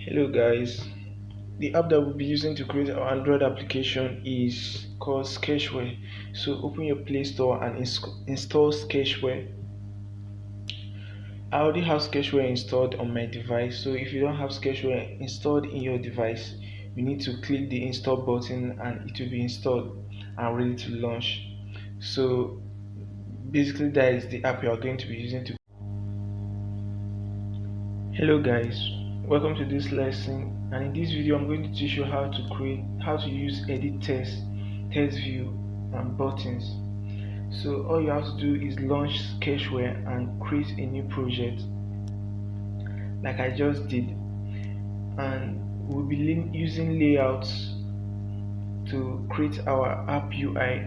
Hello guys, the app that we'll be using to create our Android application is called Sketchware. So open your Play Store and install Sketchware. I already have Sketchware installed on my device, so if you don't have Sketchware installed in your device, you need to click the install button and it will be installed and ready to launch. So basically that is the app you are going to be using to. Hello guys, welcome to this lesson, and in this video I'm going to teach you how to use edit text view and buttons. So all you have to do is launch Sketchware and create a new project like I just did, and we'll be using layouts to create our app UI.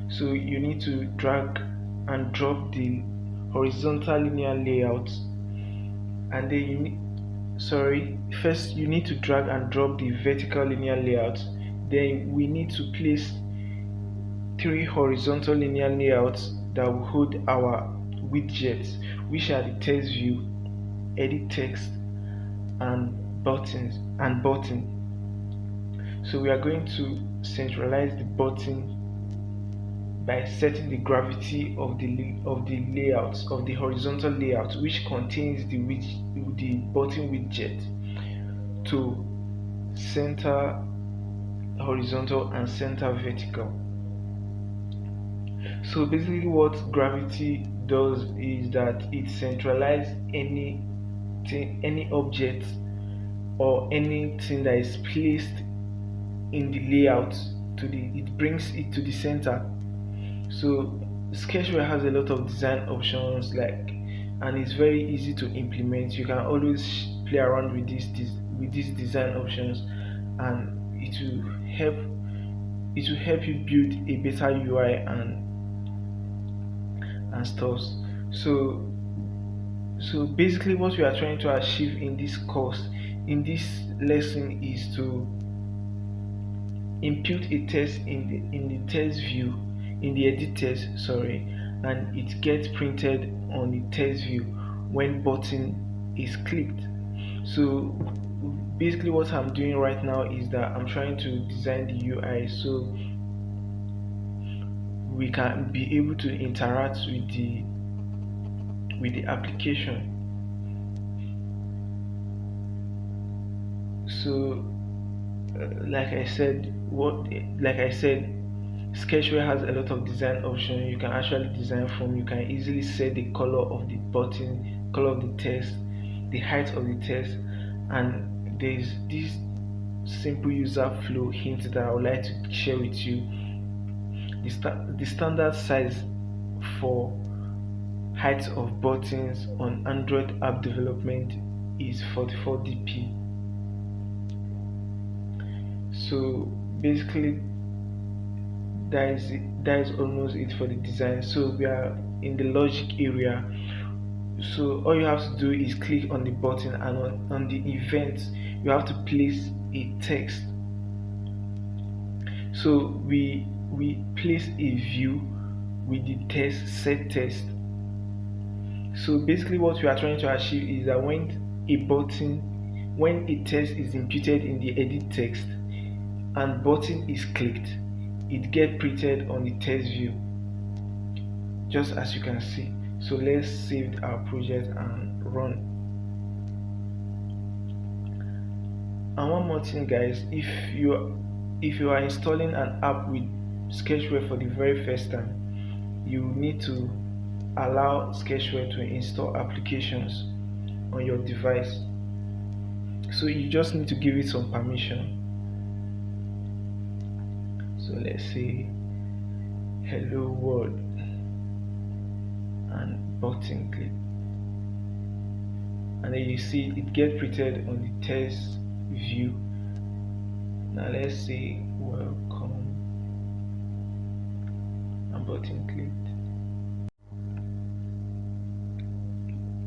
So you need to drag and drop the horizontal linear layout, and then first you need to drag and drop the vertical linear layout. Then we need to place three horizontal linear layouts that will hold our widgets, which are the text view, edit text, and button. So we are going to centralize the button by setting the gravity of the layouts of the horizontal layout, which contains the button widget, to center horizontal and center vertical. So basically what gravity does is that it centralizes any object or anything that is placed in the layout it brings it to the center. So Sketchware has a lot of design options, and it's very easy to implement. You can always play around with these design options, and it will help you build a better UI and stuff. So basically what we are trying to achieve in this this lesson, is to impute a text in the text view, in the edit text, and it gets printed on the text view when button is clicked. So basically what I'm doing right now is that I'm trying to design the UI so we can be able to interact with the application. So like I said, Sketchware has a lot of design options you can actually design from. You can easily set the color of the button, color of the text, the height of the text, and there's this simple user flow hint that I would like to share with you. The standard size for height of buttons on Android app development is 44 dp. So basically that is almost it for the design. So we are in the logic area. So all you have to do is click on the button, and on the event you have to place a text. So we place a view with the text set text. So basically what we are trying to achieve is that when a text is imputed in the edit text and button is clicked, it gets printed on the text view, just as you can see. So let's save our project and run. And one more thing guys, if you are installing an app with Sketchware for the very first time, you need to allow Sketchware to install applications on your device. So you just need to give it some permission. So let's say hello world and button click, and then you see it get printed on the text view. Now let's say welcome and button clicked.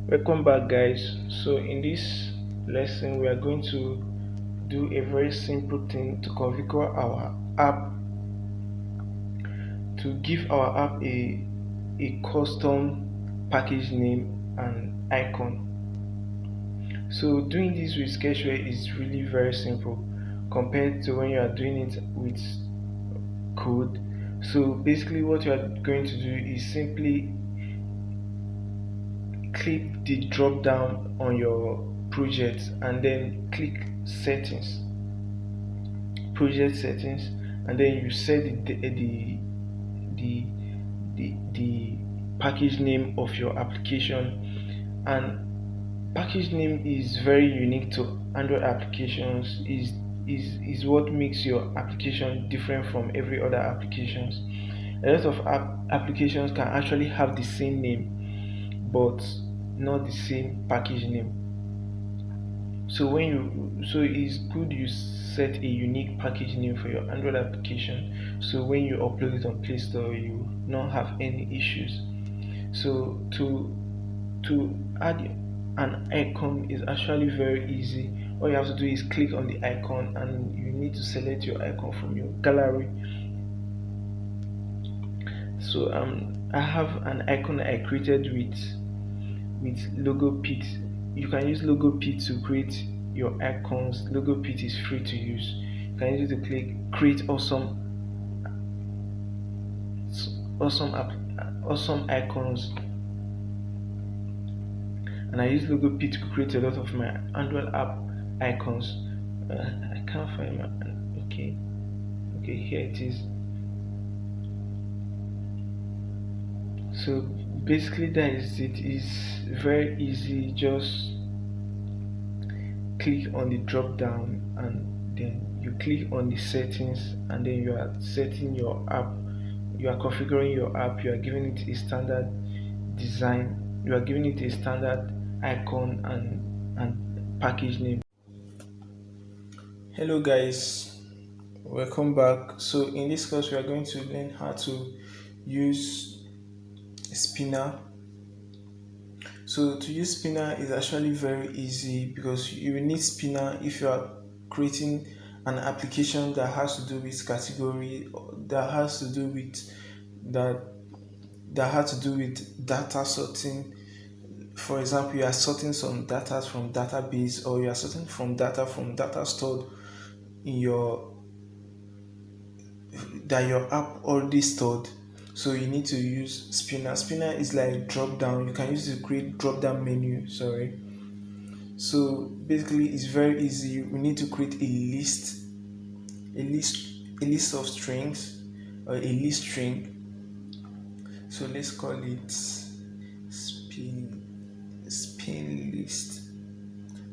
Welcome back guys. So in this lesson we are going to do a very simple thing to configure our app, to give our app a custom package name and icon. So doing this with Sketchware is really very simple compared to when you are doing it with code. So basically what you are going to do is simply click the drop down on your project and then click settings, project settings, and then you set the, the package name of your application. And package name is very unique to Android applications, is what makes your application different from every other applications. A lot of applications can actually have the same name but not the same package name. So it's good you set a unique package name for your Android application, so when you upload it on Play Store you not have any issues. So to add an icon is actually very easy. All you have to do is click on the icon and you need to select your icon from your gallery. So I have an icon I created with logo pit. You can use logo pit to create your icons. Logo pit is free to use. You can use it to create awesome awesome icons. And I use logo pit to create a lot of my Android app icons. I can't find my okay, here it is. So basically that is it. Is very easy. Just click on the drop down and then you click on the settings, and then you are setting your app, you are configuring your app, you are giving it a standard design, you are giving it a standard icon and package name. Hello guys, welcome back. So in this course we are going to learn how to use spinner. So to use spinner is actually very easy because you will need spinner if you are creating an application that has to do with category, that has to do with that that has to do with data sorting. For example, you are sorting some data from database, or you are sorting from data stored in your that your app already stored. So you need to use spinner. Spinner is like drop down. You can use it to create drop down menu. Sorry. So basically, it's very easy. We need to create a list, a list of strings, or a list string. So let's call it spin list,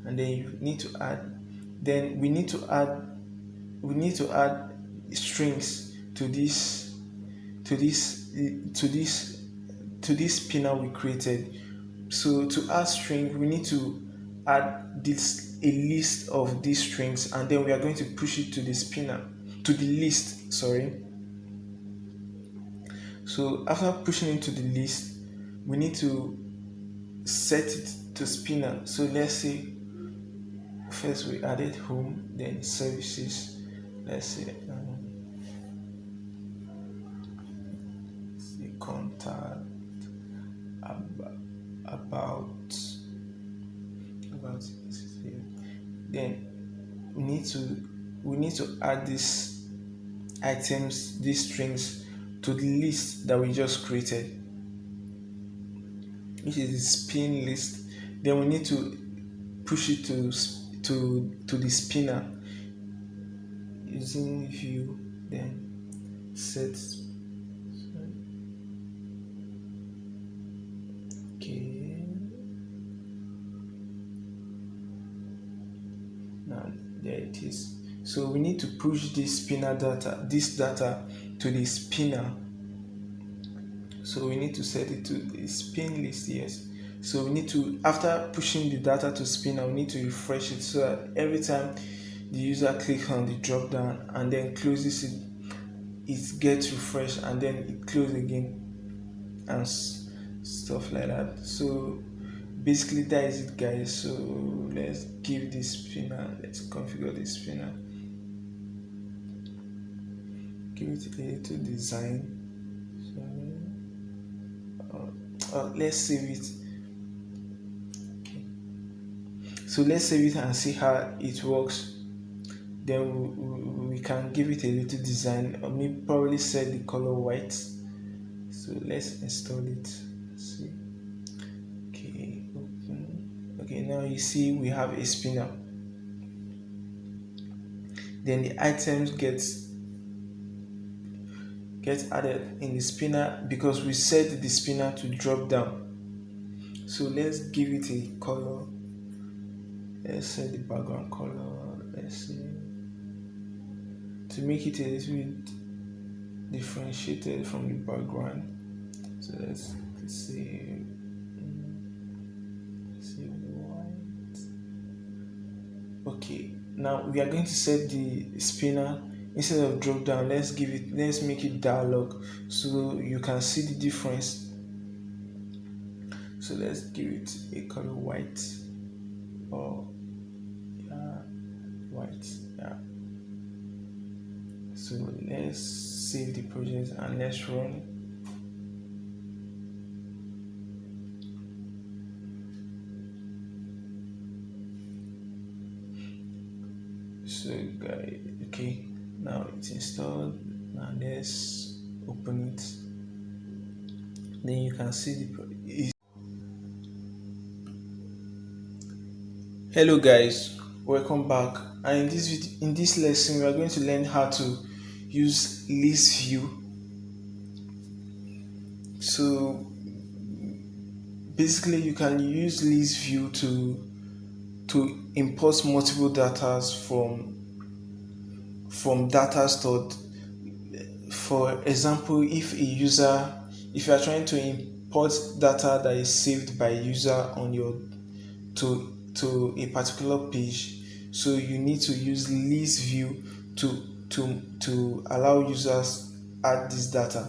and then you need to add. Then we need to add strings to this spinner we created. So to add string, we need to add a list of these strings, and then we are going to push it to the spinner, to the list. Sorry. So after pushing it to the list, we need to set it to spinner. So let's say first we added home, then services. Let's say contact, about then we need to add these items, these strings, to the list that we just created, which is the spin list. Then we need to push it to the spinner using view, then set. Okay, now there it is. So we need to push this data to the spinner. So we need to set it to the spin list. Yes. So we need to, after pushing the data to spinner, we need to refresh it so that every time the user clicks on the drop down and then closes it, it gets refreshed and then it closes again and stuff like that. So basically that is it, guys. So let's give this spinner, let's configure this spinner, give it a little design. Let's save it. Okay. So let's save it and see how it works. Then we can give it a little design, or maybe probably set the color white. So let's install it. See, okay, open. Okay, now you see we have a spinner. Then the items get added in the spinner because we set the spinner to drop down. So let's give it a color. Let's set the background color. Let's see, to make it a little bit differentiated from the background. So let's see white. Okay, now we are going to set the spinner, instead of drop down, let's make it dialog so you can see the difference. So let's give it a color white, or white. So let's save the project and let's run. So guys, okay, now it's installed. Now let's open it. Then you can see the hello guys, welcome back. And in this lesson we are going to learn how to use list view. So basically you can use list view to import multiple data from data stored. For example, if you are trying to import data that is saved by a user on your to a particular page, so you need to use list view to allow users add this data.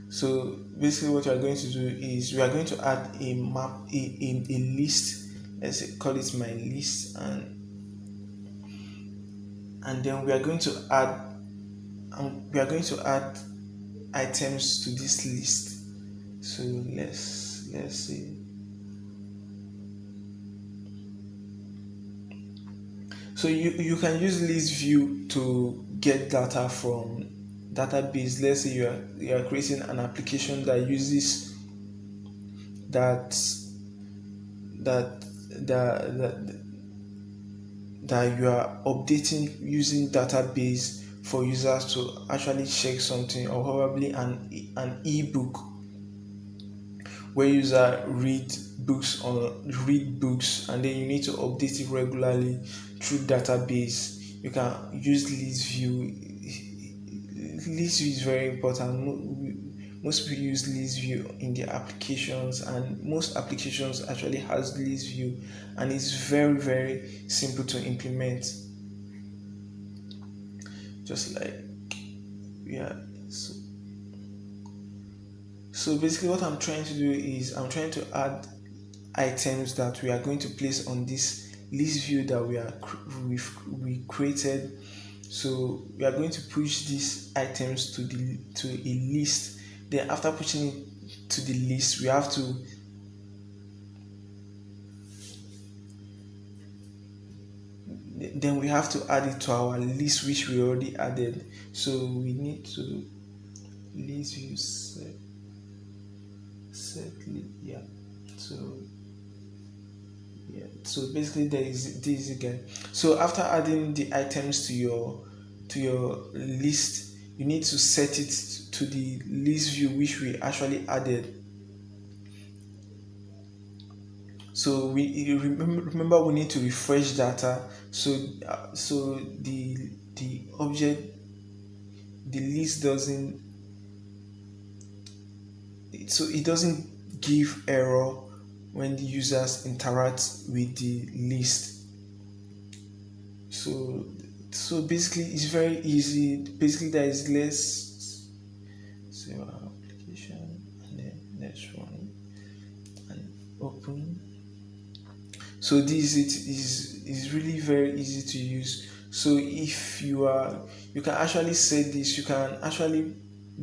So basically what we are going to do is we are going to add a map, a list. Let's say, call it my list, and then we are going to add items to this list. So let's see. So you can use list view to get data from database. Let's say you are creating an application that uses that you are updating using database for users to actually check something, or probably an ebook where user read books, and then you need to update it regularly through database. You can use list view. List view is very important. Most people use list view in their applications, and most applications actually has list view, and it's very, very simple to implement. Just like, so basically what I'm trying to do is I'm trying to add items that we are going to place on this list view that we created. So we are going to push these items to a list. Then after pushing it to the list, we have to add it to our list which we already added. So we need to list view set so basically this again. So after adding the items to your list, you need to set it to the list view which we actually added. So we remember we need to refresh data. So the object, the list doesn't give error when the users interact with the list. So basically it's very easy. Basically there is less. Save our application and then let's run and open. So this is really very easy to use. So if you can actually set this, you can actually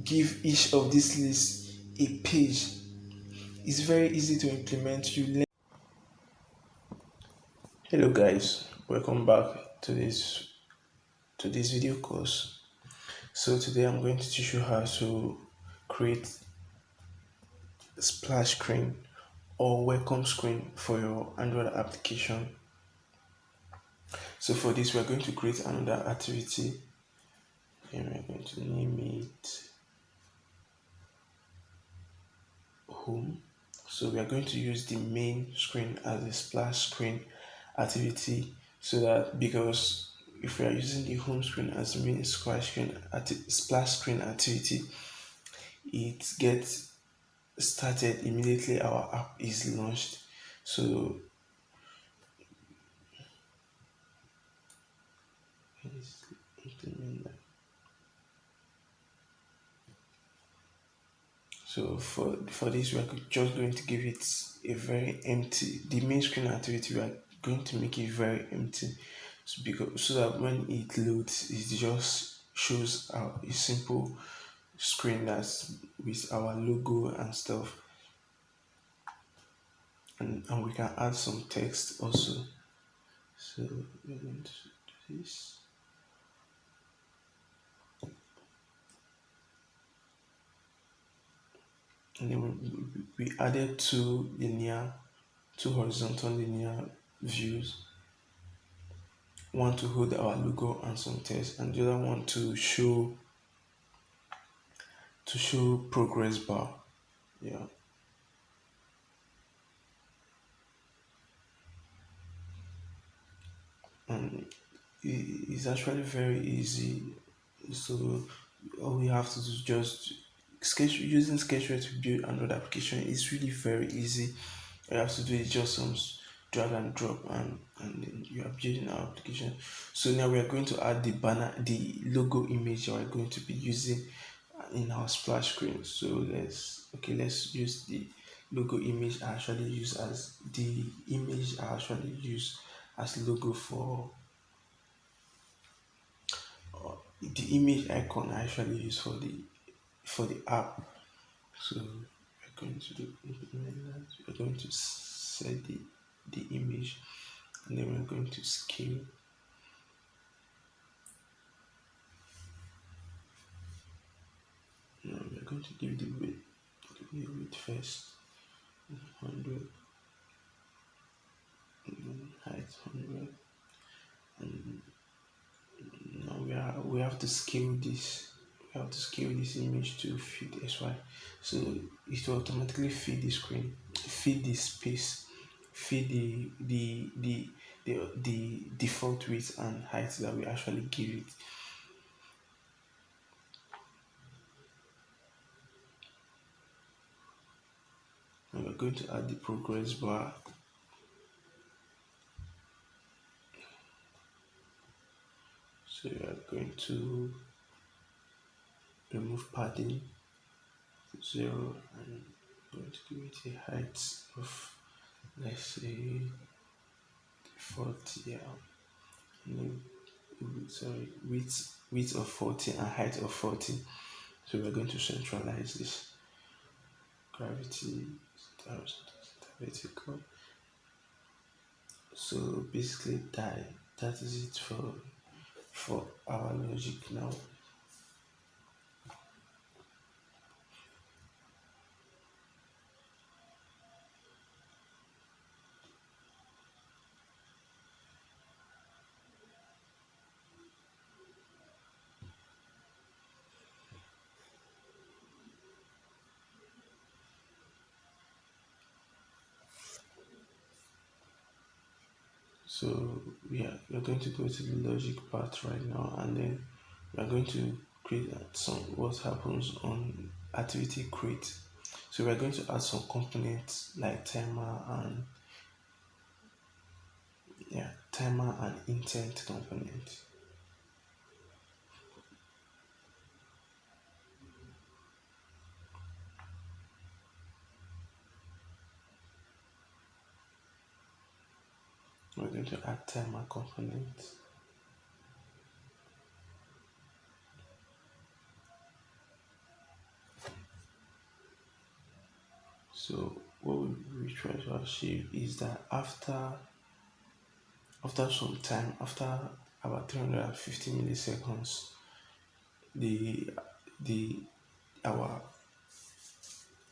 give each of this list a page. It's very easy to implement. Hello guys, welcome back to this video course. So today I'm going to teach you how to create a splash screen or welcome screen for your Android application. So for this we're going to create another activity and we're going to name it home. So we are going to use the main screen as a splash screen activity so that because if we are using the home screen as the main splash screen activity, it gets started immediately our app is launched. So let's implement that. So for this, we are just going to give it a very empty. The main screen activity, we are going to make it very empty, so that when it loads, it just shows a simple screen that's with our logo and stuff, and we can add some text also. So we're going to do this. And then we added two horizontal linear views, one to hold our logo and some text, and the other one to show progress bar. Yeah. And it's actually very easy. So all we have to do is just using Sketchware to build another application is really very easy. All you have to do is just some drag and drop, and then you are building our application. So now we are going to add the logo image that we're going to be using in our splash screen. So let's use the logo image I actually use as the image I actually use as logo for the image icon I actually use for the app. So we're going to do implement that. We're going to set the image, and then we're going to scale. Now we're going to give the width first, 100, and then height 100, and now we have to scale this. We have to scale this image to fit SY. So it will automatically feed the screen, feed the space, feed the default width and height that we actually give it. And we're going to add the progress bar. So we are going to remove padding to 0 and going to give it a height of, let's say, 40. Yeah. And then, sorry, width of 40 and height of 40. So we're going to centralize this. Gravity, vertical. So basically that is it for our logic now. So we're going to go to the logic part right now, and then we're going to create some what happens on activity create. So we're going to add some components like timer and intent component. We're going to add timer component. So what we try to achieve is that after after some time, after about 350 milliseconds, the the our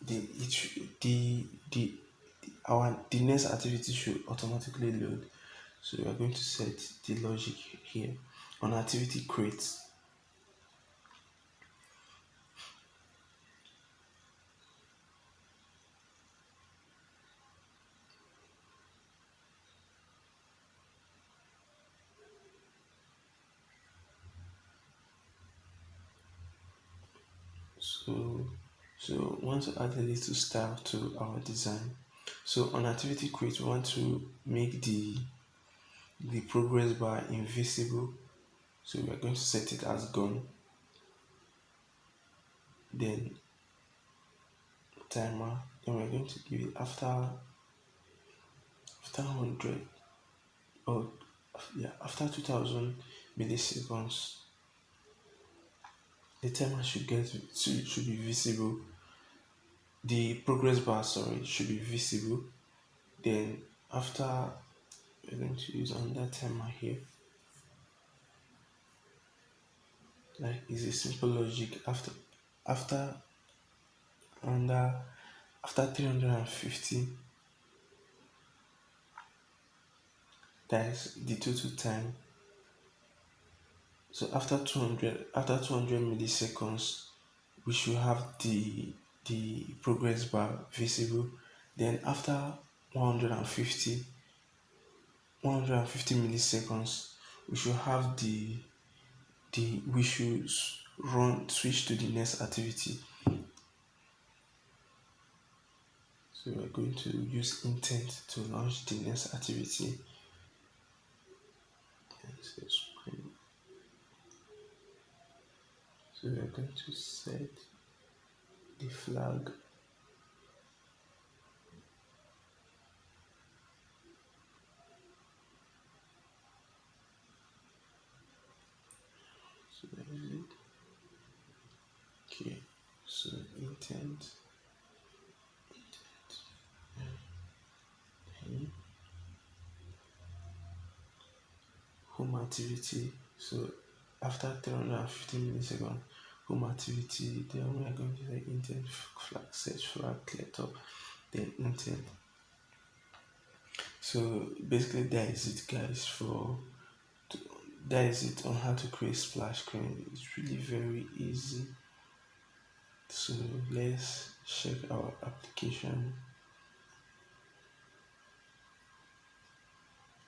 the it the next activity should automatically load. So we are going to set the logic here on activity create. So we want to add a little style to our design. So on activity create, we want to make the progress bar invisible. So we are going to set it as gone. Then timer. Then we are going to give it after 100 or yeah, after 2000 milliseconds. The timer should be visible. The progress bar, sorry, should be visible. Then after, we're going to use another timer here. Like it's a simple logic. After under after 350, that is the total time. So after 200 milliseconds, we should have the progress bar visible. Then after 150 150 milliseconds, we should have the we should run switch to the next activity. So we're going to use intent to launch the next activity. So we're going to set the flag. So that is it. Okay, so intent. Okay. Home activity. So after 350 milliseconds, home activity, then we are going to say intent flag, search flag, clear top, then intent. So basically that is it, guys, that is it on how to create splash screen. It's really very easy. So let's check our application.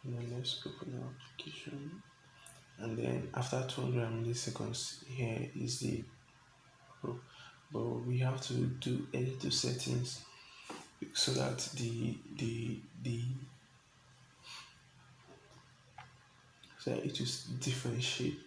And then let's open our application. And then after 200 milliseconds, here is the but we have to do edit the settings so that the so it is differentiate.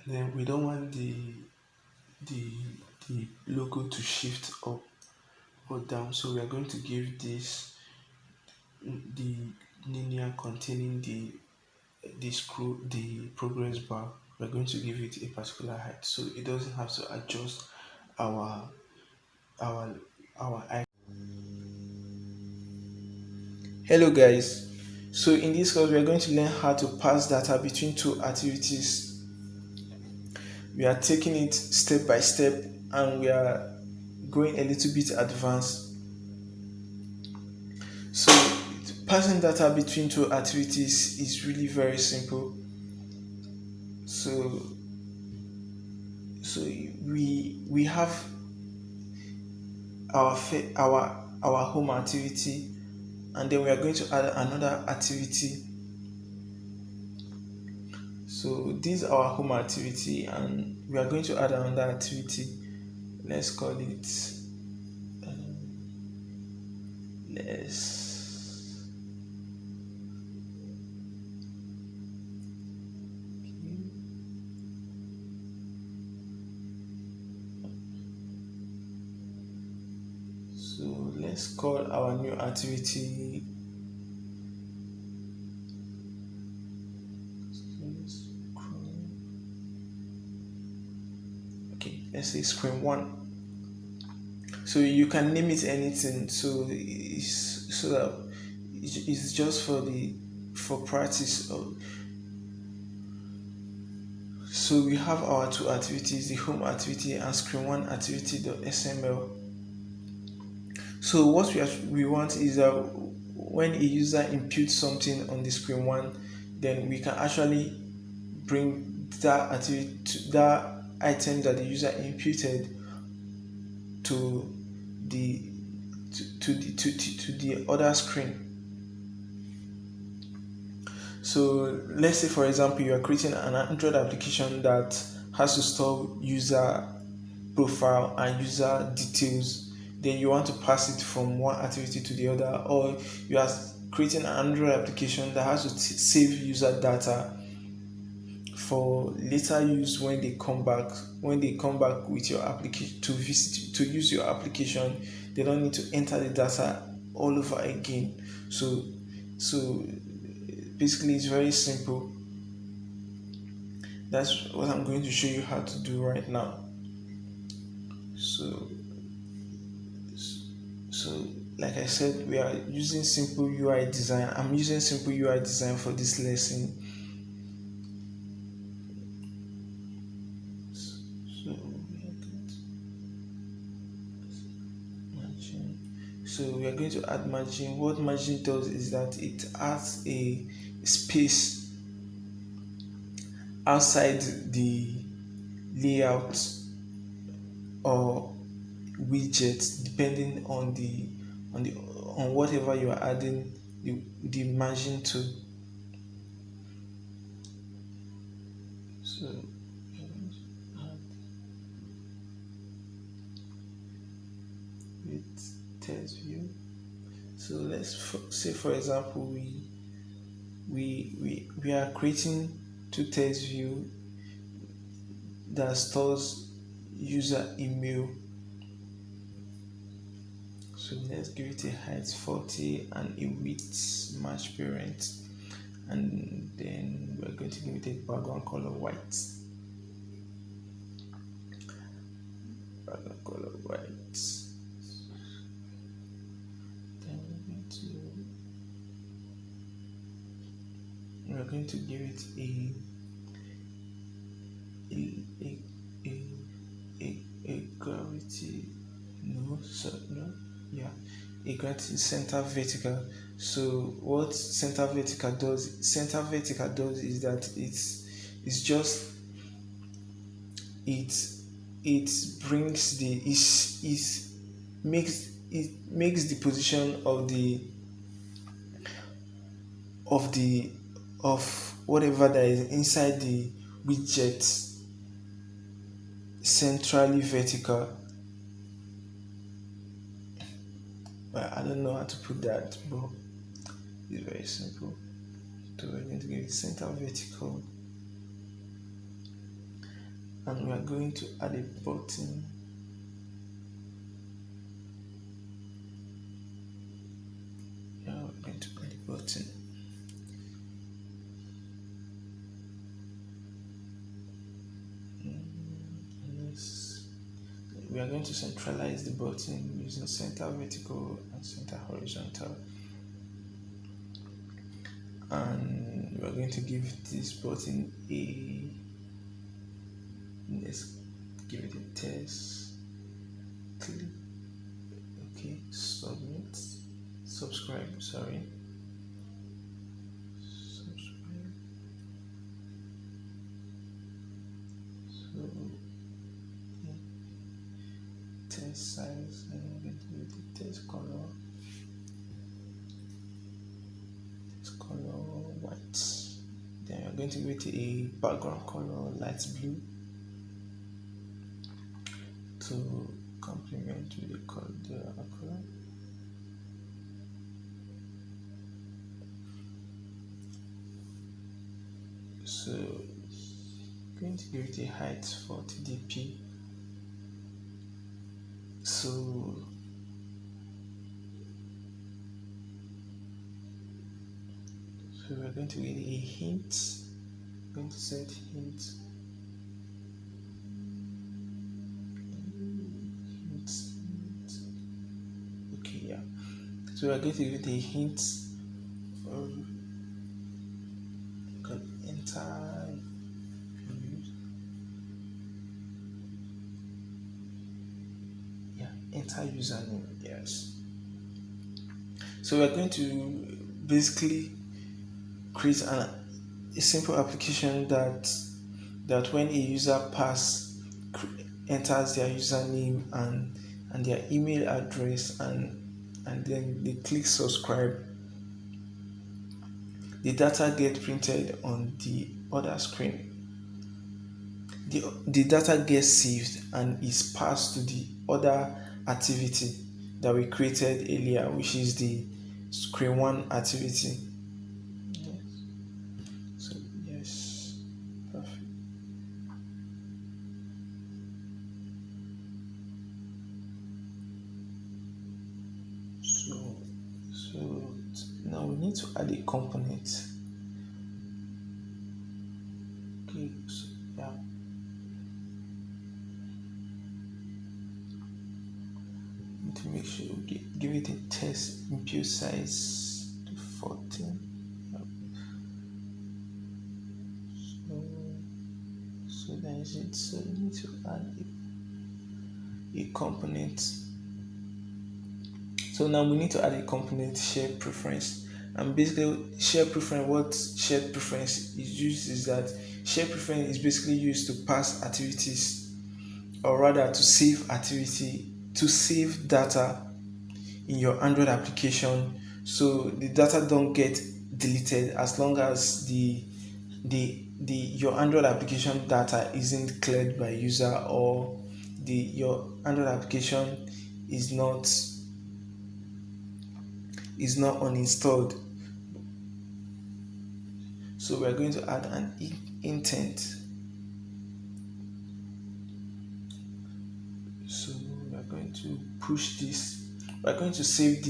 And then we don't want the the logo to shift up or down, so we are going to give this the linear containing the screw, the progress bar. We're going to give it a particular height so it doesn't have to adjust our our our eye. Hello guys, so in this course we are going to learn how to pass data between two activities. We are taking it step by step and we are going a little bit advanced. So passing data between two activities is really very simple. So so we have our home activity, and then we are going to add another activity. So this is our home activity and we are going to add another activity. Let's call it let's So let's call our new activity okay, let's say screen 1. So you can name it anything, so it's so that it's just for practice. So we have our two activities, the home activity and screen1 activity.sml. So what we want is that when a user inputs something on the screen1, then we can actually bring that activity to that item that the user inputed to the to the other screen. So let's say, for example, you are creating an Android application that has to store user profile and user details. Then you want to pass it from one activity to the other, or you are creating an Android application that has to save user data for later use when they come back. When they come back with your application to visit to use your application, they don't need to enter the data all over again. So basically it's very simple. That's what I'm going to show you how to do right now. So like I said, we are using simple UI design. I'm using simple UI design for this lesson. So we are going to add margin. What margin does is that it adds a space outside the layout or widget, depending on whatever you are adding the margin to. So with test view. So let's say, for example, we are creating two test view that stores user email. So let's give it a height 40 and a width match parent, and then we're going to give it a background color white. Background color white. Then we're going to give it a gravity a gravity center vertical. So what center vertical does is that it's just it brings makes the position of whatever that is inside the widget centrally vertical. Well, I don't know how to put that, but it's very simple. So we're going to give it center vertical, and we are going to add a button. Yeah, we're going to add a button. We are going to centralize the button using center vertical and center horizontal, and we are going to give this button let's give it a test. Click. Okay, subscribe. Sorry. Subscribe. So test size, and I'm going to give it a test color. Test color white. Then I'm going to give it a background color light blue to complement with the color. So I'm going to give it a height 40 dp. So So we're going to get a hint. I'm going to set hint. Hint. Okay, yeah. So we're going to get a hint. You can enter. Yeah, enter username. Yes. So we're going to basically create a simple application that when a user enters their username and their email address and then they click subscribe, the data get printed on the other screen. The data gets saved and is passed to the other activity that we created earlier, which is the screen one activity. Yes. So yes, perfect. So now we need to add a component. Okay, so yeah. Need to make sure we give it a text input size to 14. Yep. So that is it. So we need to add a component. So now we need to add a component shared preference. And basically shared preference, what shared preference is used is that shared preference is basically used to pass activities, or rather to save data in your Android application, so the data don't get deleted as long as the your Android application data isn't cleared by user, or your Android application is not uninstalled. So we are going to add an intent. So we are going to push this. We are going to save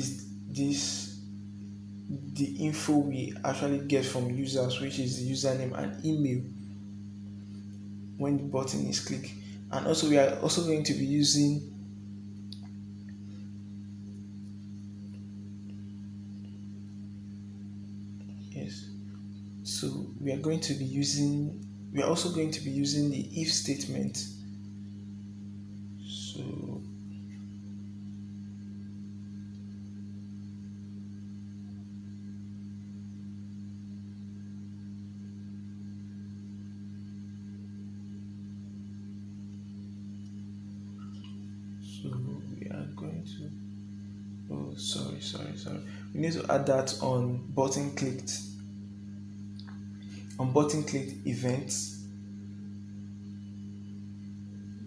the info we actually get from users, which is the username and email when the button is clicked. And also we are also going to be using yes. So we are also going to be using the if statement. So we are going to sorry. We need to add that on button clicked events.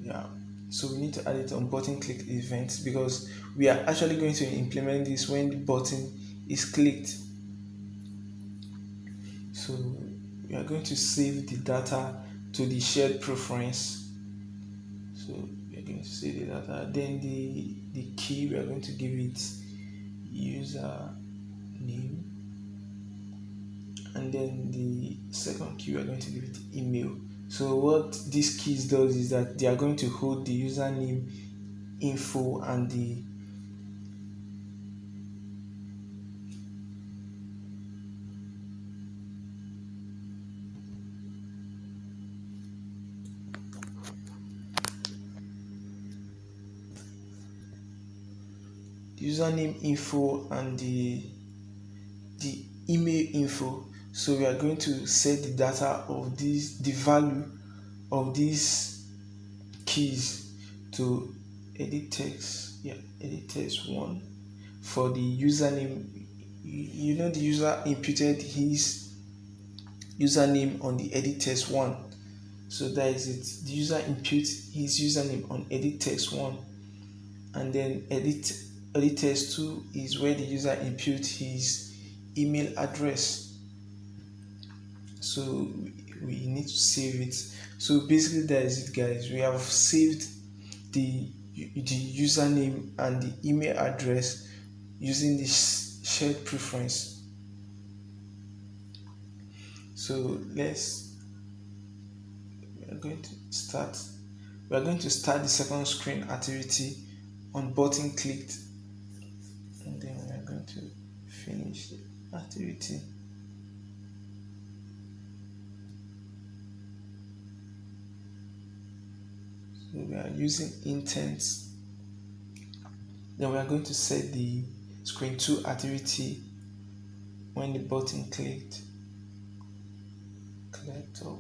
Yeah, so we need to add it on button clicked events because we are actually going to implement this when the button is clicked. So we are going to save the data to the shared preference. So we are going to save the data, then the key we are going to give it user name, and then the second key we are going to give it email. So what these keys does is that they are going to hold the username info and the username info and the email info. So we are going to set the data of the value of these keys to edit text one for the username. The user imputed his username on the edit text one, so that is it. The user imputes his username on edit text one, and then edit text 2 is where the user imputes his email address. So we need to save it. So basically that is it, guys. We have saved the username and the email address using this shared preference. So we are going to start we are going to start the second screen activity on button clicked, and then we are going to finish the activity. So we are using intents. Then we are going to set the screen 2 activity when the button clicked up.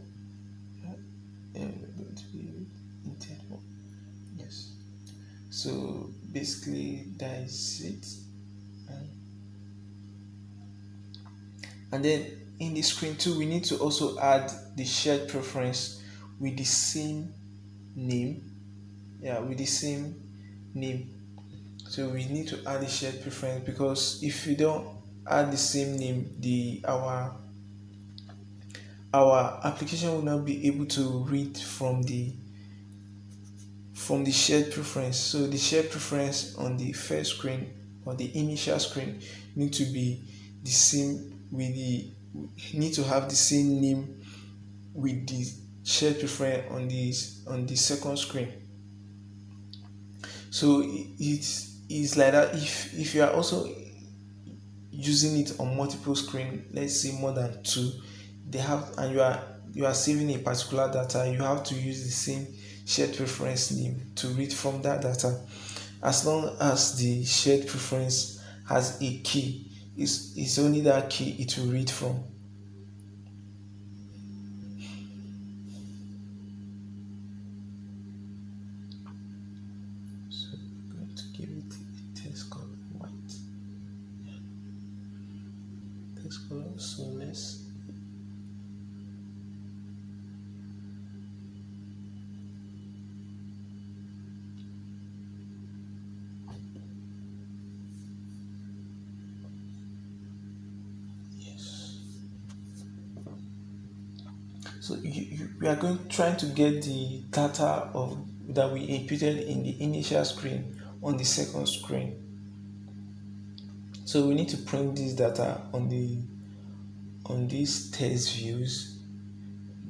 And we're going to be intent 1. Yes. So basically that is it. And then in the screen 2, we need to also add the shared preference with the same name. With the same name. So we need to add the shared preference, because if you don't add the same name, our application will not be able to read from the shared preference. So the shared preference on the first screen or the initial screen need to be the same with need to have the same name with the shared preference on the second screen. So it is like that if you are also using it on multiple screen, let's say more than 2, they have, and you are saving a particular data, you have to use the same shared preference name to read from that data, as long as the shared preference has a key. It's only that key it will read from. So I'm going to give it a text color white. Text color. So let's So we are trying to get the data that we inputted in the initial screen on the second screen. So we need to print this data on these test views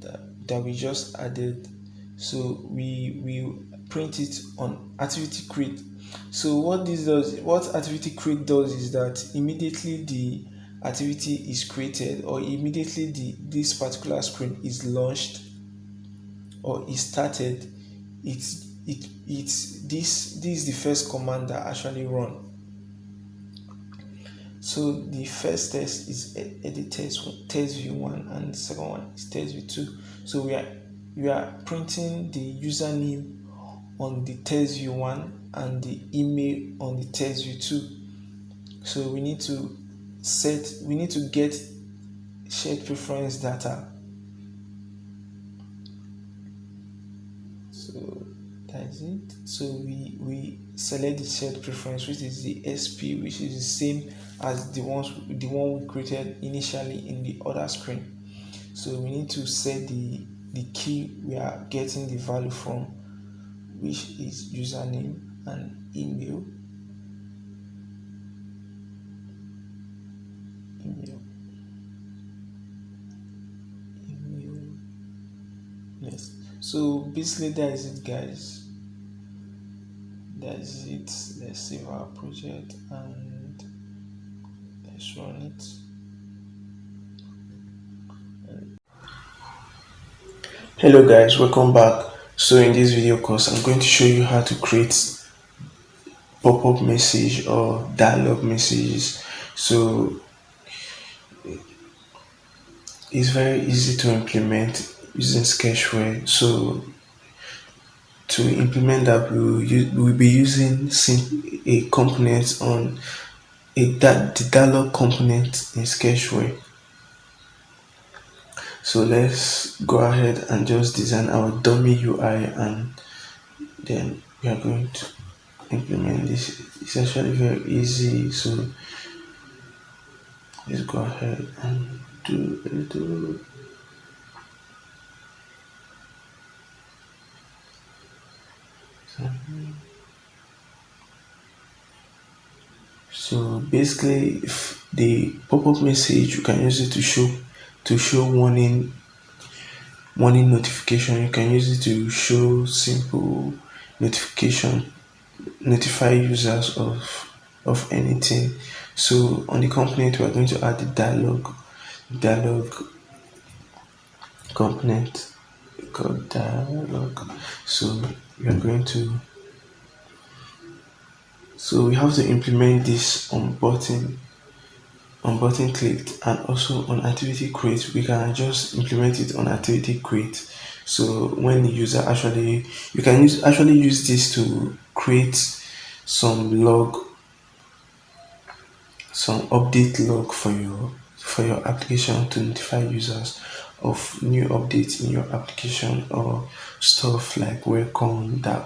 that we just added. So we print it on activity create. So what activity create does is that immediately the activity is created, or immediately this particular screen is launched or is started, this is the first command that actually run. So the first test is edit test view 1, and the second one is test view 2. So we are printing the username on the test view 1 and the email on the test view 2. So we need to get shared preference data. So that's it. So we select the shared preference, which is the SP, which is the same as the one we created initially in the other screen. So we need to set the key we are getting the value from, which is username and email. Yes. So basically that is it, guys. That is it. Let's save our project and let's run it. Hello guys, welcome back. So in this video course, I'm going to show you how to create pop-up message or dialog messages. So it's very easy to implement using Sketchware. So to implement that, we'll be using a component on the dialog component in Sketchware. So let's go ahead and just design our dummy UI, and then we are going to implement this. It's actually very easy. So let's go ahead and do a little. So basically, if the pop-up message, you can use it to show warning notification. You can use it to show simple notification, notify users of anything. So on the component, we are going to add the dialog component called dialog. So we are going to so we have to implement this on button clicked, and also on activity create. We can just implement it on activity create. So when the user actually, you can actually use this to create some log, some update log for your application, to notify users of new updates in your application, or stuff like welcome that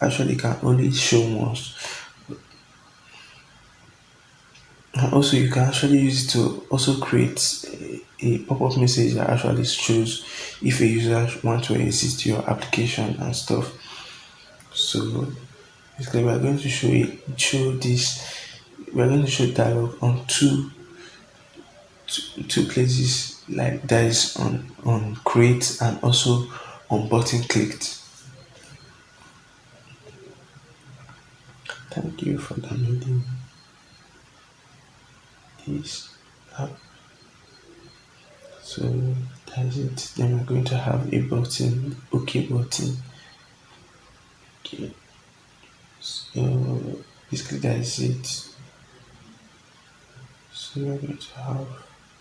actually can only show once. And also you can actually use it to also create a pop-up message that actually shows if a user want to exit your application and stuff. So basically we're going to show dialog on two places, like that is on create and also on button clicked. Thank you for downloading this app. So that's it. Then we're going to have a button, OK button. Okay. So basically that is it. So we're going to have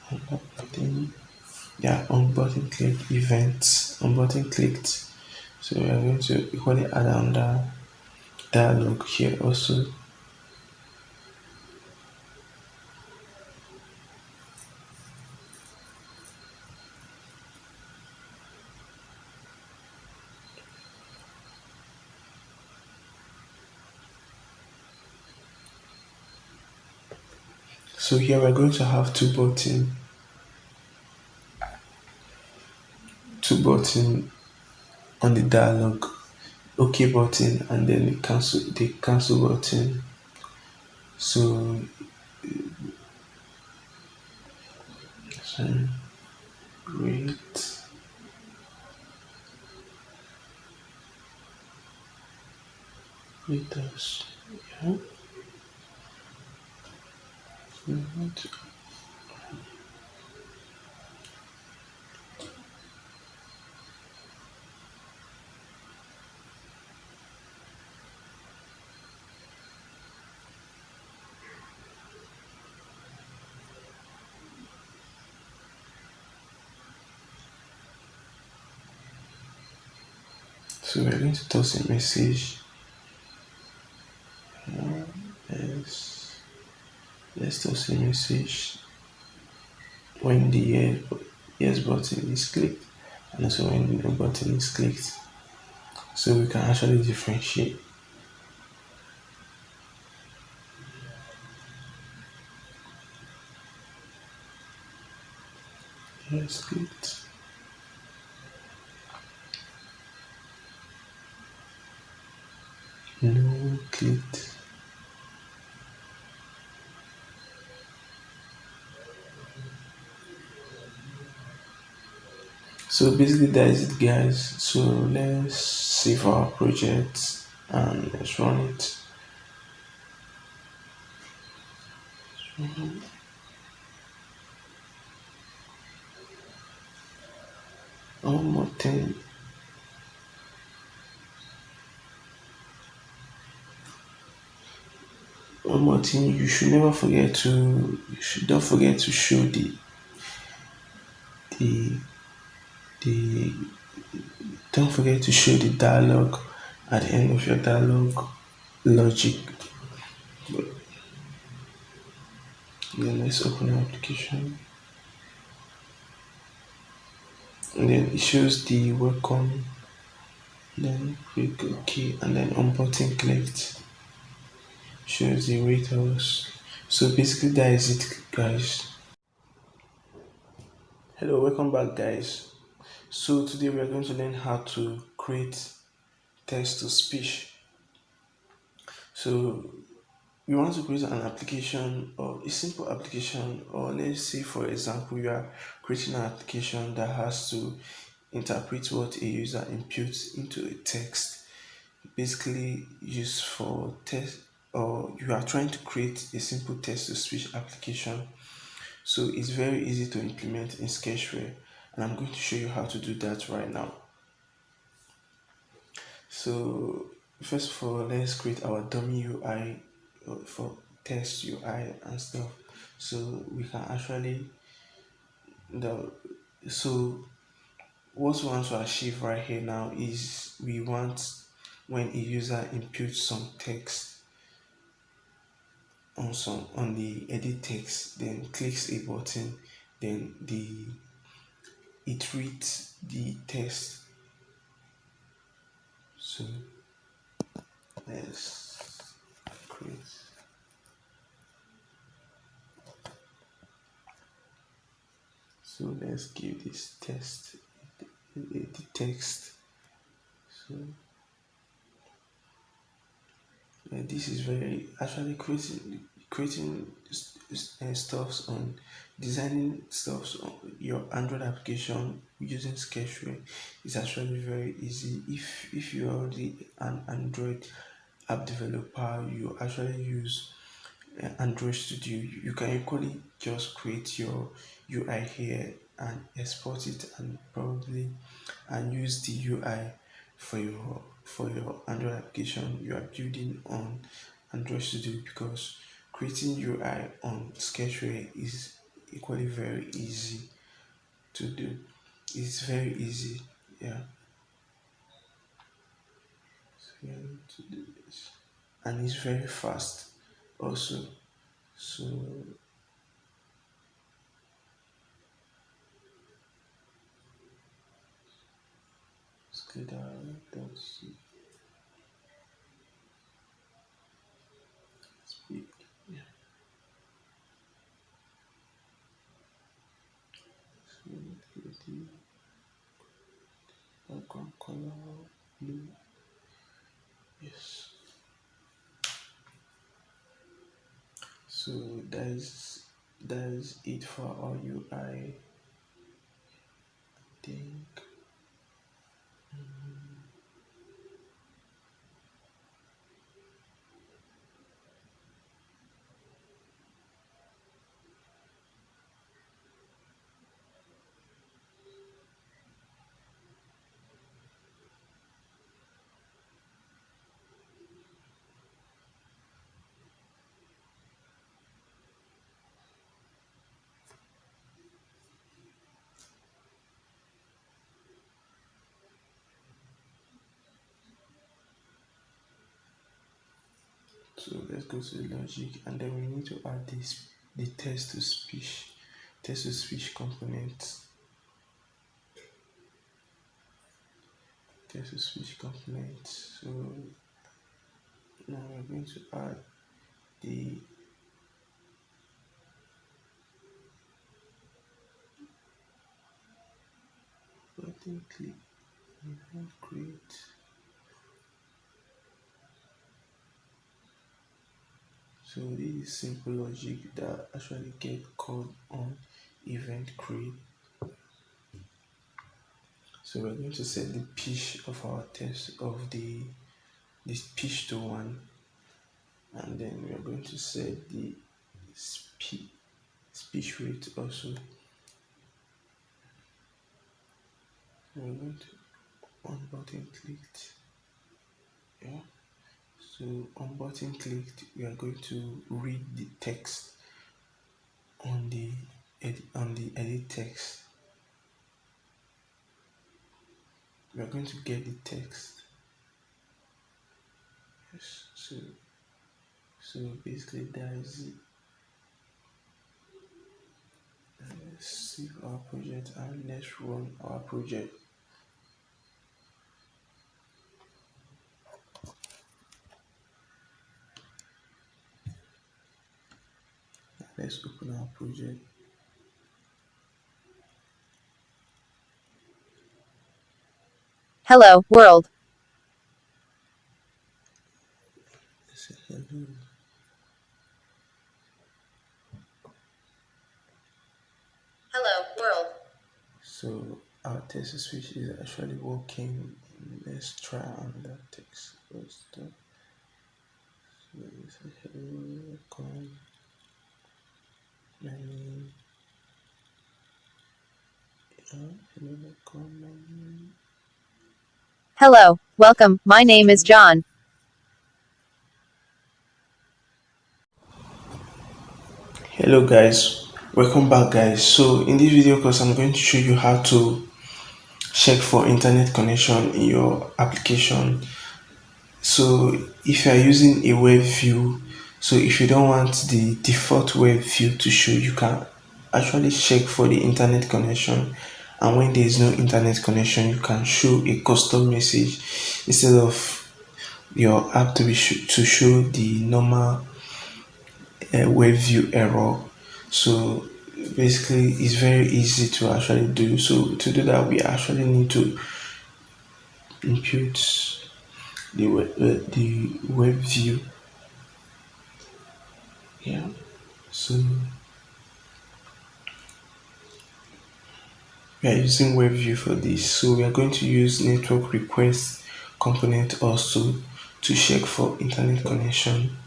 another button. Yeah, on button click events, on button clicked. So we are going to equally add another dialog here also. So here we're going to have two button on the dialog, OK button, and then the cancel button. So, so wait. Wait us. Yeah. So we're going to toss a message. Yes, let's toss a message when the yes button is clicked, and also when the no button is clicked. So we can actually differentiate. Yes clicked, no clicked. So basically that is it, guys. So let's save our project and let's run it. One more thing. One more thing, you should not forget to show the the don't forget to show the dialog at the end of your dialog logic. But then let's open our application, and then it shows the welcome, then click OK, and then on button clicked shows the waiters. So basically that is it, guys. Hello, welcome back, guys. So today we are going to learn how to create text to speech. So we want to create an application or a simple application, or let's say for example you are creating an application that has to interpret what a user inputs into a text, basically used for test, or you are trying to create a simple text to speech application. So it's very easy to implement in Sketchware, and I'm going to show you how to do that right now. So first of all, let's create our dummy UI for test UI and stuff. So we can actually the so what we want to achieve right here now is we want when a user inputs some text on the edit text, then clicks a button, then it reads the text. So let's create. So let's give this text the text. So this is very actually creating stuffs on designing stuffs on your Android application using Sketchware is actually very easy. If you're already an Android app developer, you actually use Android Studio, you can equally just create your UI here and export it, and probably and use the UI for your Android application you are building on Android Studio, because creating UI on Sketchware is equally very easy to do. It's very easy, yeah. So we are going to do this, and it's very fast also. So Scalar.c speed. Yeah. So the background color blue. Yes. So that is it for our UI. Think. So let's go to the logic, and then we need to add this the text to speech component. Text to speech component. So now we're going to add the button click event create. So this is simple logic that actually get called on event create. So we're going to set the pitch of our text of this pitch to 1, and then we're going to set the speech rate also. We're going to on button clicked. Yeah. So on button clicked, we are going to read the text on the edit text. We are going to get the text. Yes. So basically that is it. Let's save our project and let's run our project. Let's open our project. Hello, world. Let's say hello. So our text switch is actually working. Let's try another text. Hello, come, my name. Hello, come, my name. Hello, welcome, my name is John. Hello guys, welcome back guys. So in this video course I'm going to show you how to check for internet connection in your application. So if you are using a web view, so if you don't want the default web view to show, you can actually check for the internet connection, and when there is no internet connection you can show a custom message instead of your app to to show the normal web view error. So basically it's very easy to actually do. So to do that we actually need to input the web view. Yeah, so we are using web view for this. So we are going to use network request component also to check for internet connection.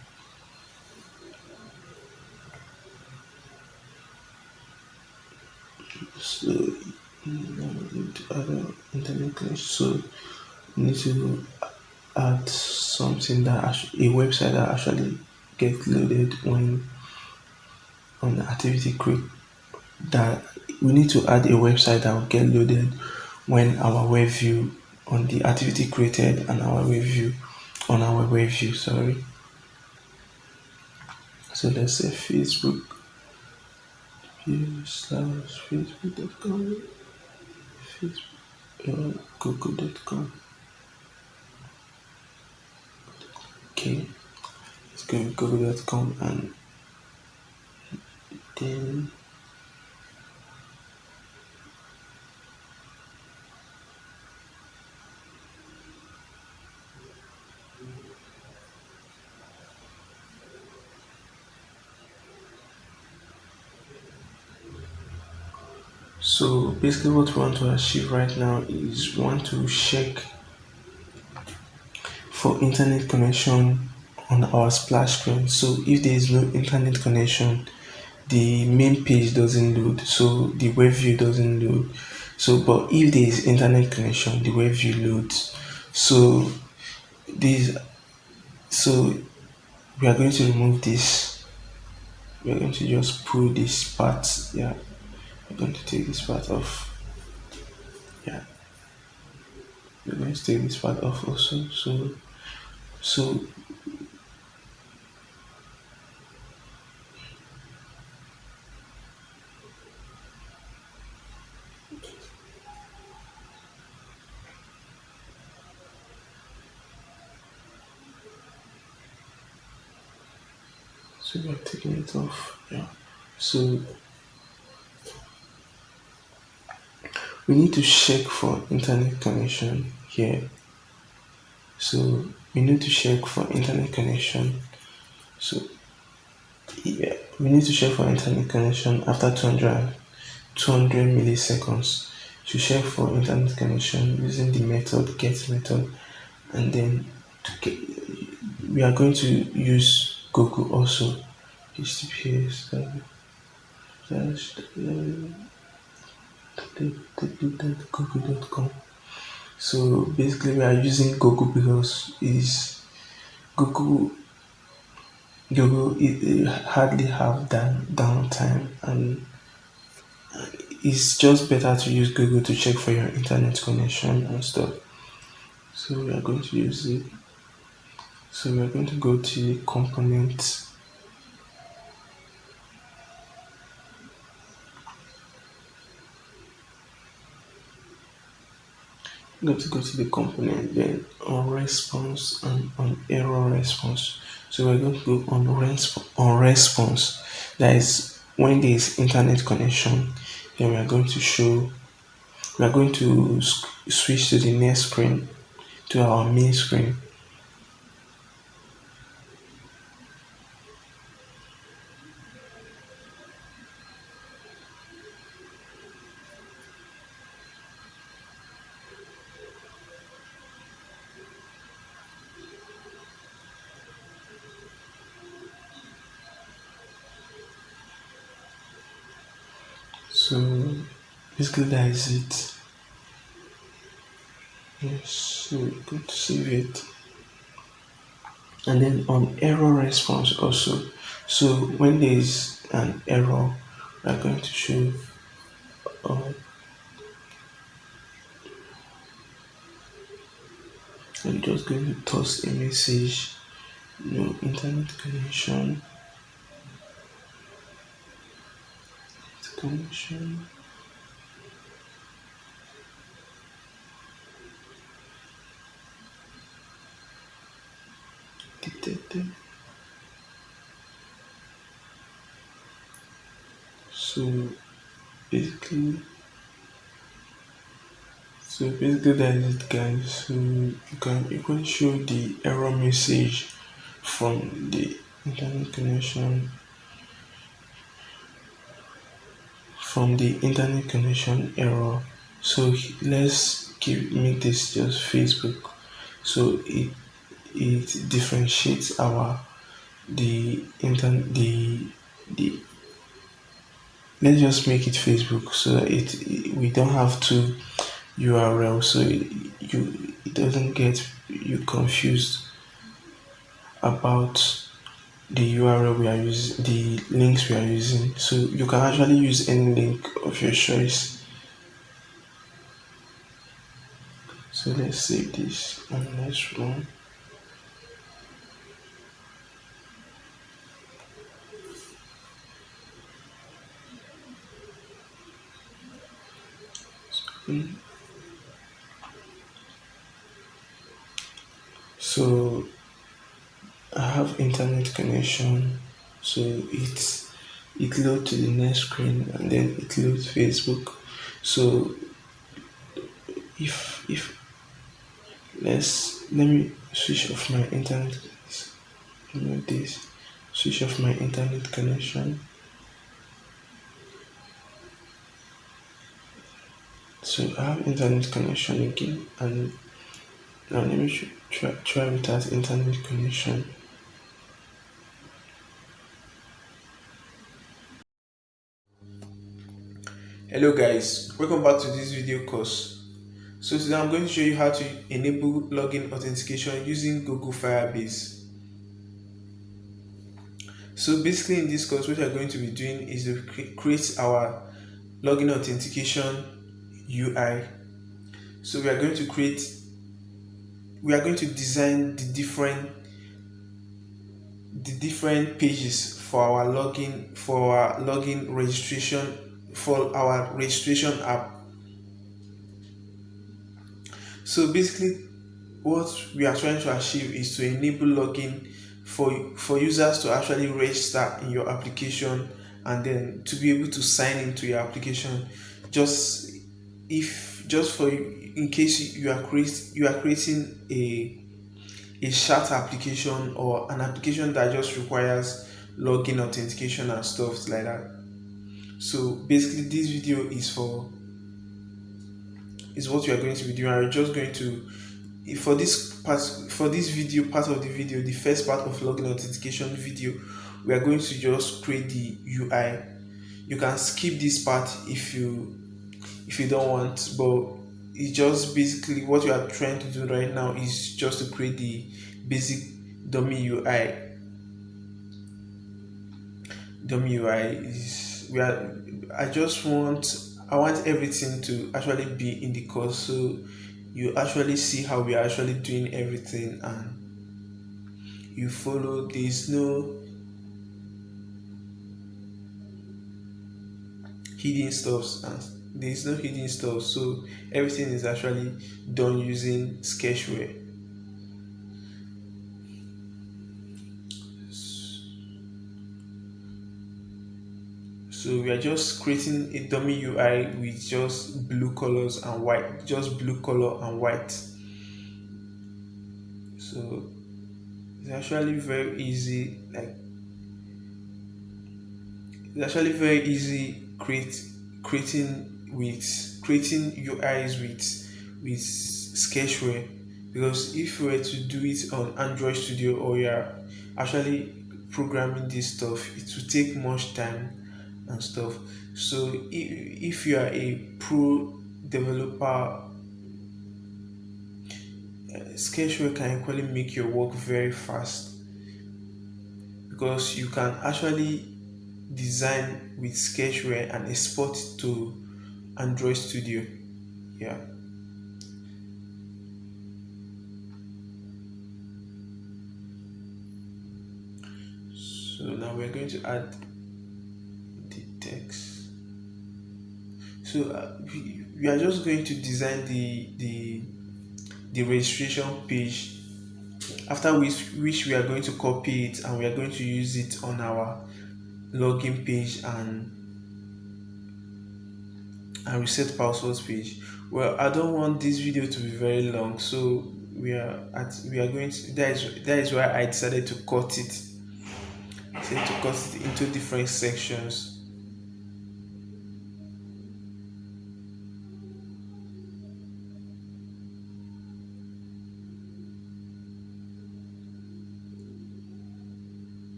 So other internet connection. So we need to add something that a website that actually gets loaded when on the activity create, that we need to add a website that will get loaded when our web view on the activity created and our web view on our web view, sorry. So let's say Facebook view slash facebook.com, facebook google.com. Okay, let's go with google.com, and then so basically what we want to achieve right now is we want to check for internet connection on our splash screen. So if there is no internet connection, the main page doesn't load, so the web view doesn't load. So but if there is internet connection, the web view loads. So this so we are going to remove this. We are going to just pull this part. Yeah, we're going to take this part off. Yeah, we're going to take this part off also. So so we are taking it off. Yeah, so we need to check for internet connection here. So we need to check for internet connection. So yeah, we need to check for internet connection after 200 milliseconds. To check for internet connection using the method get method, and then we are going to use Google also. HTTPS google.com. So basically we are using Google because is Google it hardly have downtime, and it's just better to use Google to check for your internet connection and stuff. So we are going to use it. So we are going to go to the component. Go to the component, then on response and on error response. So we're going to go on response. That is when there is internet connection. Then we are going to show. We are going to switch to the next screen, to our main screen. So basically that is it. Yes, so we're going to save it. And then on error response also. So when there is an error, we are going to show uh, I'm just going to toss a message, no internet connection. Detected. So basically, that is it, guys. So you can show the error message from the internet connection error. So let's make this just Facebook. So it differentiates our the internet the let's just make it Facebook so that we don't have two URL, so it doesn't get you confused about the URL we are using, the links we are using. So you can actually use any link of your choice. So let's save this and let's run. So I have internet connection, so it loads to the next screen and then it loads Facebook. So if let me switch off my internet, this switch off my internet connection. So I have internet connection again, and now let me try without internet connection. Hello guys, welcome back to this video course. So today I'm going to show you how to enable login authentication using Google Firebase. So basically in this course what we are going to be doing is to create our login authentication UI. So we are going to design the different pages for our login registration for our registration app. So basically what we are trying to achieve is to enable login for users to actually register in your application and then to be able to sign into your application, just for in case you are creating a chat application or an application that just requires login authentication and stuff like that. So basically this video is what we are going to be doing. I'm just going to for this part of the video, the first part of login authentication video, we are going to just create the UI. You can skip this part if you don't want, but it's just basically what we are trying to do right now is just to create the basic dummy UI. Is I want everything to actually be in the course, so you actually see how we are actually doing everything and you follow. There's no hidden stuff, so everything is actually done using Sketchware. So we are just creating a dummy UI with just blue color and white. So it's actually very easy, creating UIs with Sketchware, because if you were to do it on Android Studio or you're actually programming this stuff, it will take much time and stuff. So if you are a pro developer, Sketchware can equally make your work very fast, because you can actually design with Sketchware and export it to Android Studio. Yeah. So now we're going to add the text. So we are just going to design the registration page, after which we are going to copy it and we are going to use it on our login page and reset passwords page. Well, I don't want this video to be very long, so we are going to, that is why I decided to cut it into different sections.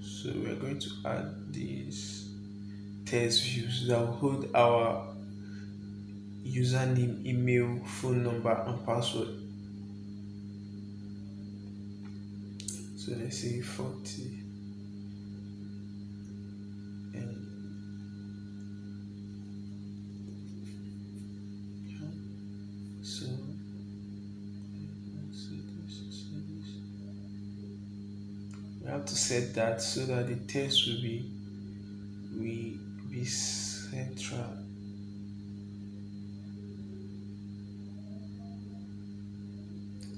So we are going to add these test views that will hold our username, email, phone number, and password. So let's say 40, and yeah. So we have to set that so that the text will be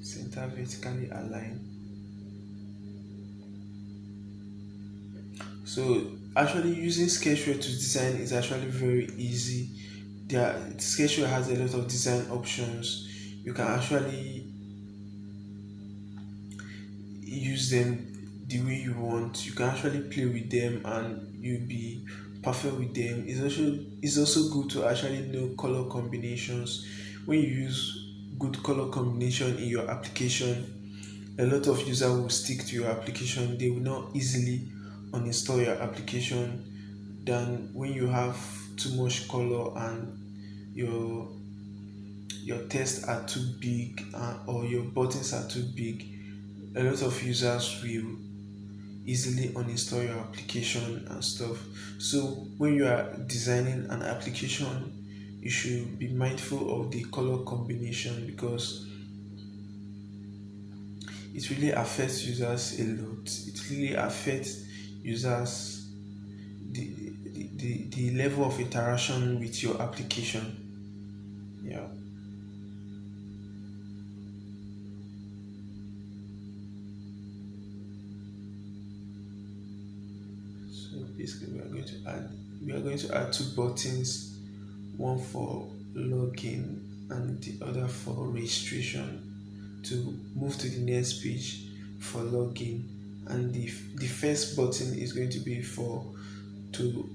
center vertically aligned. So actually using Sketchware to design is actually very easy. Sketchware has a lot of design options. You can actually use them the way you want. You can actually play with them and you'll be perfect with them. It's also good to actually know color combinations. When you use good color combination in your application, a lot of users will stick to your application. They will not easily uninstall your application than when you have too much color and your your tests are too big, or your buttons are too big. A lot of users will easily uninstall your application and stuff. So when you are designing an application, you should be mindful of the color combination, because it really affects users a lot. It really affects users, the level of interaction with your application. Yeah. So basically we are going to add two buttons, one for login and the other for registration, to move to the next page for login, and the first button is going to be for to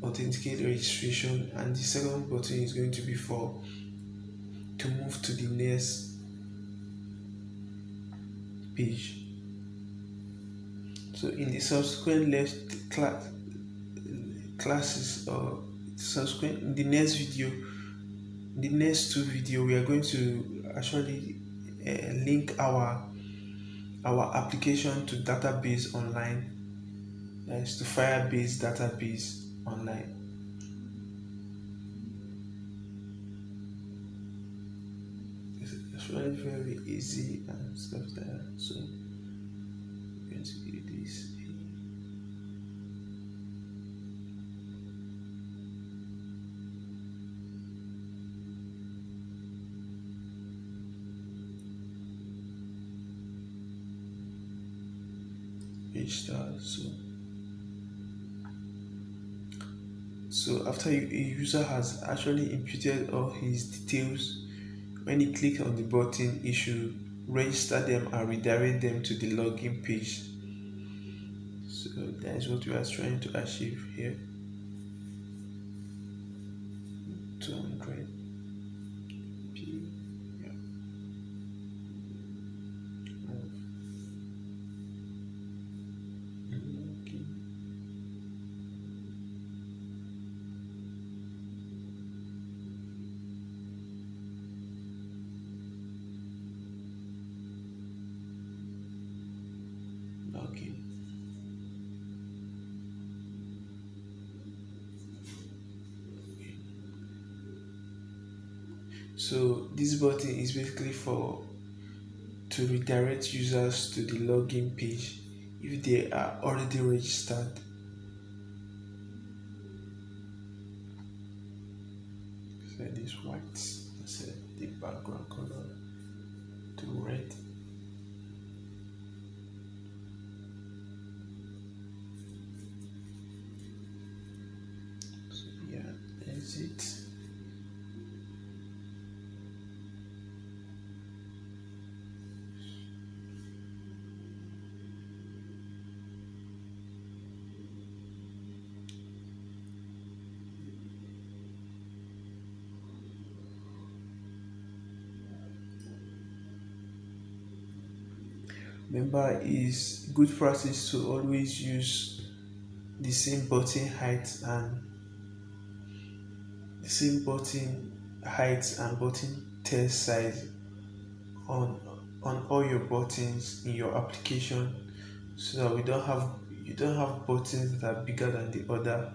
authenticate registration, and the second button is going to be for to move to the next page. So in the subsequent classes, or subsequent in the next video, the next two video, we are going to actually link our application to database online, that is to Firebase database online. It's actually very easy and stuff like that. So I'm going to do this. Page start. So after a user has actually inputted all his details, when he clicks on the button, he should register them and redirect them to the login page. So that is what we are trying to achieve here. 200 p. Yeah. Okay. So this button is basically for to redirect users to the login page if they are already registered. Set this white, set the background color to red. So yeah, exit. Remember, it's good practice to always use the same button height and button text size on all your buttons in your application, so that we don't have you don't have buttons that are bigger than the other.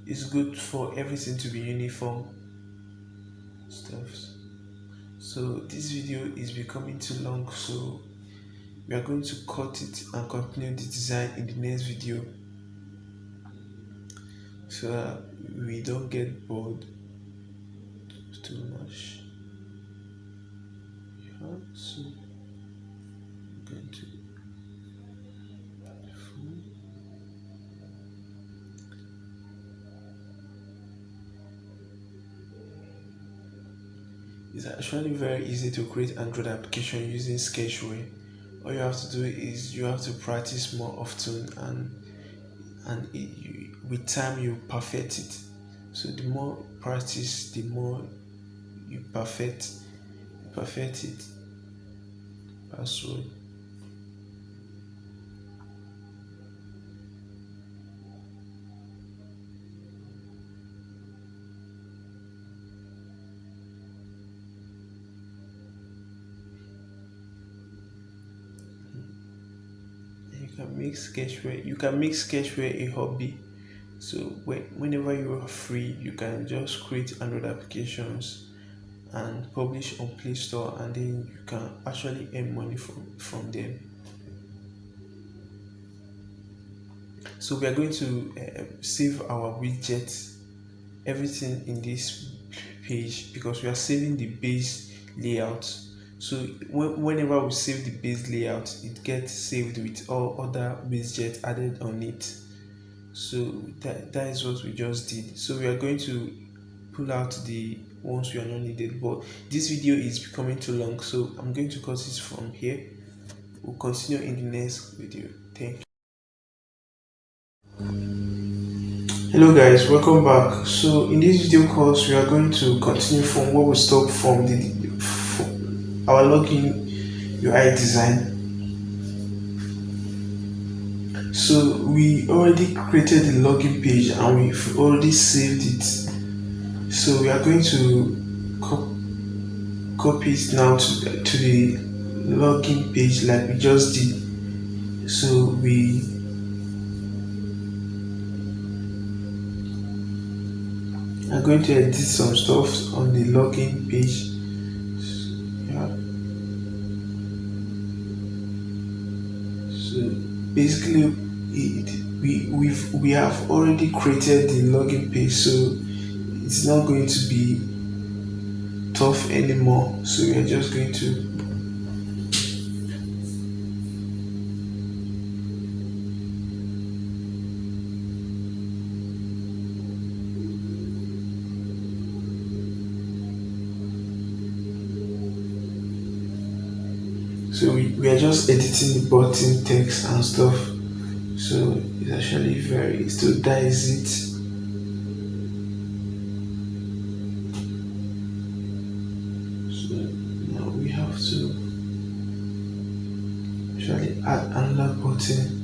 It's good for everything to be uniform stuff. So this video is becoming too long, so we are going to cut it and continue the design in the next video, so that we don't get bored too much. Yeah, so I'm going to it's actually very easy to create Android application using Sketchware. All you have to do is you have to practice more often, and with time you perfect it. So the more practice, the more you perfect it. Password. You can make Sketchware a hobby. So whenever you are free, you can just create Android applications and publish on Play Store, and then you can actually earn money from them. So we are going to save our widgets, everything in this page, because we are saving the base layout. So whenever we save the base layout, it gets saved with all other widgets added on it. So that is what we just did. So we are going to pull out the ones we are not needed, but this video is becoming too long, so I'm going to cut it from here. We'll continue in the next video. Thank you. Hello guys, welcome back. So in this video course, we are going to continue from where we stopped from our login UI design. So we already created the login page and we've already saved it. So we are going to copy it now to the login page like we just did. So we are going to edit some stuff on the login page. Yeah. So basically we have already created the login page, so it's not going to be tough anymore. So we are just going to we are just editing the button text and stuff. So it's actually so that is it. So now we have to actually add another button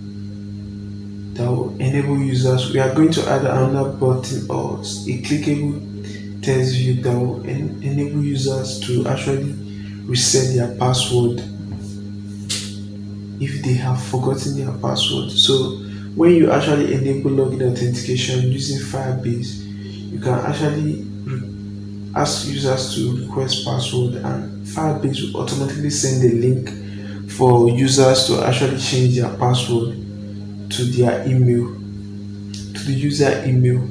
that will enable users. We are going to add another button or a clickable text view that will enable users to actually reset their password if they have forgotten their password. So when you actually enable login authentication using Firebase, you can actually ask users to request password, and Firebase will automatically send a link for users to actually change their password to their email, to the user email.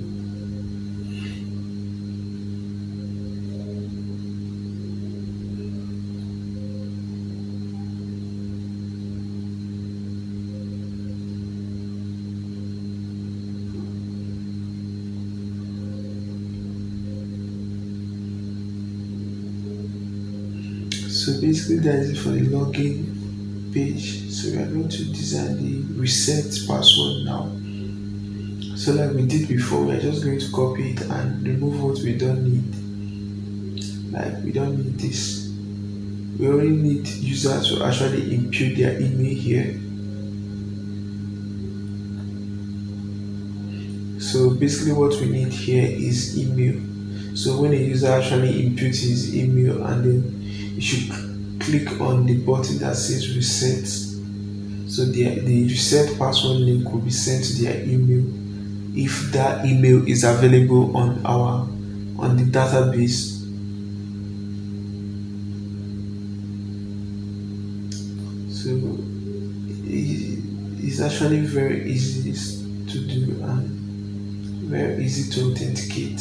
So basically that is it for the login page. So we are going to design the reset password now. So like we did before, we are just going to copy it and remove what we don't need. Like we don't need this. We only need users to actually input their email here. So basically what we need here is email. So when a user actually inputs his email, and then you should click on the button that says reset. So the reset password link will be sent to their email if that email is available on the database. So it's actually very easy to do and very easy to authenticate.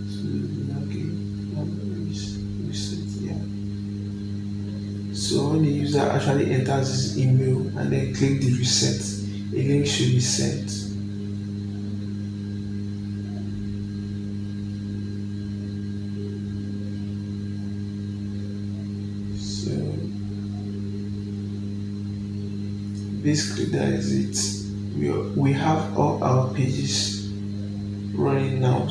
So login, reset, yeah. So when the user actually enters his email and then click the reset, a link should be sent. So basically that is it. We have all our pages running now.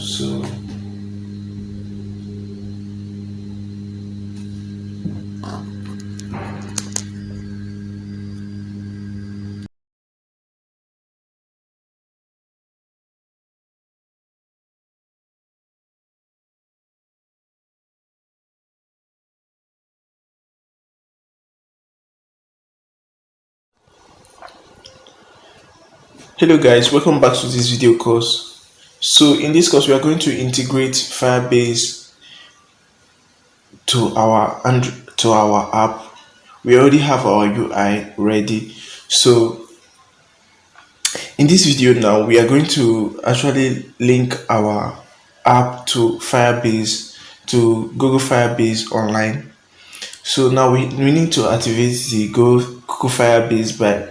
Hello guys, welcome back to this video course. So in this course we are going to integrate Firebase to our app. We already have our UI ready. So in this video now we are going to actually link our app to Firebase, to Google Firebase Online. So now we need to activate the Google Firebase by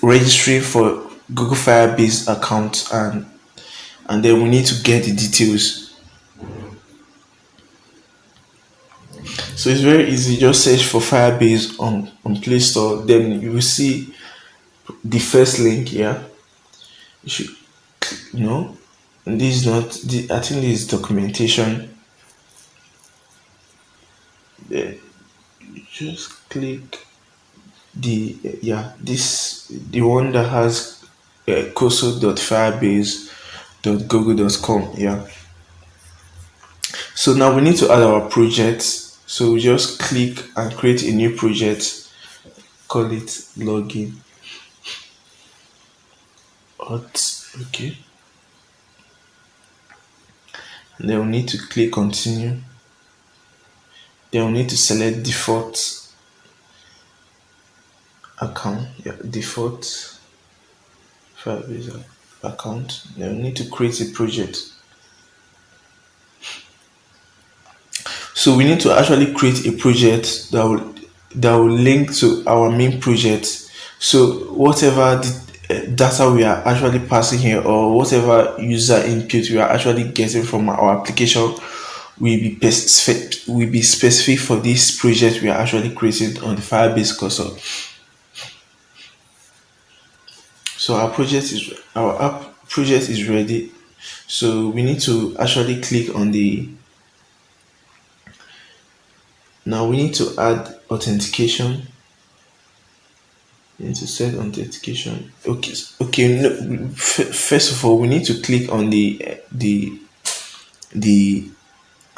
registering for Google Firebase account, and then we need to get the details. So it's very easy. Just search for Firebase on Play Store. Then you will see the first link here. You should and this is not the. I think this is documentation. Then you just click the this the one that has coso.firebase.google.com. Yeah. So now we need to add our project. So we just click and create a new project. Call it login. Okay. And then we need to click continue. Then we need to select default account. Yeah, default Firebase account. Then we need to create a project. So we need to actually create a project that will link to our main project. So whatever the data we are actually passing here, or whatever user input we are actually getting from our application, will be specific for this project we are actually creating on the Firebase cursor. So our app project is ready. So we need to actually click on the. Now we need to add authentication. We need to set authentication. Okay. No, first of all, we need to click on the the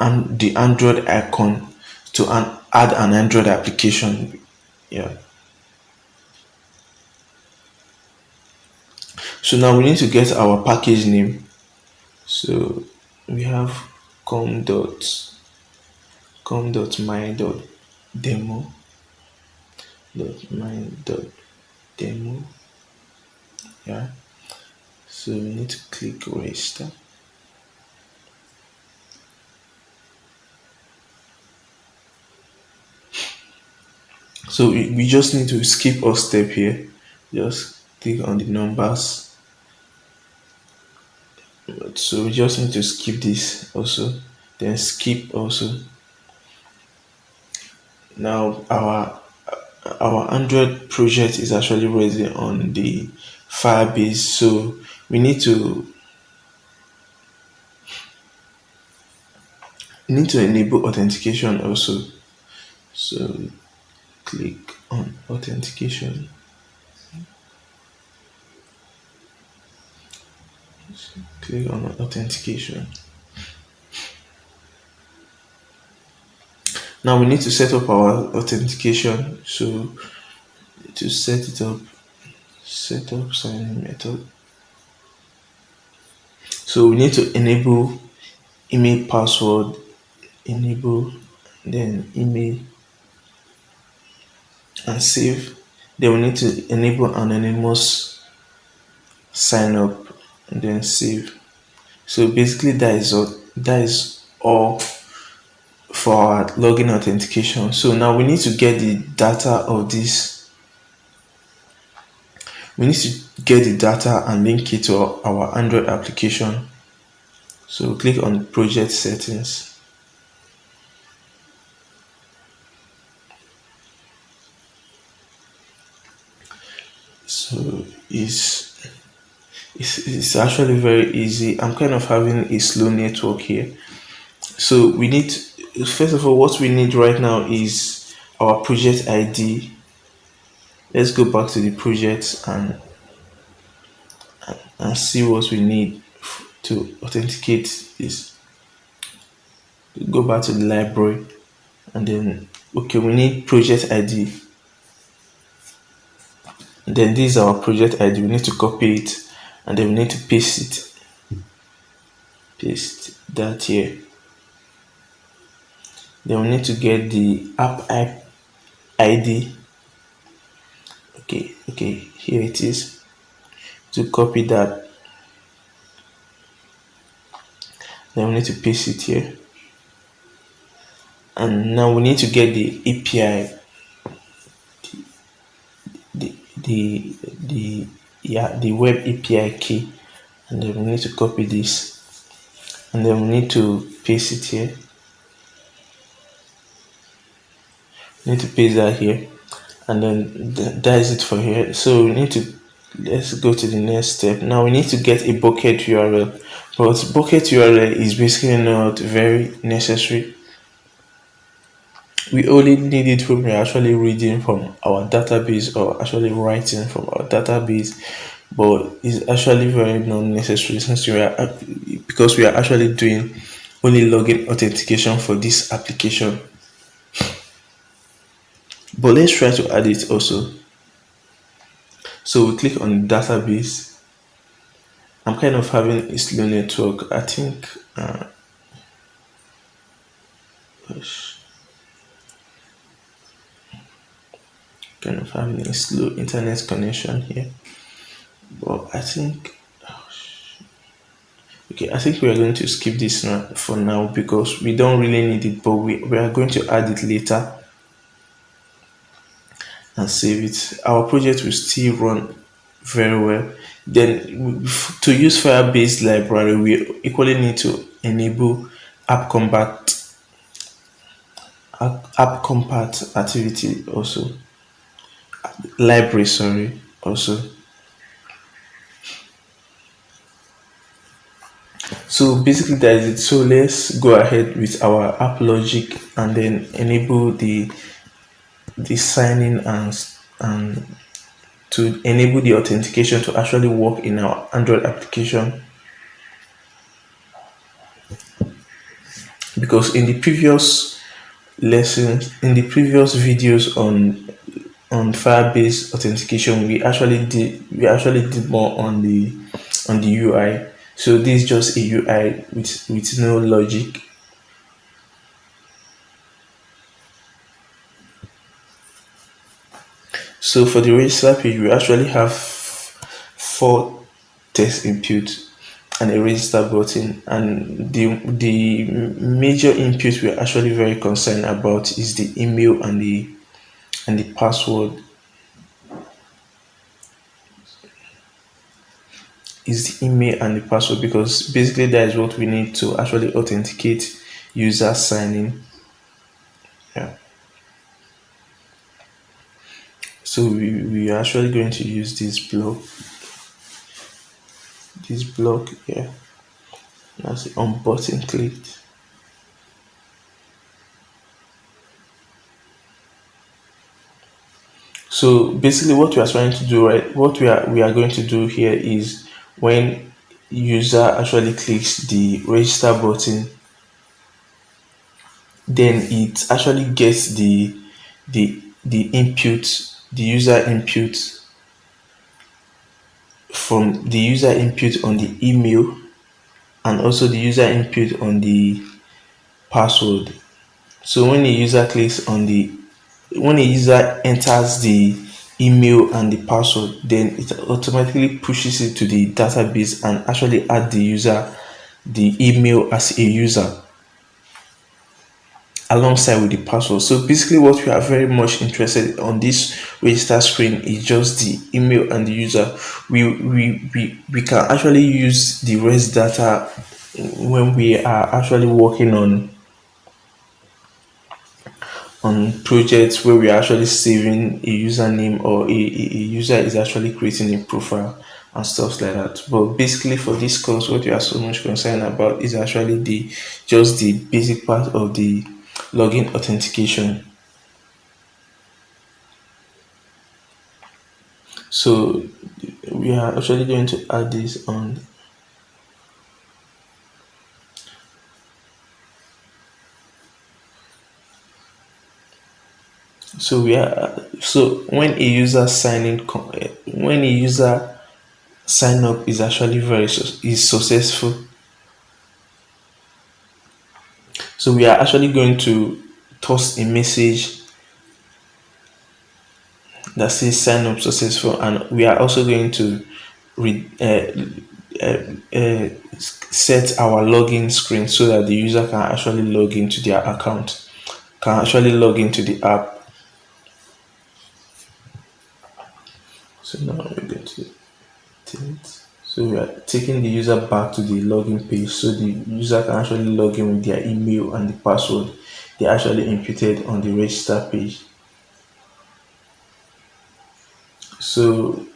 Android icon to add an Android application. Yeah. So now we need to get our package name. So we have com.my.demo. Yeah. So we need to click register. So we just need to skip a step here. Just click on the numbers. So we just need to skip this also. Then skip also. Now our Android project is actually ready on the Firebase, so we need to enable authentication also. So click on authentication. Click on authentication. Now we need to set up our authentication. So to set it up, set up sign-in method. So we need to enable email password, enable, then email and save. Then we need to enable anonymous sign up and then save. So basically that is all for our login authentication. So now we need to get the data of this. We need to get the data and link it to our Android application. So click on project settings. So it's actually very easy. I'm kind of having a slow network here. So we need, first of all, what we need right now is our project ID. Let's go back to the project and see what we need to authenticate this. Go back to the library and then, okay, we need project ID. And then this is our project ID. We need to copy it and then we need to paste it. Paste that here. Then we need to get the app ID. Okay, here it is. To copy that, then we need to paste it here. And now we need to get the API, the web API key, and then we need to copy this, and then we need to paste it here. We need to paste that here, and then that is it for here. So we need to, let's go to the next step. Now we need to get a bucket URL, but bucket URL is basically not very necessary. We only need it when we're actually reading from our database or actually writing from our database, but it's actually very non-necessary since because we are actually doing only login authentication for this application. But let's try to add it also. So we click on database. I'm kind of having a slow network. I think kind of having a slow internet connection here. But I think, okay, I think we are going to skip this now for now because we don't really need it, but we are going to add it later and save it. Our project will still run very well. Then to use Firebase library, we equally need to enable app compat app compat activity also. Library, sorry, also. So basically that is it. So let's go ahead with our app logic and then enable the signing and to enable the authentication to actually work in our Android application. Because in the previous lessons, in the previous videos on file-based authentication, we actually did more on the UI. So this is just a UI with no logic. So for the register page, we actually have four text input and a register button, and the major input we're actually very concerned about is the email and the password. Is the email and the password, because basically that is what we need to actually authenticate user signing. Yeah. So we are actually going to use this block here. That's on button clicked. So basically what we are trying to do, right, what we are going to do here is when user actually clicks the register button, then it actually gets the input, the user input from the user input on the email, and also the user input on the password. So when a user enters the email and the password, then it automatically pushes it to the database and actually add the email as a user alongside with the password. So basically what we are very much interested on this register screen is just the email and the user. We can actually use the rest data when we are actually working on projects where we are actually saving a username, or a user is actually creating a profile and stuff like that. But basically for this course, what we are so much concerned about is actually the basic part of the login authentication. So we are actually going to add this on. So when a user when a user sign up is actually is successful. So we are actually going to toss a message that says sign up successful, and we are also going to re, set our login screen so that the user can actually log into their account, can actually log into the app. So now we're going to it. So we are taking the user back to the login page so the user can actually log in with their email and the password they actually inputted on the register page. So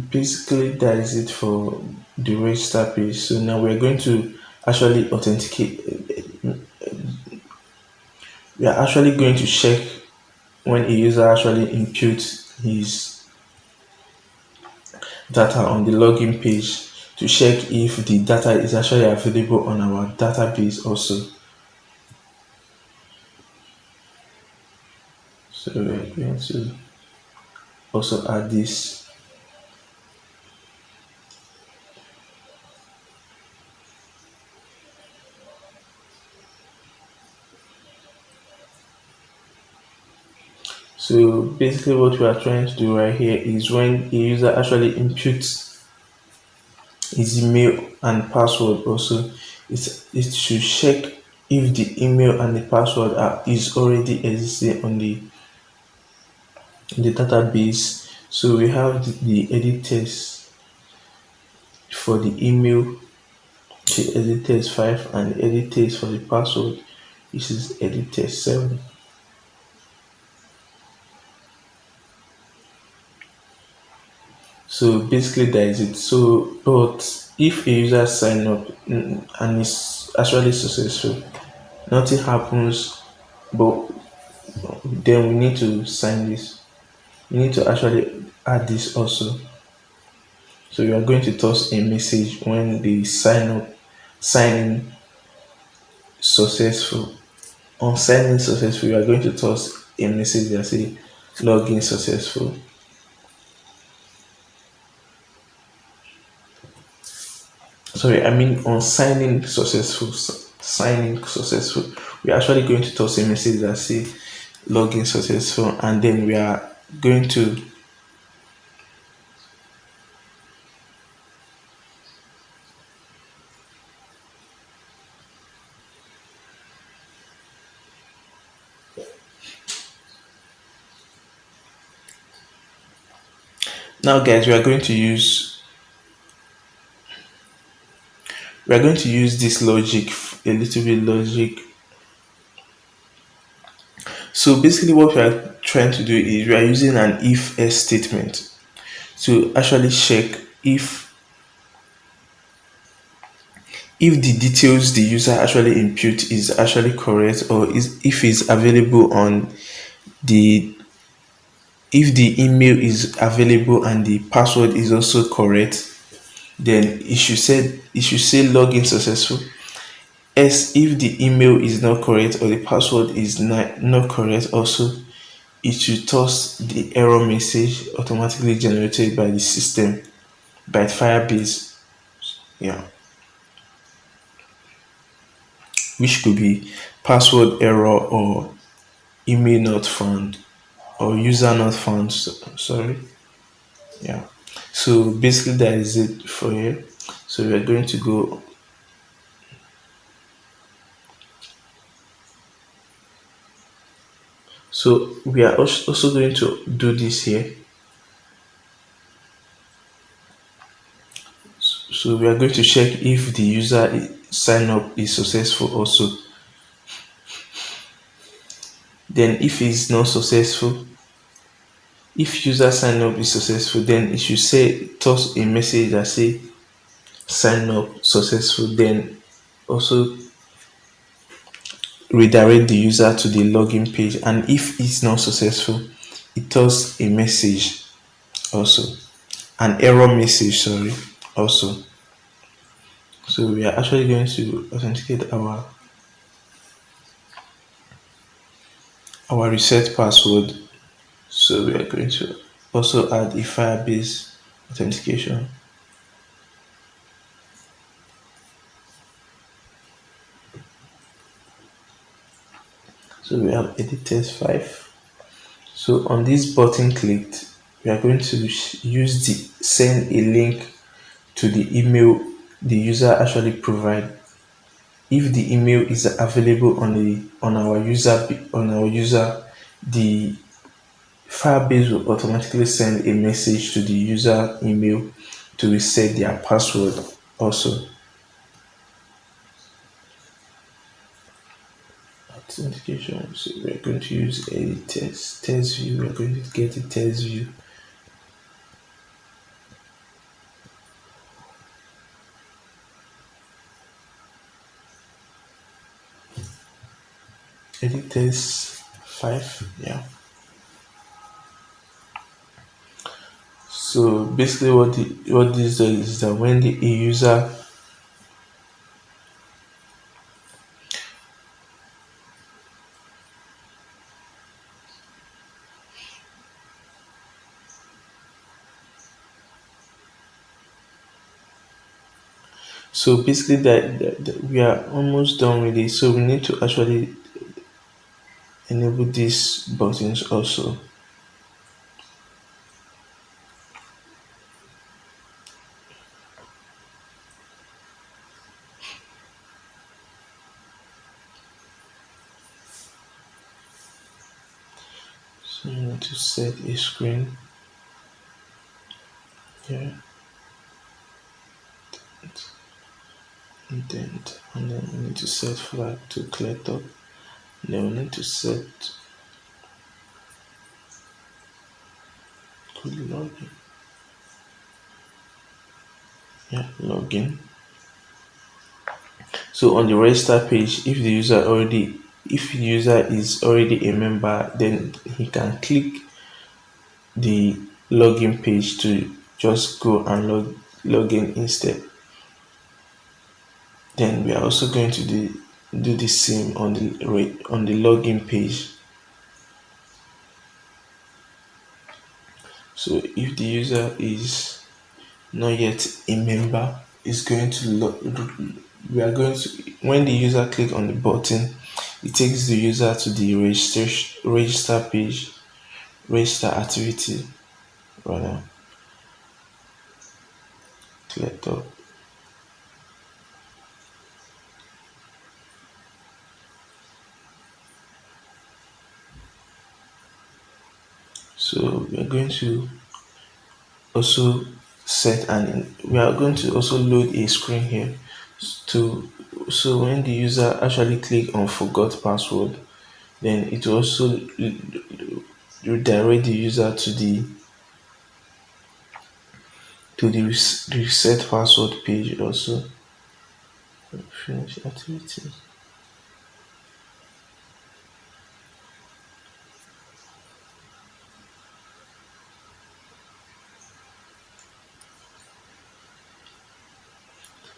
basically that is it for the register page. So now we're going to actually authenticate. We are actually going to check when a user actually inputs his data on the login page to check if the data is actually available on our database also. So we're going to also add this. So basically what we are trying to do right here is when a user actually inputs his email and password also, it should check if the email and the password is already existing on the database. So we have the edit test for the email, the edit test 5, and the edit test for the password, which is edit test 7. So basically that is it. So but if a user sign up and is actually successful, nothing happens, but then we need to sign this. We need to actually add this also. So you are going to toss a message when the sign in successful. On signing successful, you are going to toss a message that say login successful. Sorry, I mean on signing successful. Signing successful. We're actually going to toss a message that say login successful, and then we are going to. Now guys, we are going to use this logic, a little bit logic. So basically what we are trying to do is we are using an if else statement to actually check if the details the user actually input is actually correct, or is if it's available on the if the email is available and the password is also correct, then it should say login successful. As if the email is not correct or the password is not correct also, it should toss the error message automatically generated by the system by Firebase. Yeah, which could be password error or email not found or user not found. Sorry. Yeah. So basically that is it for here. So we are going to go. So we are also going to do this here. So we are going to check if the user sign up is successful also. Then if it's not successful, if user sign up is successful, then it should say toss a message that say sign up successful. Then also redirect the user to the login page. And if it's not successful, it toss a message also, an error message. Sorry, also. So we are actually going to authenticate our reset password. So we are going to also add a Firebase authentication. So we have edit test 5. So on this button clicked, we are going to use the send a link to the email the user actually provide. If the email is available on our user, the Firebase will automatically send a message to the user email to reset their password also. Authentication. So we're going to use a test view. We're going to get a test view. Edit test 5. Yeah. So basically what this does is that when the user so basically that we are almost done with it. So we need to actually enable these buttons also. So we need to set a screen here, intent, and then we need to set flag to clear top. Then we need to set to login. Yeah, login. So on the register page, if the user is already a member, then he can click the login page to just go and log in instead. Then we are also going to do the same on the login page. So if the user is not yet a member, is going to we are going to, when the user click on the button, it takes the user to the register page, register activity rather. Select up. So we are going to also we are going to also load a screen here to, so when the user actually click on forgot password, then it will also redirect the user to the reset password page also. Finish activity.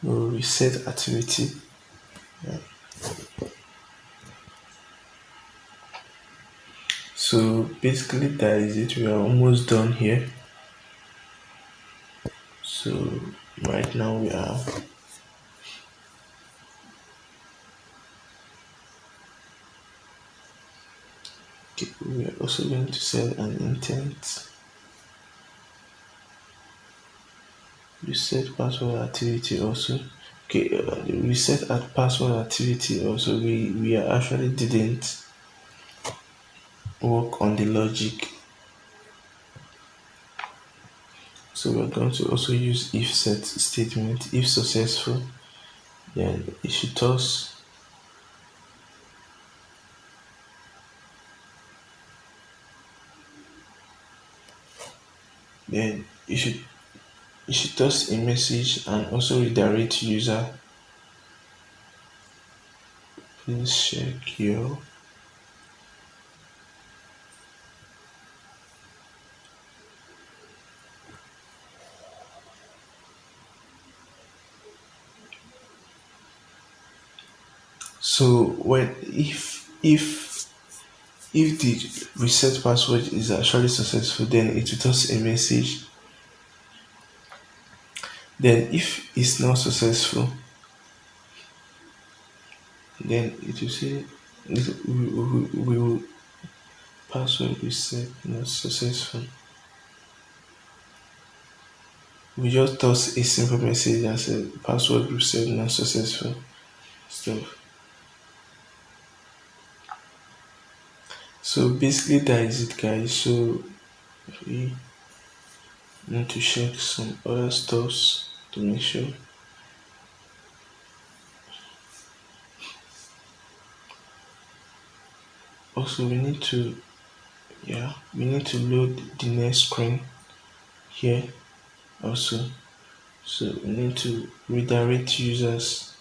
We'll reset activity. Yeah. So basically that is it. We are almost done here. So right now we are also going to set an intent. Reset password activity also. Okay, reset at password activity also. We are actually didn't work on the logic. So we're going to also use if set statement. If successful, then it should toss. Then it should toss a message and also redirect user. Please check your. So when if the reset password is actually successful, then it will toss a message. Then if it's not successful, then it will say we will password reset not successful. We just toss a simple message that says password reset not successful stuff. So basically that is it, guys. So we need to check some other stuffs to make sure. Also we need to load the next screen here also. So we need to redirect users,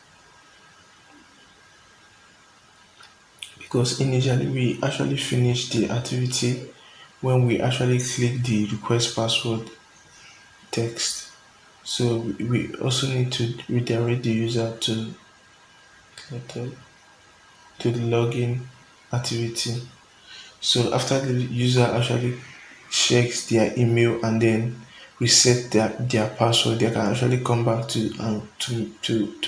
because initially we actually finished the activity when we actually click the request password text. So we also need to redirect the user to the login activity. So after the user actually checks their email and then reset their password, they can actually come back to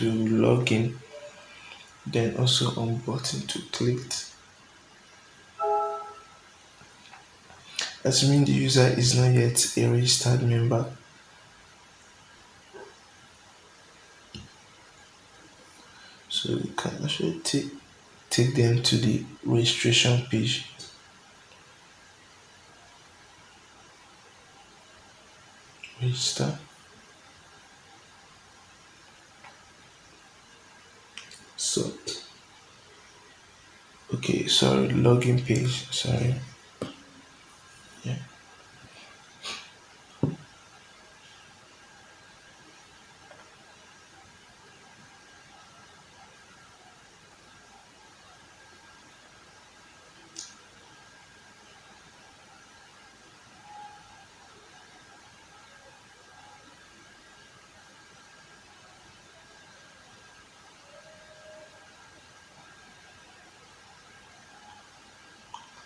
log in. Then also on button to click. Assuming the user is not yet a registered member, so you can actually take them to the registration page. Register. So okay, sorry, login page. Sorry. Yeah.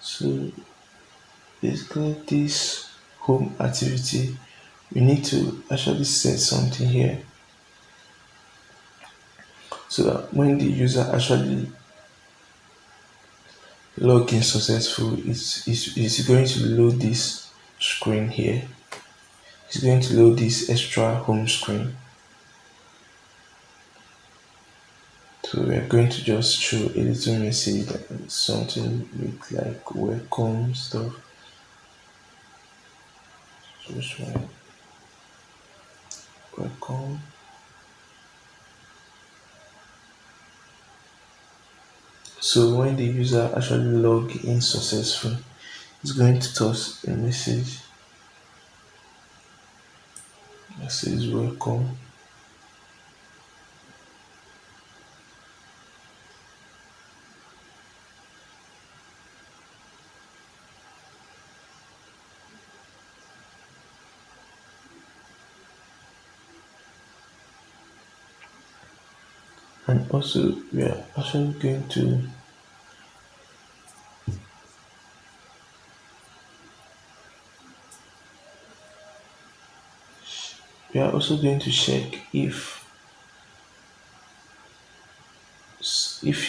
So basically this home activity, we need to actually set something here so that when the user actually log in successful, it's going to load this screen here. It's going to load this extra home screen. So we are going to just show a little message, something with like welcome stuff. Just write welcome. So when the user actually log in successful, it's going to toss a message that says welcome. And also we are also going to check if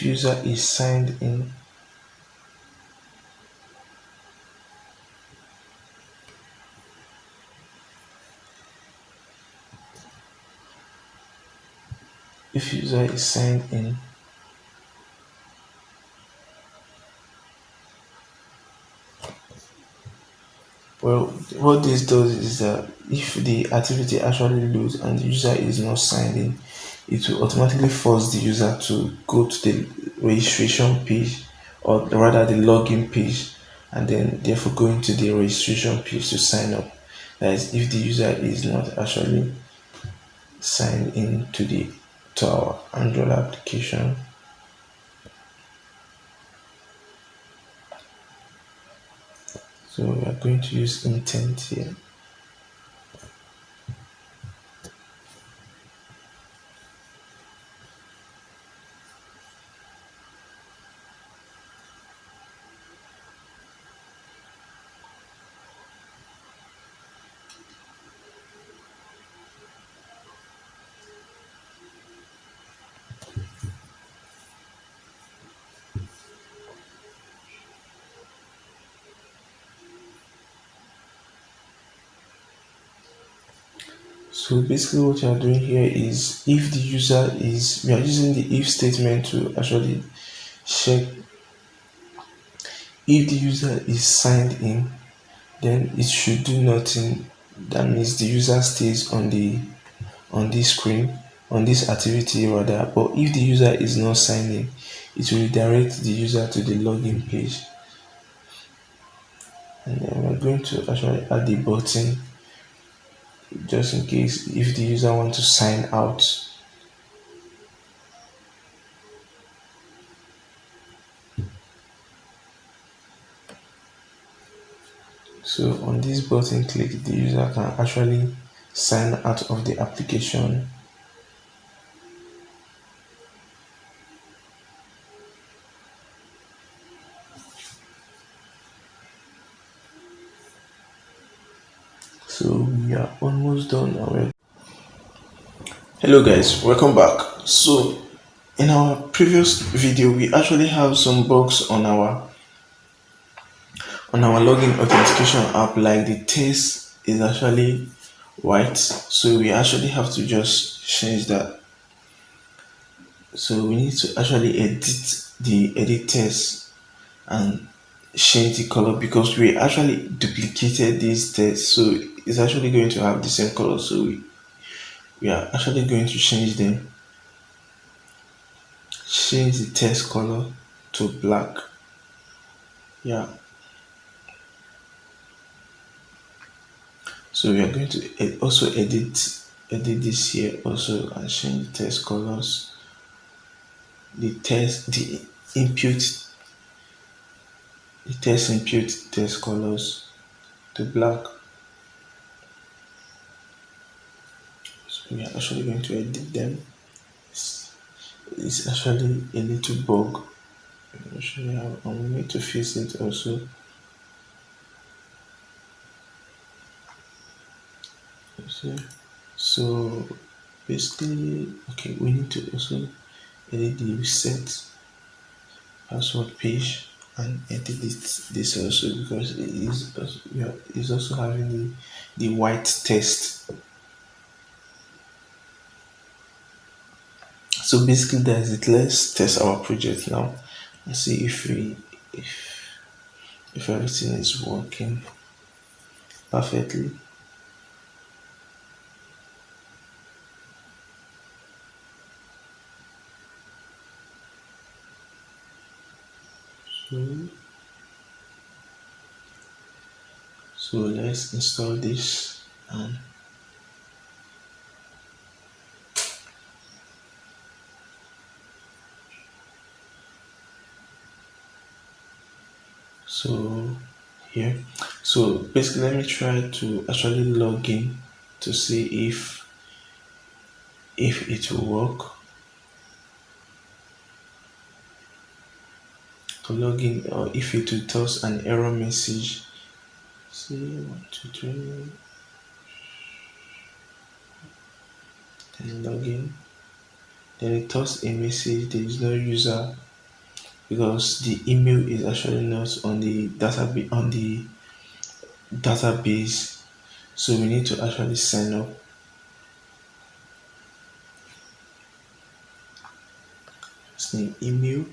user is signed in. If user is signed in, well, what this does is that if the activity actually loads and the user is not signed in, it will automatically force the user to go to the registration page, or rather the login page, and then therefore going to the registration page to sign up. That is, if the user is not actually signed in to our Android application. So we are going to use intent here. So basically what we are doing here is, if the user is, we are using the if statement to actually check if the user is signed in, then it should do nothing. That means the user stays on this screen, on this activity rather. But if the user is not signed in, it will redirect the user to the login page. And then we're going to actually add the button just in case if the user wants to sign out. So on this button click, the user can actually sign out of the application. So we are almost done now. Hello guys, welcome back. So in our previous video, we actually have some bugs on our login authentication app, like the text is actually white, so we actually have to just change that. So we need to actually edit text and change the color, because we actually duplicated this text, so it's actually going to have the same color. So we are actually going to change the text color to black. Yeah, so we are going to also edit this here also and change the text colors, the input text colors to black. So we are actually going to edit them. It's actually a little bug. I'll show you how, and we need to fix it also. So, so basically, okay, we need to also edit the reset password page and edit this also because it is also, yeah, it's also having the white test. So basically that's it. Let's test our project now and see if everything is working perfectly. So, so let's install this and so here. So basically let me try to actually log in to see if it will work. To log in or if it will tell us an error message. See 1, 2, 3, then log in. Then it tells a message there is no user because the email is actually not on the database. So we need to actually sign up. First name email.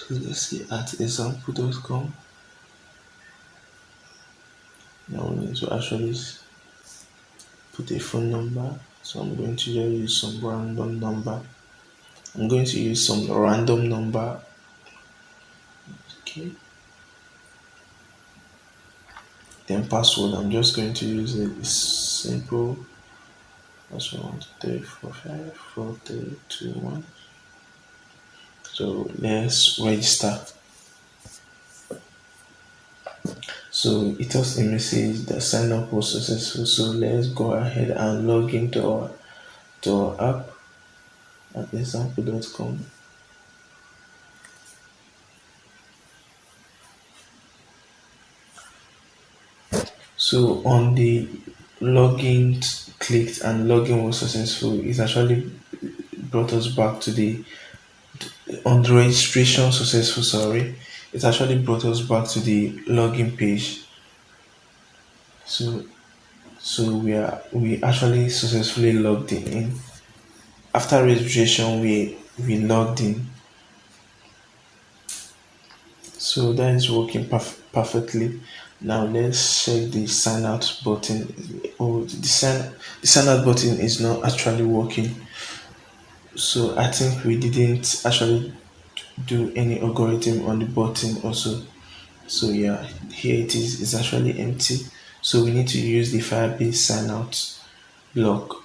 So let's see at example.com. Now we need to actually put a phone number. So I'm going to just use some random number. I'm going to use some random number. Okay. Then password. I'm just going to use a simple password 1, 2, 3, 4, 5, 4, 3, 2, 1. So let's register. So it was a message that sign up was successful. So let's go ahead and log into our app at example.com. So on the login clicked and login was successful, it actually brought us back to the on the registration successful, sorry. It actually brought us back to the login page. So we actually successfully logged in. After registration we logged in. So that is working perfectly. Now let's check the sign out button. Oh, the sign out button is not actually working. So I think we didn't actually do any algorithm on the button also. So yeah, here it is. It's actually empty. So we need to use the Firebase sign out block.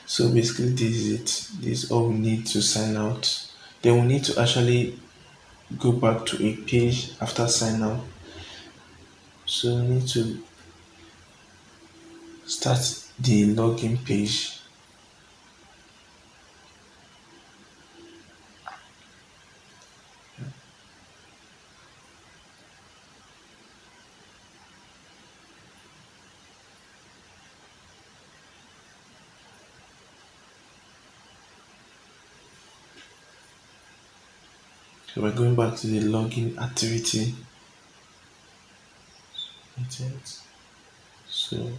So basically this is it. This is all we need to sign out. Then we need to actually go back to a page after sign out. So we need to start the login page. So we're going back to the login activity. So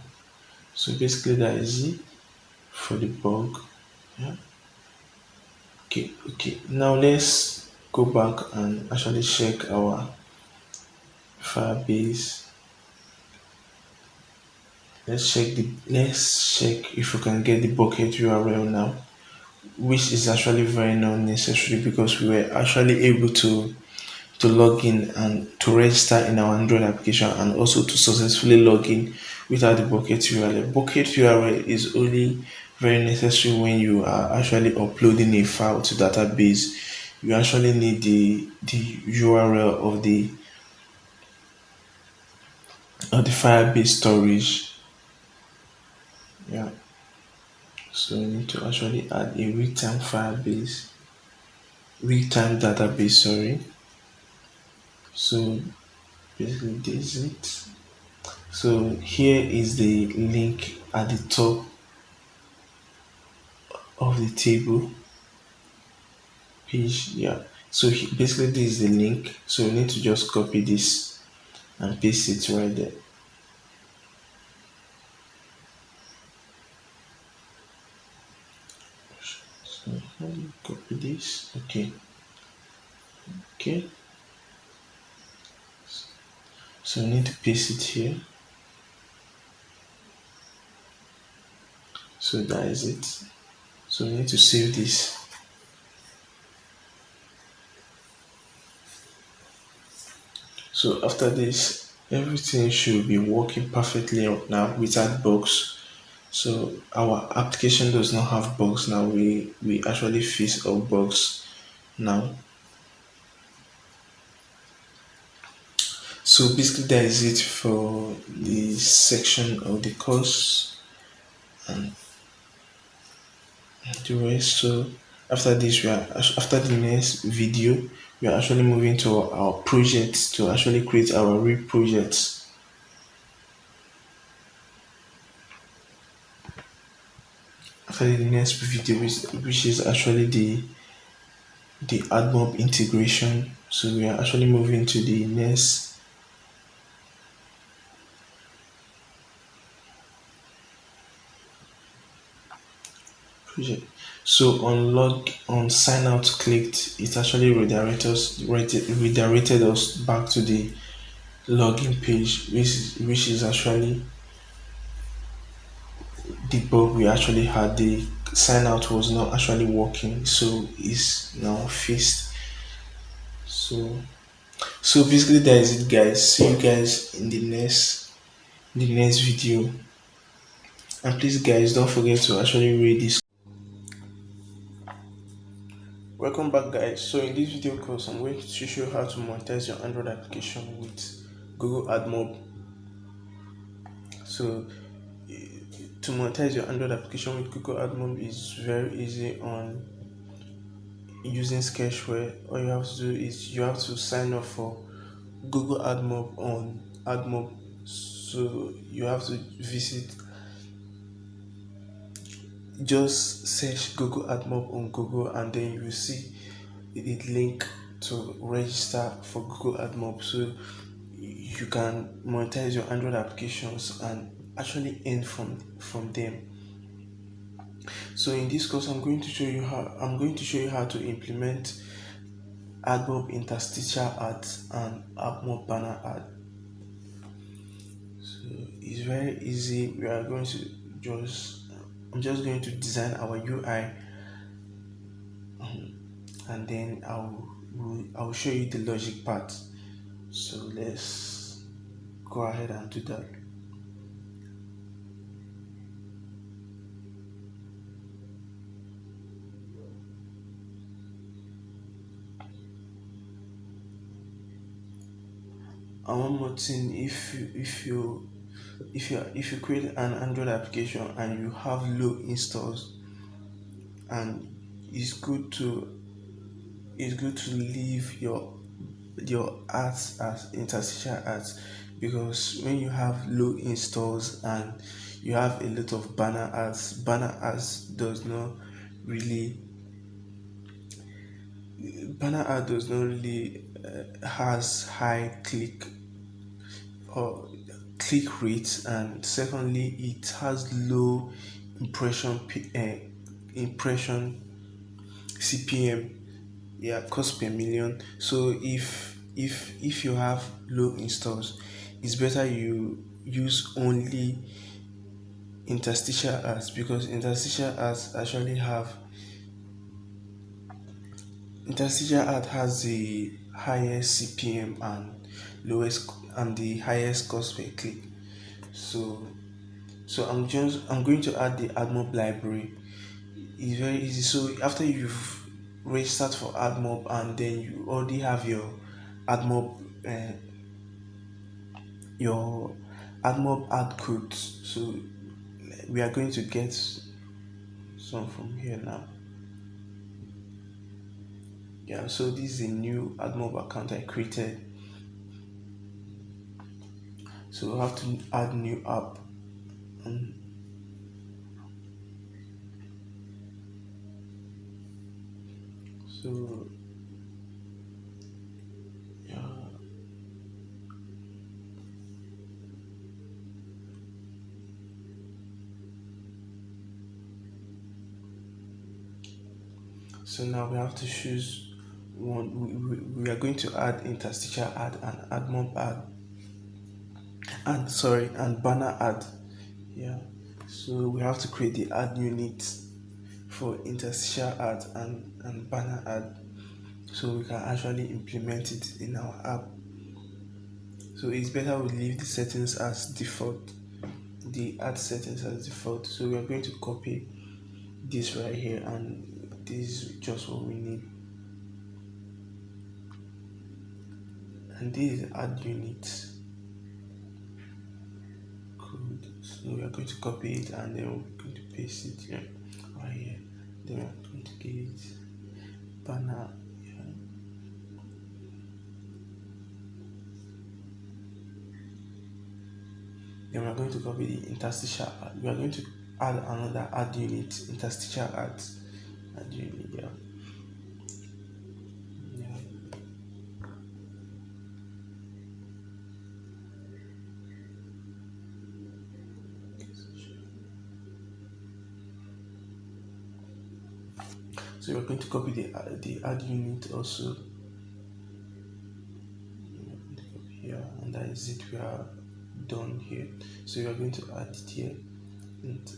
so basically that is it for the bug. Yeah. Okay. Now let's go back and actually check our Firebase. Let's check if we can get the bucket URL now, which is actually very not necessary because we were actually able to log in and to register in our Android application and also to successfully log in without the bucket URL. Bucket URL is only very necessary when you are actually uploading a file to database. You actually need the URL of the Firebase storage. Yeah. So we need to actually add a real-time database, sorry. So basically this is it. So here is the link at the top of the table page. Yeah. So basically this is the link. So we need to just copy this and paste it right there. So copy this. Okay. Okay. So we need to paste it here. So that is it. So we need to save this. So after this, everything should be working perfectly up now without bugs. So our application does not have bugs now. We actually fix our bugs now. So basically that is it for the section of the course and the rest. So after this, after the next video, we are actually moving to our projects to actually create our real projects. After the next video, which is actually the AdMob integration. So we are actually moving to the next project. So on sign out clicked, it actually redirected us back to the login page, which is actually the bug we actually had. The sign out was not actually working, so it's now fixed. So basically that is it, guys. See you guys in the next video. And please, guys, don't forget to actually read this. Welcome back, guys. So in this video course, I'm going to show you how to monetize your Android application with Google AdMob. So to monetize your Android application with Google AdMob is very easy on using Sketchware. All you have to do is you have to sign up for Google AdMob on AdMob. So you have to visit, just search Google AdMob on Google, and then you will see the link to register for Google AdMob. So you can monetize your Android applications and actually earn from them. So in this course, I'm going to show you how to implement AdMob interstitial ads and AdMob banner ad. So it's very easy. We are going to I'm just going to design our UI, and then I'll show you the logic part. So let's go ahead and do that. And one more thing, if you create an Android application and you have low installs, and it's good to leave your ads as interstitial ads, because when you have low installs and you have a lot of banner ads does not really has high or click rates, and secondly it has low impression CPM, yeah, cost per million. So if you have low installs, it's better you use only interstitial ads, because interstitial ad has the highest CPM and lowest and the highest cost per click. So I'm going to add the AdMob library. It's very easy. So after you've registered for AdMob and then you already have AdMob uh, your AdMob ad code. So we are going to get one from here now. Yeah, so this is a new AdMob account I created. So I have to add new app, and so yeah. So now we have to choose one. We are going to add interstitial ad and AdMob ad, and banner ad. Yeah. So we have to create the ad unit for interstitial ad and banner ad, so we can actually implement it in our app. So it's better we leave the settings as default, the ad settings as default. So we are going to copy this right here, and this is just what we need. And this is ad unit code. So we are going to copy it, and then we're going to paste it here, right here. Then we're going to give it banner. Then we're going to copy the interstitial ad. We are going to add another ad unit, interstitial ad unit. Yeah. Yeah. So we're going to copy the ad unit also. Here, and that is it. We are done here. So we are going to add it here. And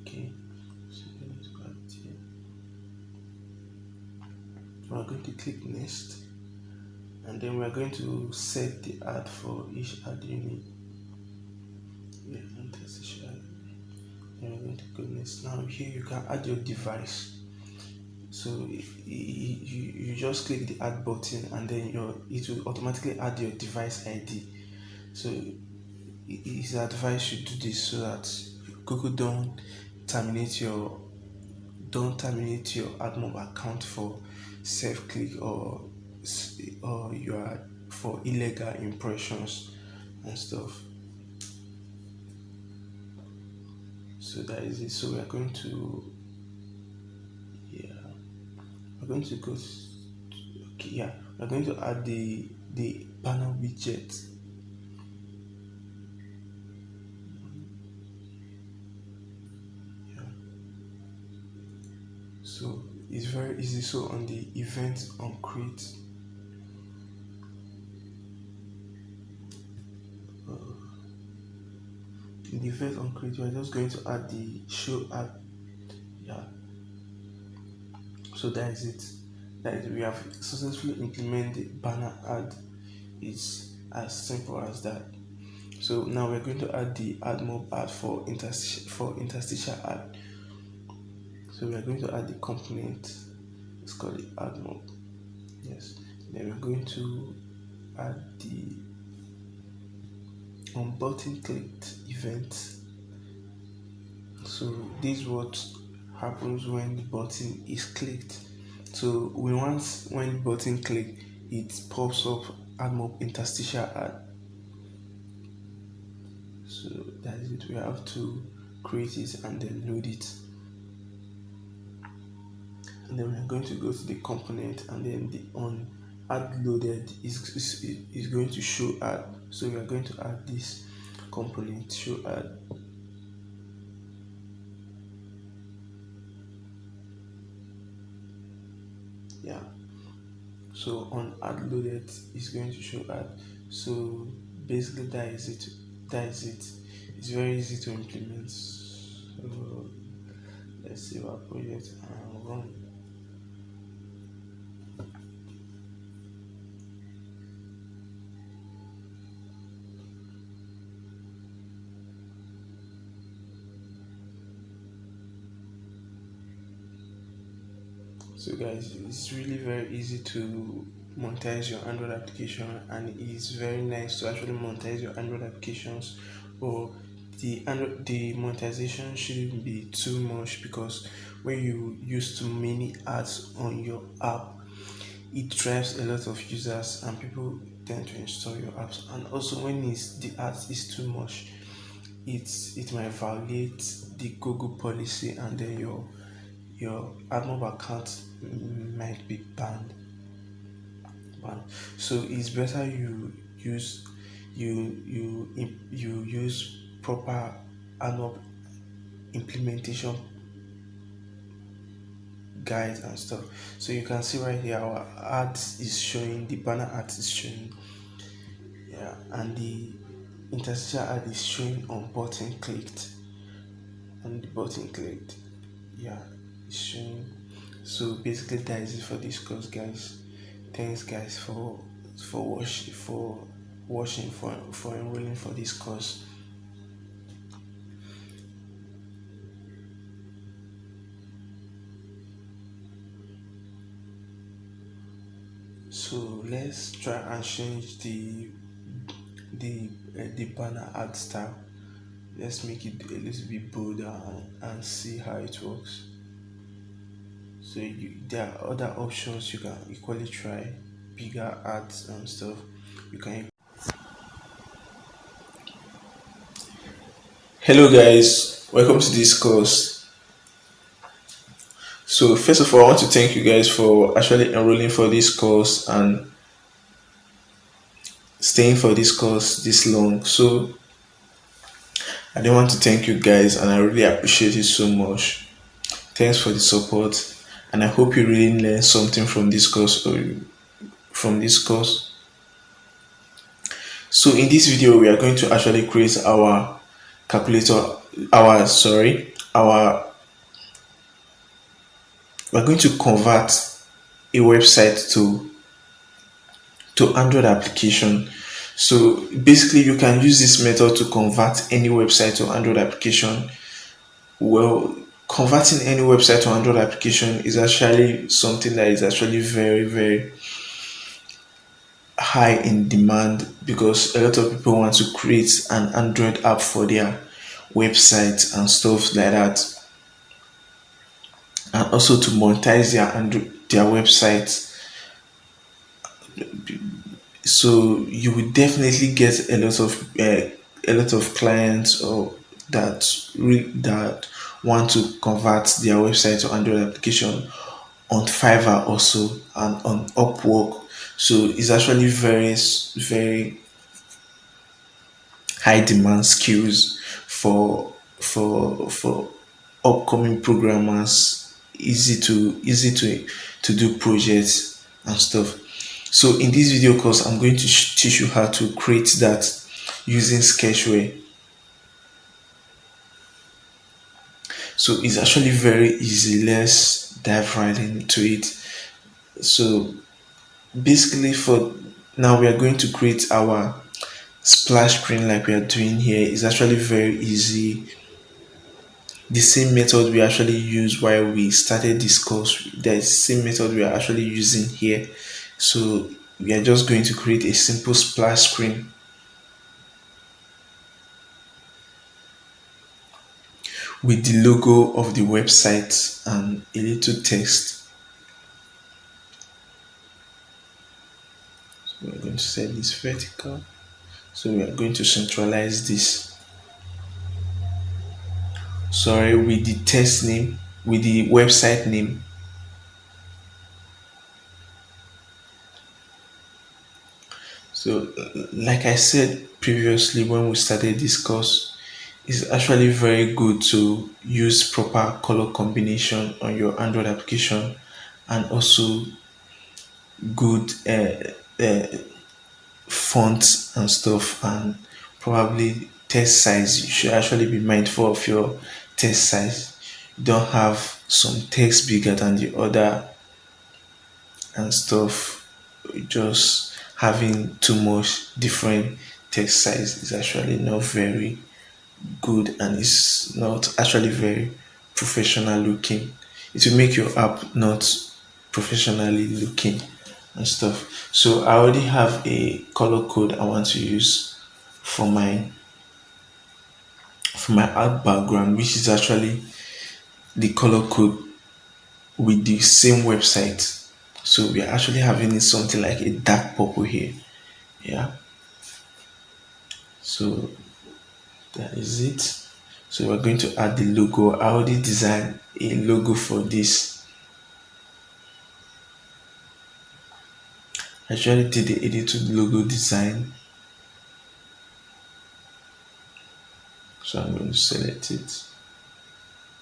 okay, so we're going to add it here. We are going to click next, and then we are going to set the ad for each ad unit. Yeah, interstitial. Then we're going to go next. Now here you can add your device. So you just click the add button, and then it will automatically add your device ID. So it's advised you do this so that Google don't terminate your AdMob account for self-click or you are for illegal impressions and stuff. So that is it. So we are going to go to, okay, yeah, we're going to add the panel widget. So it's very easy. So on the event on create, in the event on create, we're just going to add the show ad. Yeah. So that is it. That is, we have successfully implemented banner ad. It's as simple as that. So now we're going to add the AdMob ad for interstitial ad. So we are going to add the component. It's called the AdMob. Yes. Then we're going to add the on button clicked event. So this is what happens when the button is clicked. So when the button click, it pops up AdMob interstitial ad. So that is it. We have to create it and then load it. And then we're going to go to the component, and then the on add loaded is going to show ad. So we are going to add this component show ad. Yeah. So on add loaded is going to show ad. So basically that is it. It's very easy to implement. So let's save our project and run. So guys, it's really very easy to monetize your Android application, and it's very nice to actually monetize your Android applications. But the monetization shouldn't be too much, because when you use too many ads on your app, it drives a lot of users and people tend to install your apps. And also when the ads is too much, it might violate the Google policy, and then your AdMob account might be banned. So it's better you use proper AdMob implementation guides and stuff. So you can see right here our ads is showing, the banner ads is showing, yeah, and the interstitial ad is showing on button clicked, and the button clicked, yeah, it's showing. So basically that is it for this course, guys. Thanks guys for watching, for enrolling for this course. So let's try and change the banner ad style. Let's make it a little bit bolder, and see how it works. So there are other options you can equally try, bigger ads and stuff. You can. Hello guys, welcome to this course. So first of all, I want to thank you guys for actually enrolling for this course and staying for this course this long. So I don't want to thank you guys, and I really appreciate it so much. Thanks for the support, and I hope you really learned something from this course, So in this video, we are going to actually create our calculator, we're going to convert a website to Android application. So basically you can use this method to convert any website to Android application. Well, converting any website to Android application is actually something that is actually very, very high in demand, because a lot of people want to create an Android app for their website and stuff like that, and also to monetize their website. So you will definitely get a lot of clients, or that want to convert their website to Android application on Fiverr also, and on Upwork. So it's actually very high demand skills for upcoming programmers. Easy to do projects and stuff. So in this video course, I'm going to teach you how to create that using Sketchware. So it's actually very easy. Let's dive right into it. So basically, for now, we are going to create our splash screen like we are doing here. It's actually very easy. The same method we actually used while we started this course, the same method we are actually using here. So we are just going to create a simple splash screen with the logo of the website and a little text. So we're going to set this vertical. So we are going to centralize this. Sorry, with the text name, with the website name. So like I said previously when we started this course, it's actually very good to use proper color combination on your Android application, and also good fonts and stuff, and probably text size. You should actually be mindful of your text size. You don't have some text bigger than the other and stuff. Just having too much different text size is actually not very good, and it's not actually very professional looking. It will make your app not professionally looking. and stuff. So I already have a color code I want to use for my art background, which is actually the color code with the same website. So we are actually having something like a dark purple here. Yeah. So that is it. So we're going to add the logo. I already designed a logo for this. I actually did the edited logo design. So I'm going to select it.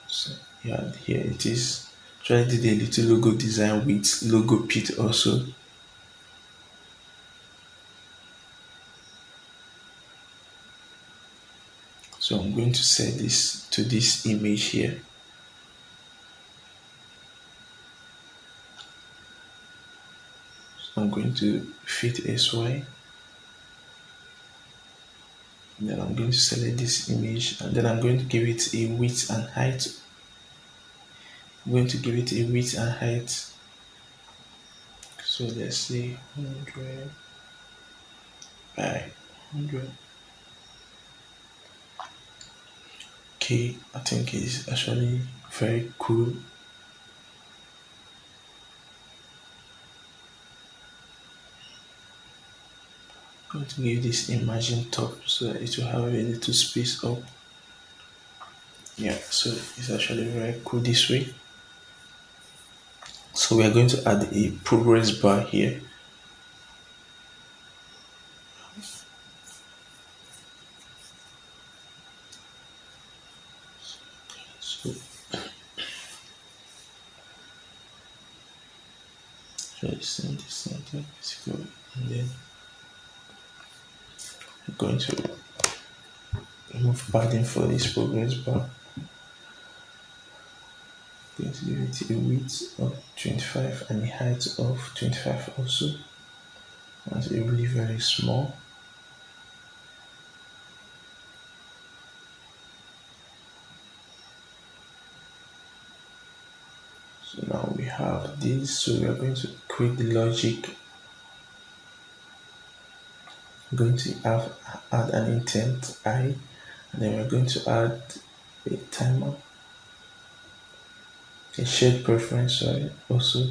So yeah, here it is. Try did a little logo design with logo pit also. So I'm going to set this to this image here. So I'm going to fit SY. And then I'm going to select this image and then I'm going to give it a width and height. I'm going to give it a width and height. So let's say 100 by 100. Okay, I think it's actually very cool. I'm going to give this a margin top so that it will have a little space up. Yeah, so it's actually very cool this way. So we are going to add a progress bar here. So try to send this center basically, and then I'm going to remove padding for this progress bar. I'm going to give it a width of 25 and a height of 25 also. That's really very small. So now we have this. So we are going to create the logic. I'm going to add an intent I, and then we're going to add a timer, a shared preference, sorry, also.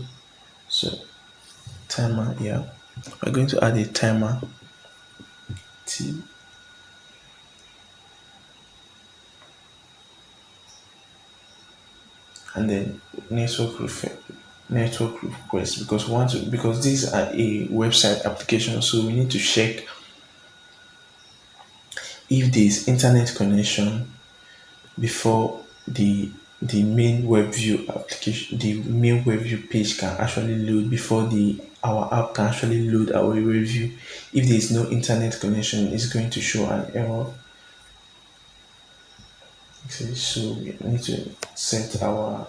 So timer, yeah. We're going to add a timer T, and then network request because these are a website application, so we need to check if there is internet connection before the main web view application, the main web view page can actually load, before the our app can actually load our web view. If there is no internet connection, it's going to show an error. Okay, so we need to set our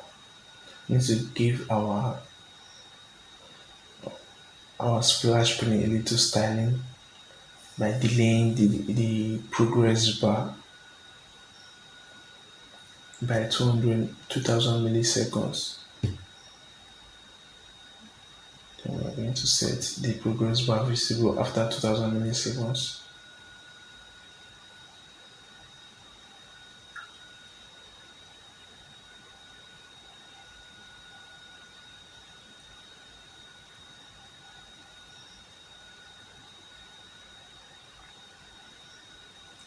need to give our splash screen a little styling by delaying the progress bar by 2000 milliseconds. Then we are going to set the progress bar visible after 2000 milliseconds.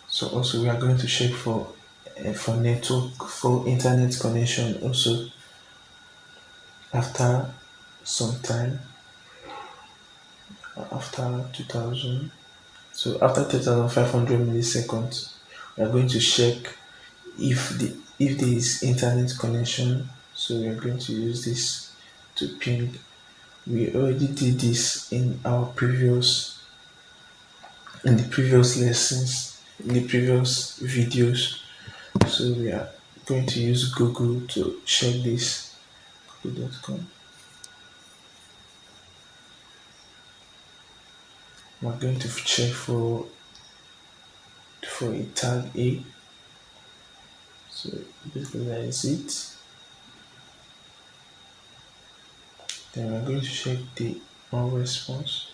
So also we are going to check for network, for internet connection also after some time, after 2000. So after 2500 milliseconds, we are going to check if there is internet connection. So we are going to use this to ping. We already did this in the previous lessons, in the previous videos. So we are going to use Google to check this. Google.com. We're going to check for a tag A. So basically that is it. Then we're going to check the on response.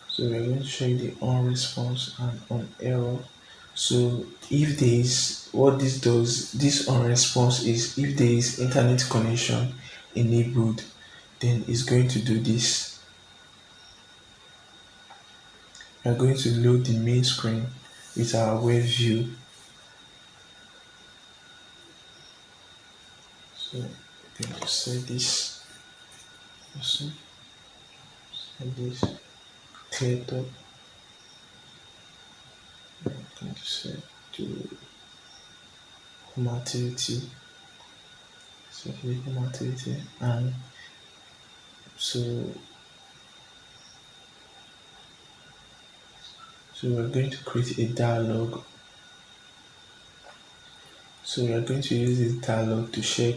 So we're going to check the on response and on error. So if there is, what this does, this on response is if there is internet connection enabled, then it's going to do this. We are going to load the main screen with our web view. So we're going to set this also, set this clear top. I'm going to set to home activity, set the home activity, and so we're going to create a dialog. So we are going to use this dialog to check.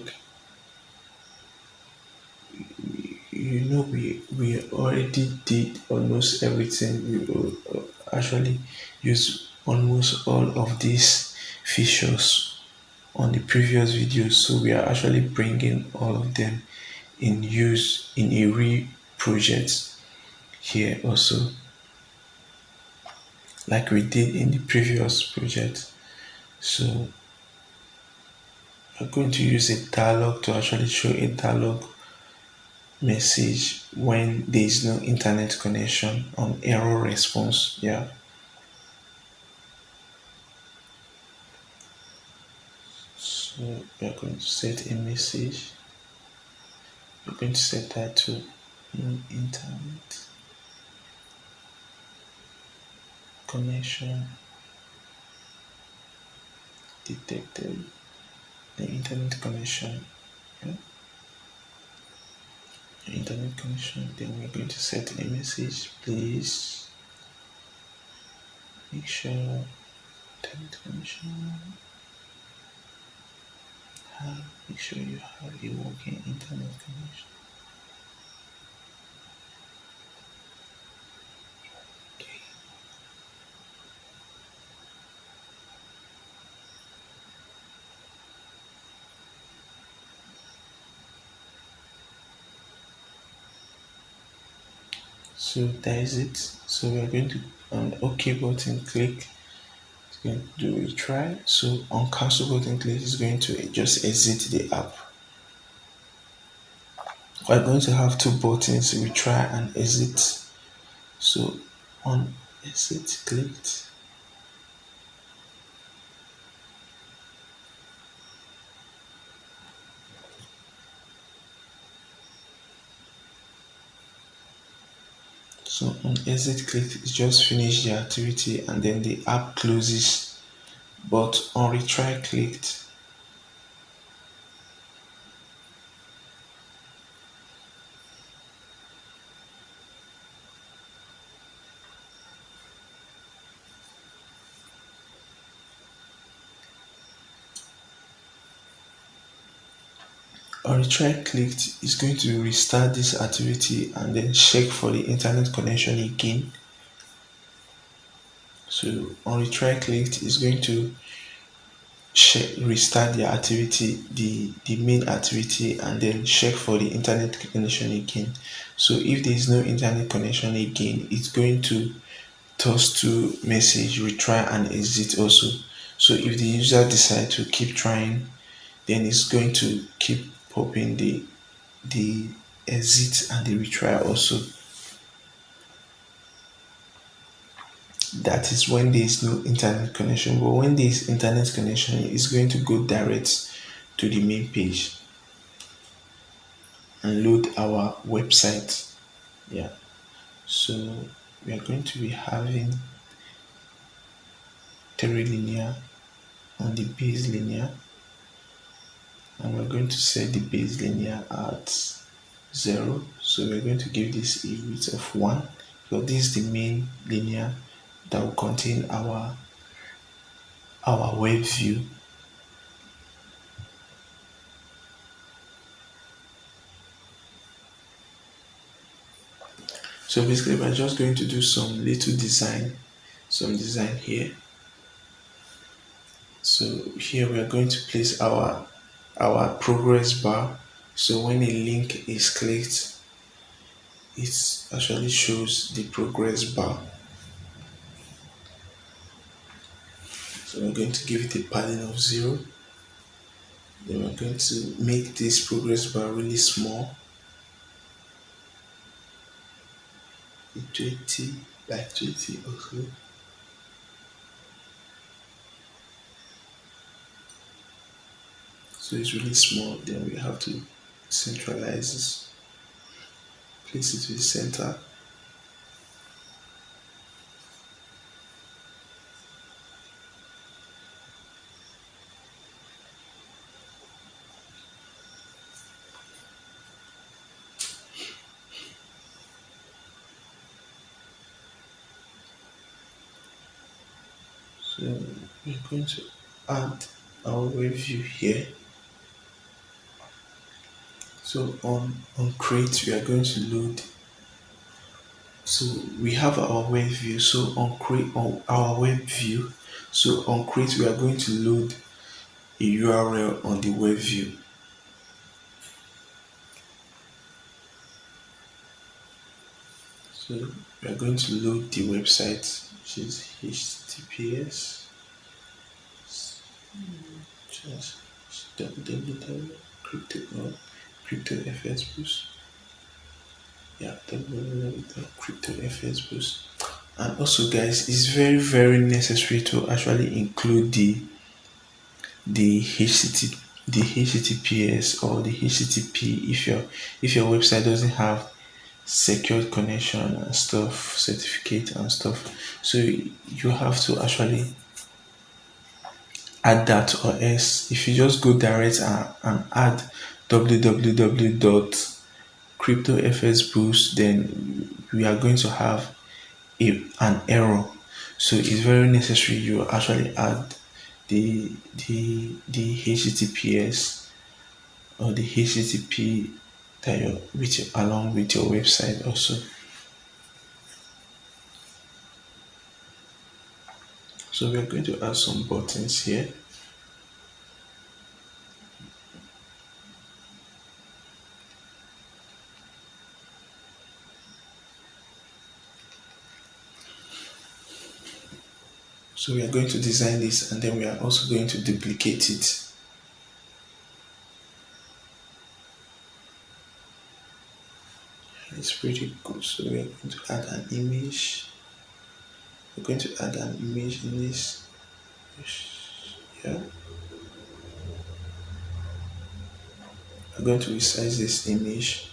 We already did almost everything. We will actually use almost all of these features on the previous videos, so we are actually bringing all of them in use in a real project here also, like we did in the previous project. So we're going to use a dialog to actually show a dialog message when there is no internet connection on error response. Yeah. So we are going to set a message. We're going to set that to no internet connection detected. The internet connection. Yeah. Internet connection. Then we're going to set a message. Please make sure internet connection. Make sure you have a working internet connection. Okay. So that is it. So we are going to on the OK button click. It's going to do a try. So on cancel button click is going to just exit the app. We're going to have two buttons, retry and exit. So on exit clicked. So on exit click, it just finish the activity and then the app closes. But on retry clicked, on retry clicked is going to restart this activity and then check for the internet connection again. So on retry clicked is going to restart the activity, the main activity, and then check for the internet connection again. So if there is no internet connection again, it's going to toss to message retry and exit also. So if the user decide to keep trying, then it's going to keep popping the exit and the retry also. That is when there is no internet connection. But when there is internet connection, it's going to go direct to the main page and load our website. Yeah. So we are going to be having three linear on the base linear, and we're going to set the base linear at 0. So we're going to give this a width of 1, because this is the main linear that will contain our web view. So basically we're just going to do some little design, here. So here we are going to place our progress bar. So when a link is clicked, it actually shows the progress bar. So we're going to give it a padding of 0. Then we're going to make this progress bar really small, 20 by 20 or so. So it's really small. Then we have to centralize this, place it to the center. So we're going to add our web view here. So on create, we are going to load. So we have our web view. So on create on our web view. So on create, we are going to load a URL on the web view. So we are going to load the website, which is https just www.cryptofsboost. Yeah, www.cryptofsboost. And also, guys, it's very very necessary to actually include the http the https or the http if your website doesn't have secured connection and stuff, certificate and stuff. So you have to actually add that, or else if you just go direct and add www.cryptofsboost, then we are going to have an error. So it's very necessary you actually add the https or the http that you with along with your website also. So we are going to add some buttons here. So we are going to design this, and then we are also going to duplicate it. It's pretty good. So we are going to add an image. We're going to add an image in this. Yeah. We're going to resize this image.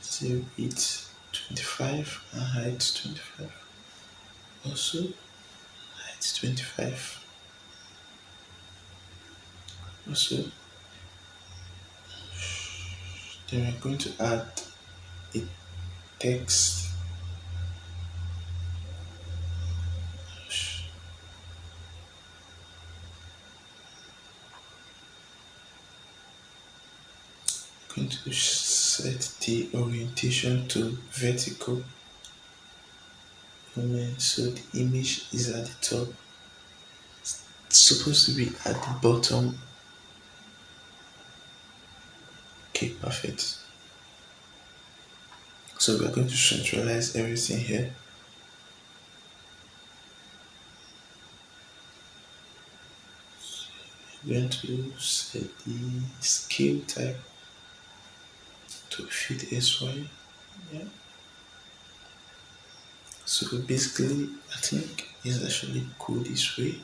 Save it 25 and height 25. Also height 25. Also, then we're going to add a text. Going to set the orientation to vertical. So the image is at the top. It's supposed to be at the bottom. Okay, perfect. So we're going to centralize everything here. We're going to set the scale type to fit SY. Yeah. So basically, I think it's actually cool this way.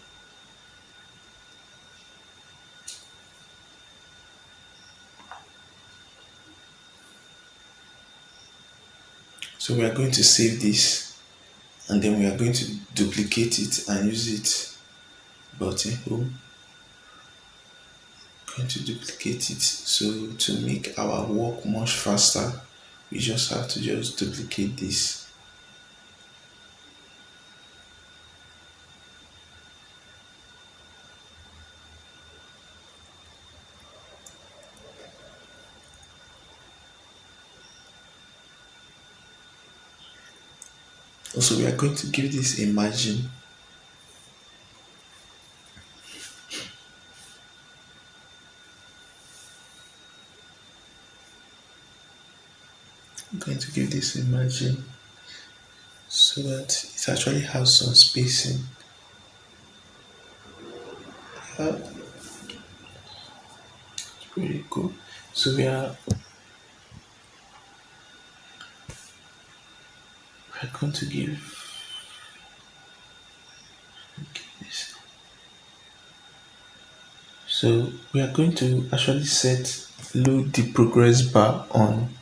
So we are going to save this, and then we are going to duplicate it and use it. Button home. Going to duplicate it. So to make our work much faster, we just have to just duplicate this. Also, we are going to give this a margin. I'm going to give this a margin so that it actually has some spacing. Yeah, it's pretty cool. So we are going to give this. So we are going to actually load the progress bar on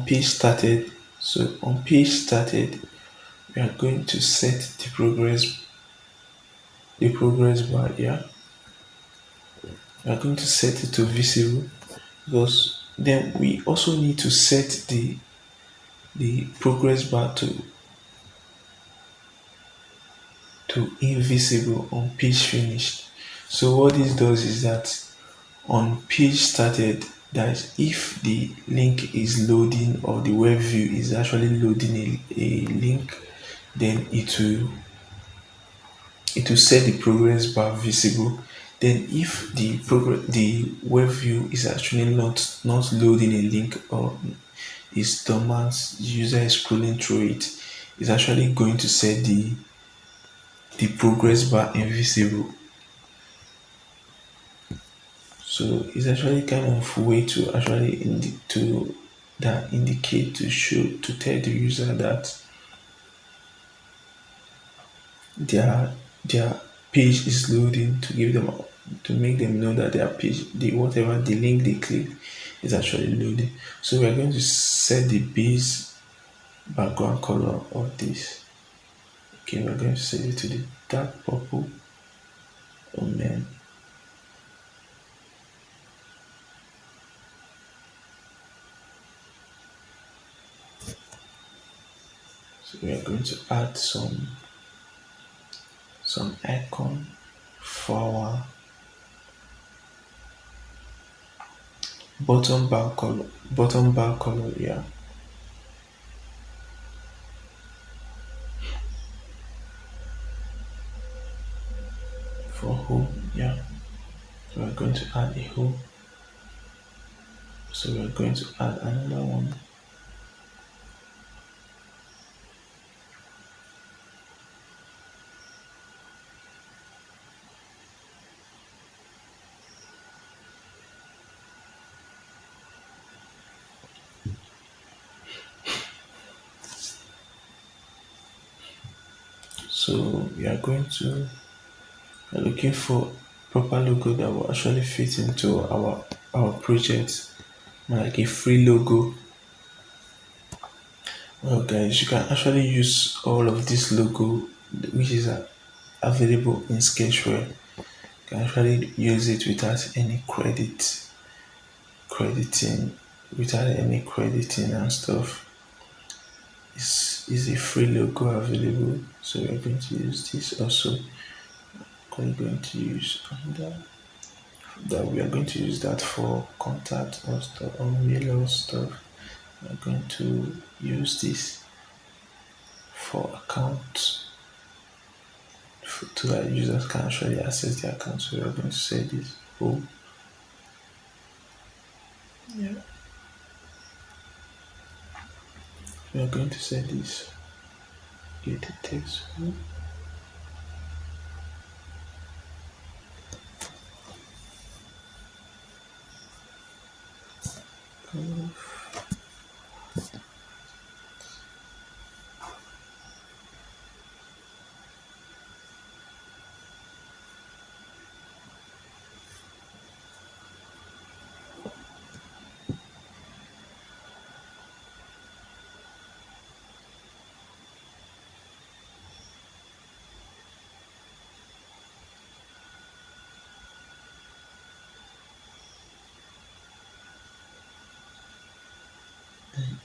page started. So on page started, we are going to set the progress bar here. We are going to set it to visible because then we also need to set the progress bar to invisible on page finished. So what this does is that on page started, that if the link is loading or the web view is actually loading a link, then it will set the progress bar visible. Then if the web view is actually not loading a link or is dormant, the user is scrolling through it, it's actually going to set the progress bar invisible. So it's actually kind of way to actually to that indicate to show to tell the user that their page is loading, to give them to make them know that their page, the whatever the link they click is actually loading. So we are going to set the base background color of this. Okay, we're going to set it to the dark purple. Oh man. So we are going to add some icon for our bottom bar color, yeah. For home, yeah. So we're going to add a home. So we're going to add another one. So we're looking for proper logo that will actually fit into our project, like a free logo. Well guys, you can actually use all of this logo which is available in Sketchware. You can actually use it crediting without any crediting and stuff. Is a free logo available, so we're going to use this also. We're going to use that we are going to use that for contact or stuff or mail or stuff. We're going to use this for account so that users can actually access the account. So we're going to say this. Oh, yeah. We are going to say this. Get the text.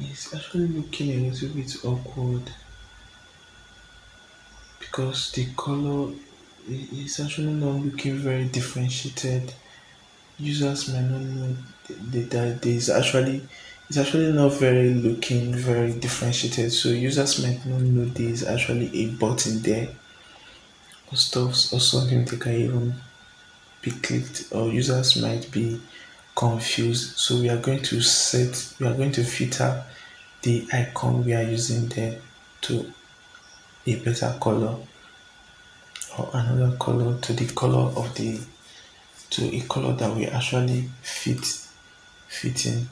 It's actually looking a little bit awkward because the color is actually not looking very differentiated. Users might not know that there's actually it's actually not very looking very differentiated. So users might not know there's actually a button there or stuff or something they can even be clicked, or users might be confused. So we are going to filter the icon we are using there to a better color or another color to the color of the to a color that we actually fit in.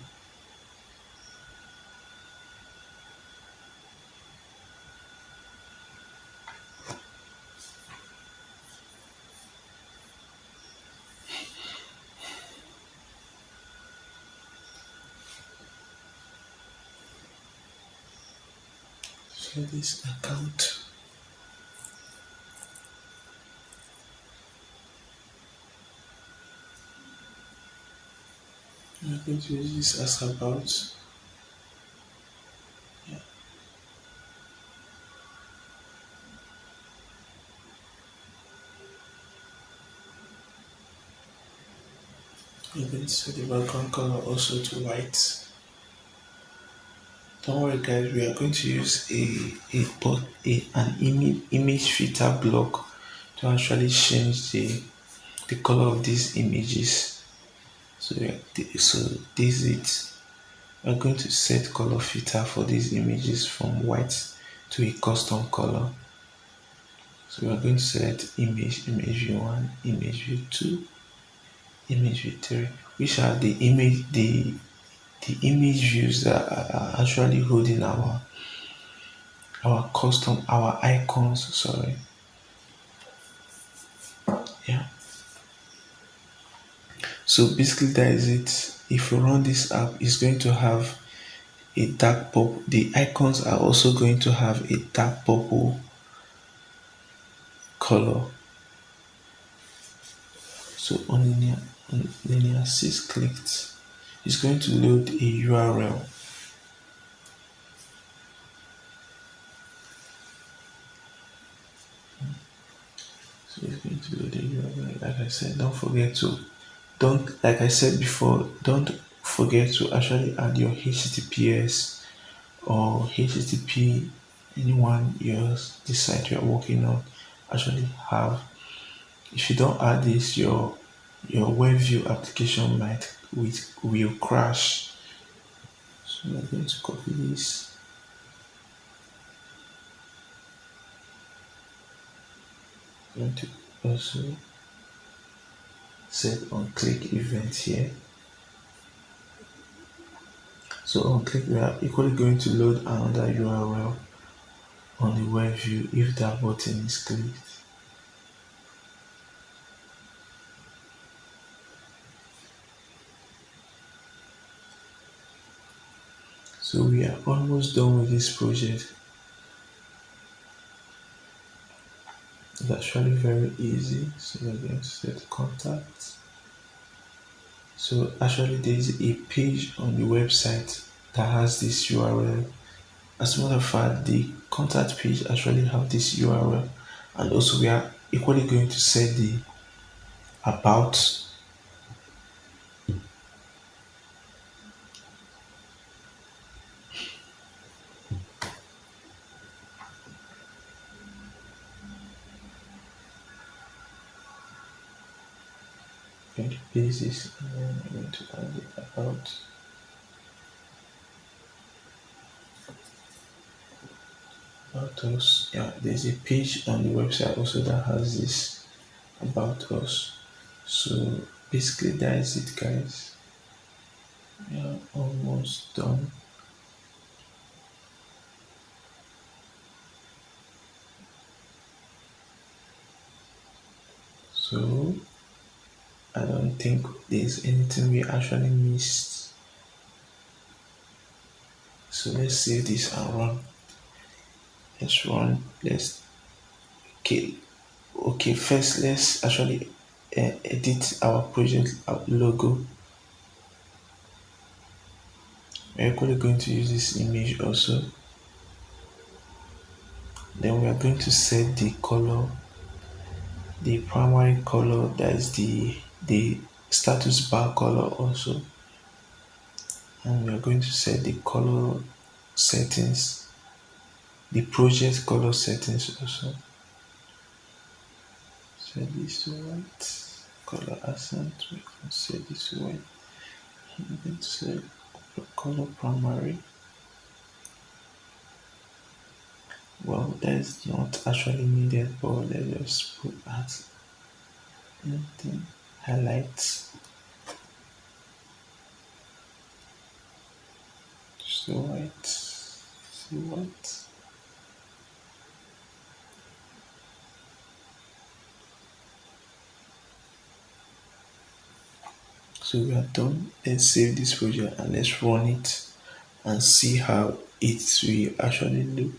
So this account, I'm going to use this as about. Yeah, I'm going to set the background color also to white. Don't worry guys, we are going to use an image filter block to actually change the color of these images. So so this is it. We're going to set color filter for these images from white to a custom color. So we're going to select image view 1, image view 2, image view 3, which are the image views that are actually holding our icons, sorry. Yeah. So basically that is it. If you run this app, it's going to have a dark purple. The icons are also going to have a dark purple color. So on linear 6 clicked, it's going to load a URL. So it's going to load a URL. Like I said, don't like I said before, don't forget to actually add your HTTPS or HTTP, anyone yours, the site you're working on actually have. If you don't add this, your web view application will crash. So I'm going to copy this. I'm going to also set on click event here. So on click, we are equally going to load another URL on the web view if that button is clicked. So we are almost done with this project. It's actually very easy. So we're going to set contact. So actually there is a page on the website that has this URL. As a matter of fact, the contact page actually have this URL, and also we are equally going to set the about. Going to paste this, and then I'm going to add the about us. Yeah, there's a page on the website also that has this about us. So basically that is it guys. We are almost done. So I don't think there's anything we actually missed. So let's save this and run. Let's run. Okay, first let's actually edit our project logo. We're actually going to use this image also. Then we are going to set the color, the primary color, that is the status bar color also. And we are going to set the color settings, the project color settings also. Set this to white. Color accent, we can set this to white. I'm going to say color primary. Well, that is not actually needed, but let's just put as anything highlights. So white, so white. So we are done. Let's save this project and let's run it and see how it will actually look.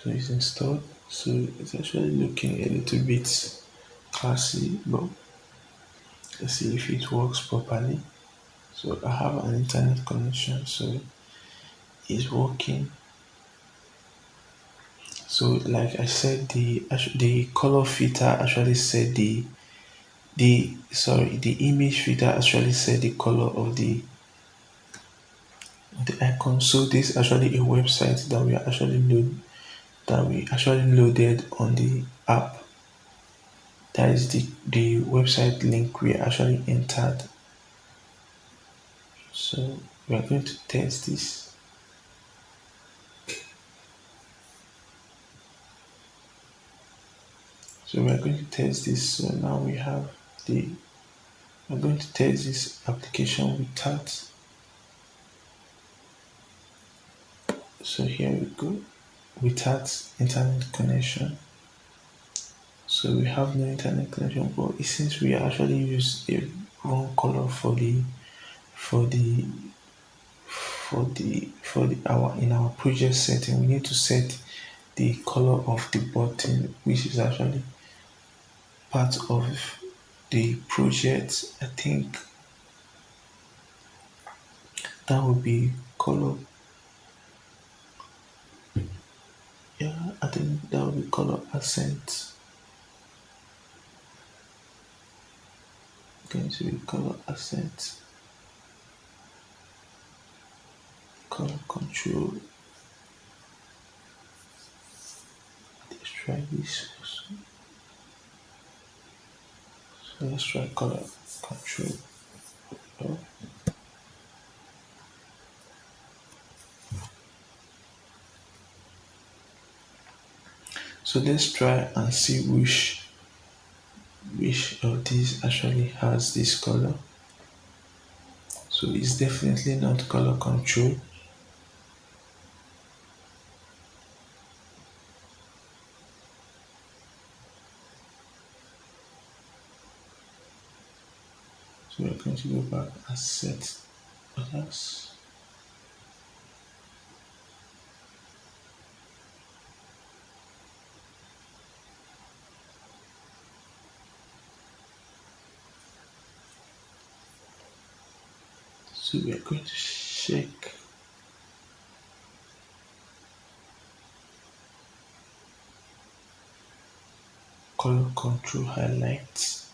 So it's installed. So it's actually looking a little bit classy, but let's see if it works properly. So I have an internet connection, so it's working. So like I said, the color filter actually set the image filter actually set the color of the icon. So this is actually a website that we actually loaded on the app. That is the website link we actually entered. So we are going to test this. So we are going to test this. So now we're going to test this application without. So here we go, without internet connection. So we have no internet connection, but it seems we actually use a wrong color for the for the our in our project setting. We need to set the color of the button, which is actually part of the project. I think that would be color. Yeah, I think that would be color accent. Going to be color accent, color control. Let's try this also. So let's try color control. Oh, so let's try and see which of these actually has this color. So it's definitely not color control. So we're going to go back and set others. So we're going to check color control highlights.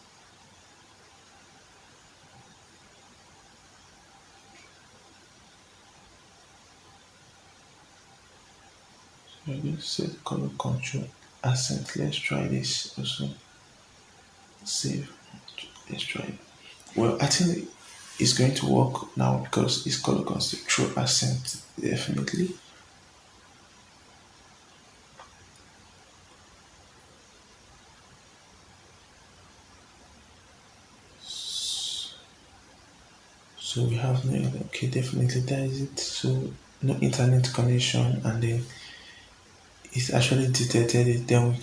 So we're going to set color control accent. Let's try this also. Save. Let's try it. Well, I think it's going to work now because it's color control accent definitely. So we have no, okay, definitely that is it. So no internet connection, and then it's actually detected it. Then we,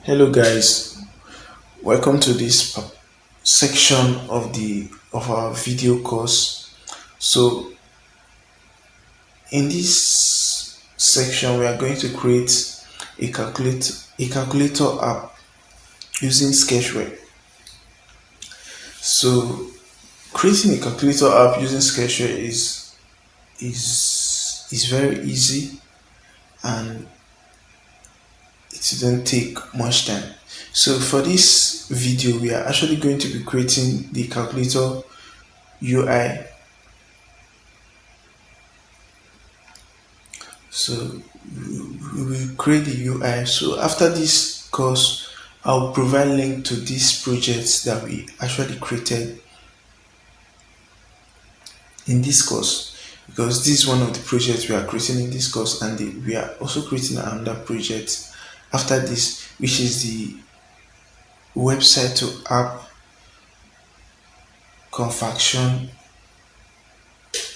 hello guys, welcome to this section of our video course. So in this section, we are going to create a calculator app using Sketchware. So creating a calculator app using Sketchware is very easy, and it didn't take much time. So for this video, we are actually going to be creating the calculator UI. So we will create the UI. So after this course, I'll provide link to these projects that we actually created in this course, because this is one of the projects we are creating in this course, and we are also creating another project after this, which is the website to app conversion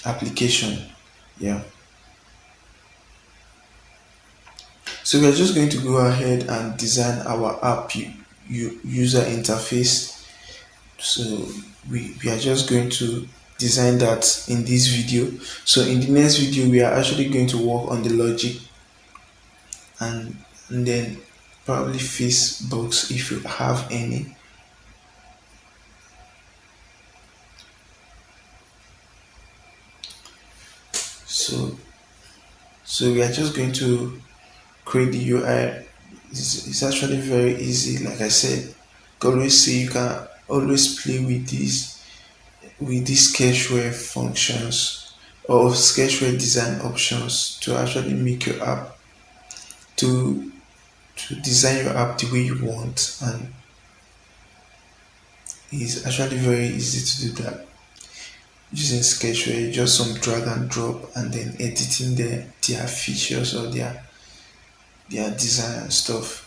application. Yeah. So we are just going to go ahead and design our app user interface. So we are just going to design that in this video. So in the next video, we are actually going to work on the logic, and, and then probably fix bugs if you have any. So so we are just going to create the UI. It's actually very easy. Like I said, you can always see, you can always play with these Sketchware functions or Sketchware design options to actually make your app, to design your app the way you want, and it's actually very easy to do that using Sketchware. Just some drag and drop, and then editing their features or their design and stuff.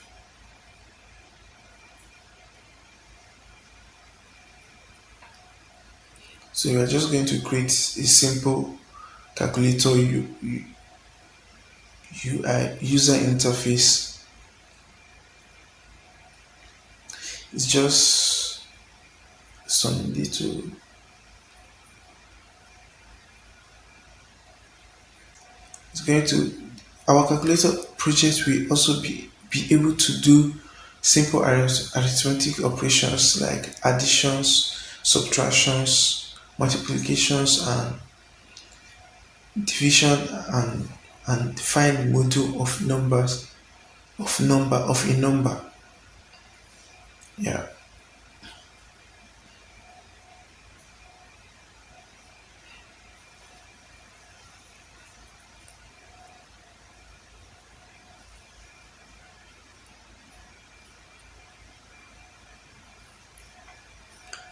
So we are just going to create a simple calculator UI user interface. It's just some little. It's going to, our calculator project will also be able to do simple arithmetic operations like additions, subtractions, multiplications, and division, and find module of numbers, of a number. Yeah.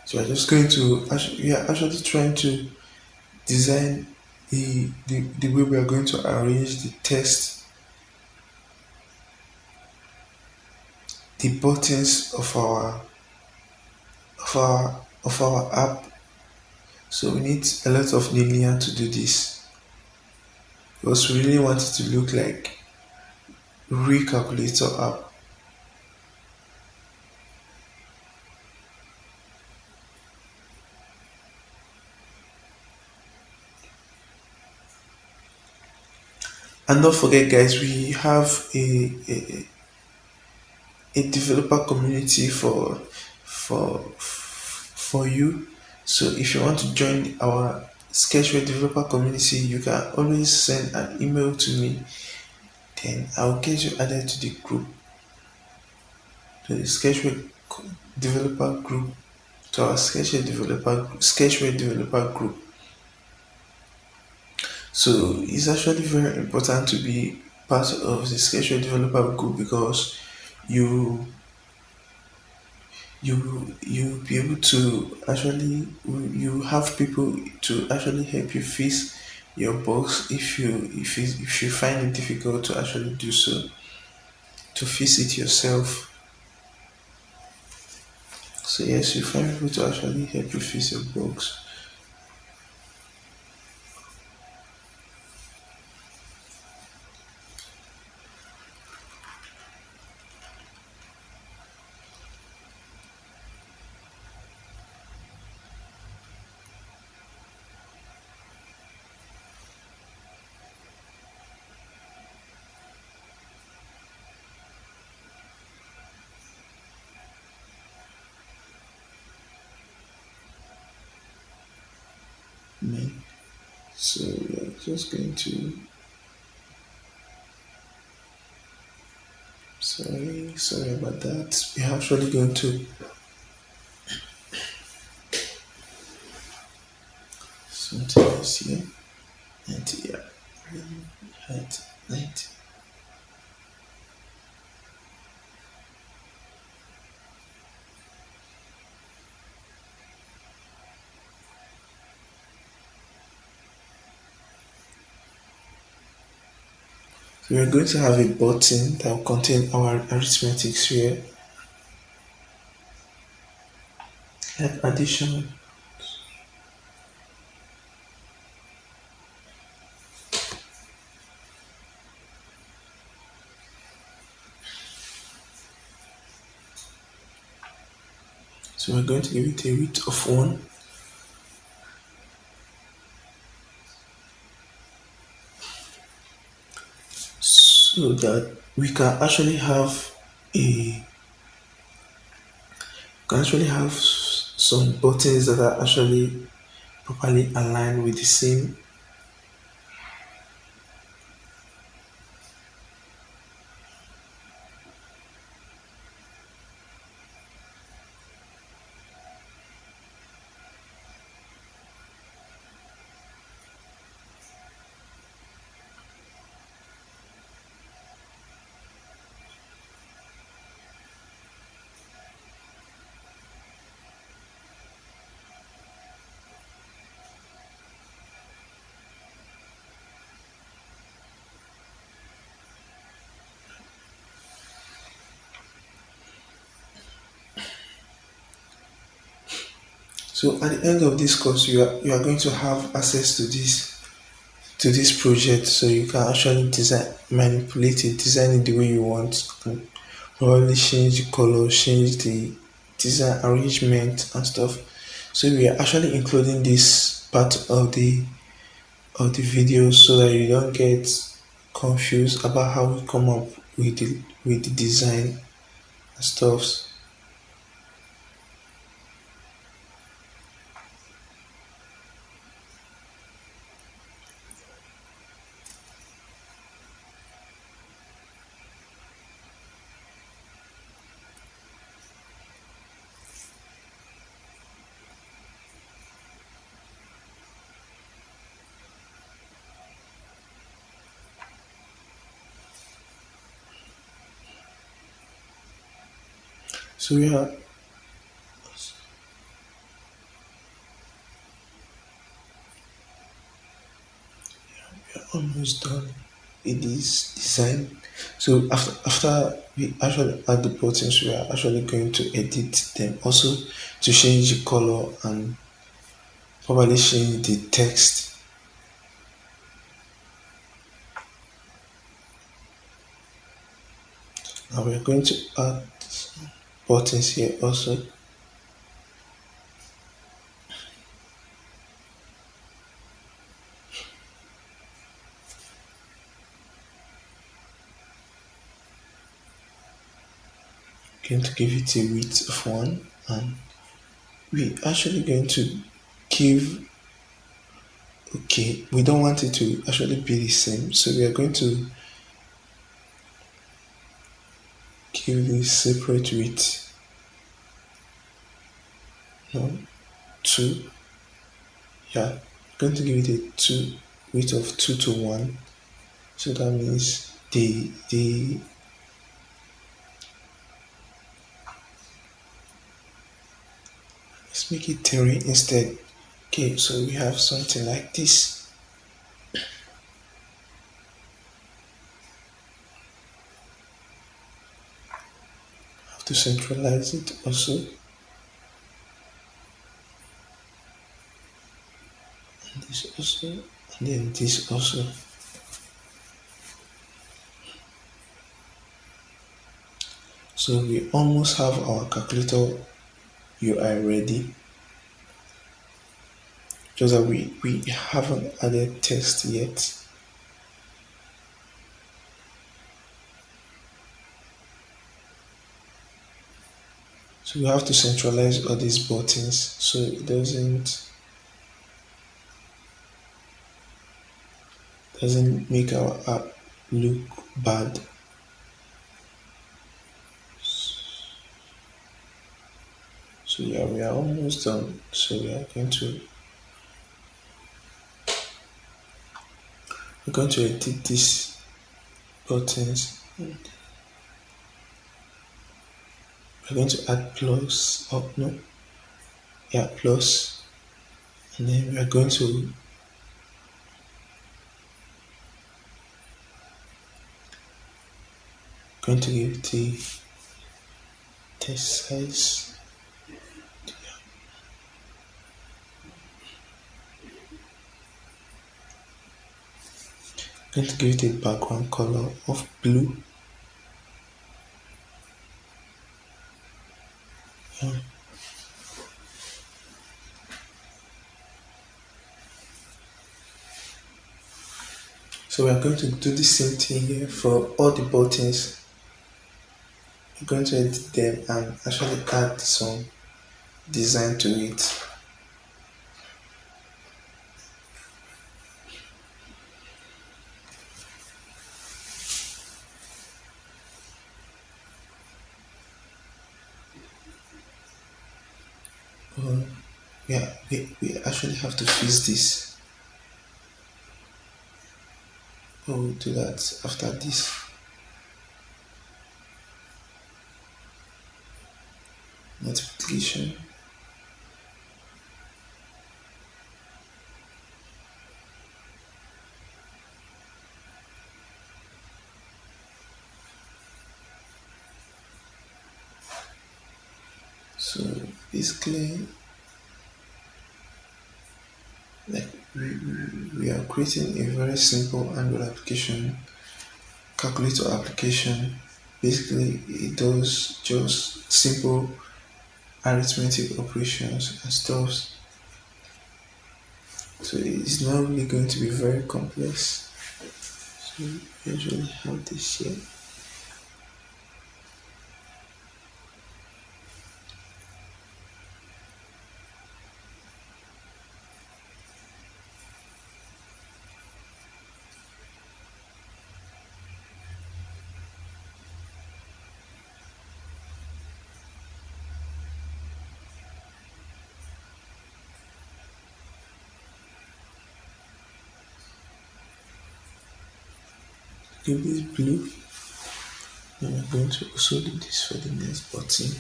So we're just going to we are actually trying to design the way we are going to arrange the text, the buttons of our app. So we need a lot of linear to do this, because we really want it to look like real calculator app. And don't forget, guys, we have a developer community for you. So if you want to join our Sketchware developer community, you can always send an email to me, then I'll get you added to the group, to the developer group, to our Sketchware developer group. So it's actually very important to be part of the Sketchware developer group, because you you be able to actually, you have people to actually help you fix your bugs if you find it difficult to actually do so, to fix it yourself. So yes, you find people to actually help you fix your bugs. Me. So we are just going to Sorry about that. We're actually going to something else here. 90, yeah. Height 90. So we're going to have a button that will contain our arithmetics here, like addition. So we're going to give it a width of 1. So that we can actually have a some buttons that are actually properly aligned with the same. So at the end of this course, you are going to have access to this project, so you can actually design, manipulate it, design it the way you want, and probably change the color, change the design arrangement and stuff. So we are actually including this part of the video so that you don't get confused about how we come up with the design and stuff. So we are almost done with this design. So after we actually add the buttons, we are actually going to edit them also to change the color and probably change the text. Now we are going to add buttons here also. Going to give it a width of 1, and we actually going to give, okay, we don't want it to actually be the same, so we are going to give this separate width. No, 2. Yeah, going to give it a 2 width of 2 to 1. So that means the let's make it 3 instead. Okay, so we have something like this. Have to centralize it also. And this also, and then this also. So we almost have our calculator UI ready. Just that we haven't added text yet. So we have to centralize all these buttons so it doesn't make our app look bad. So yeah, we are almost done. So we're going to edit these buttons. We're going to add plus. Oh no, yeah, plus, and then we are going to give the text size. Going to give it a background color of blue. Yeah. So we are going to do the same thing here for all the buttons. We're going to edit them and actually add some design to it. Uh, yeah, we actually have to fix this. We'll do that after this. Multiplication. So basically, like we are creating a very simple Android application, calculator application. Basically, it does just simple arithmetic operations and stuff. So it's not really going to be very complex. So we usually have this here. Give this blue. Then we're going to also do this for the next button.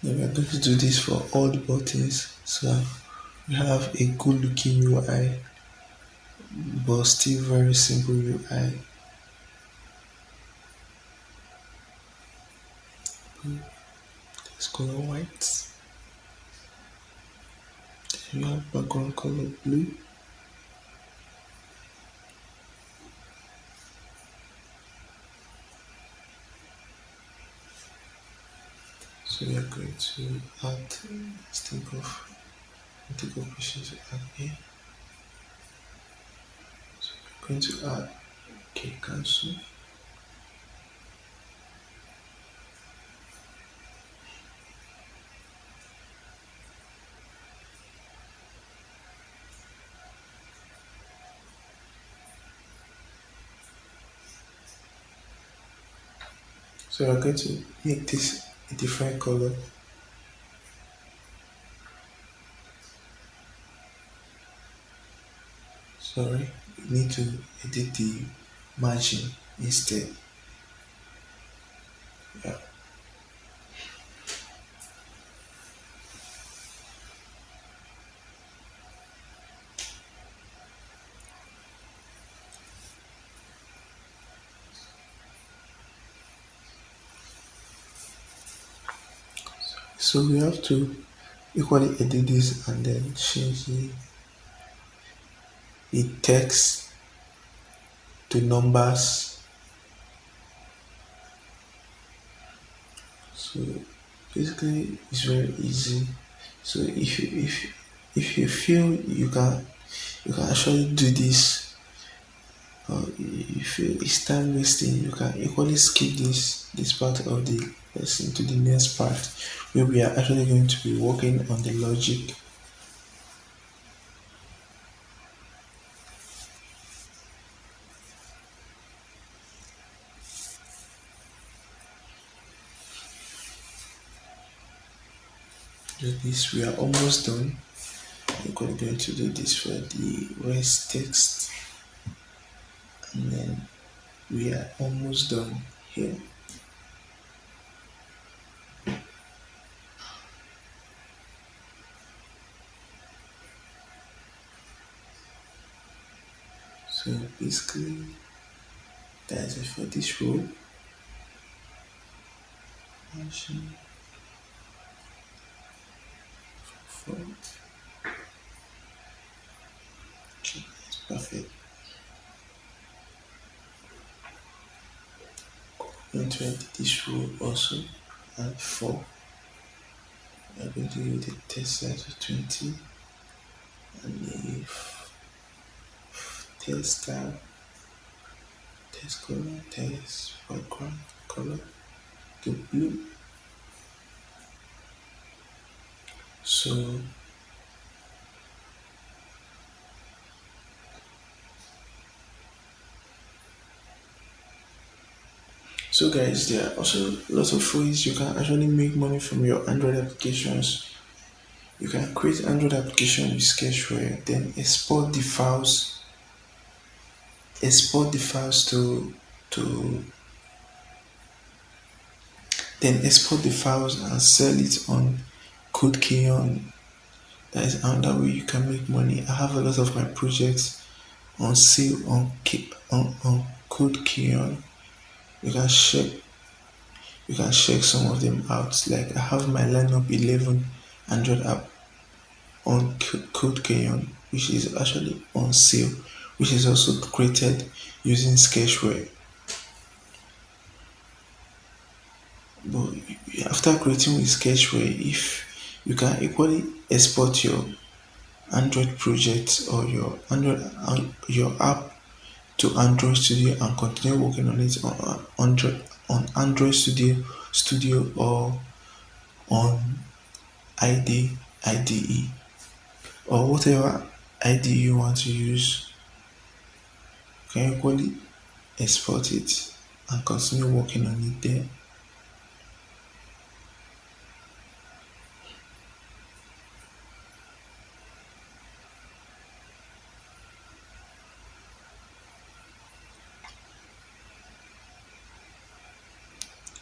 Then we're going to do this for all the buttons. So we have a good looking UI, but still very simple UI. Let's color white. Then we have background color blue. So we are going to add this type of integration to add here. So we're going to add cancel. So we're going to make this a different color. Sorry, we need to edit the margin instead. Yeah. So we have to equally edit this and then change the text to numbers. So basically it's very easy. So if you feel you can actually do this, or if it's time wasting, you can equally skip this part of the lesson to the next part where we are actually going to be working on the logic. Do this, we are almost done. We're going to do this for the rest text, and then we are almost done here. So basically, that's it for this row. Mention for okay, that's perfect. Going to edit this row also, and 4. We are going to use the test size of 20, and the test tab, test color, test background color to blue. So guys, there are also lots of ways you can actually make money from your Android applications. You can create Android application with Sketchware, then export the files to then export the files and sell it on CodeKeyon. That is another way you can make money. I have a lot of my projects on sale on CodeKeyon. You can check some of them out. Like I have my lineup 11 Android app on CodeKeyon, which is actually on sale, which is also created using Sketchware. But after creating with Sketchware, if you can equally export your Android project or your app to Android Studio and continue working on it on Android Studio or on IDE or whatever IDE you want to use. You can equally export it and continue working on it there.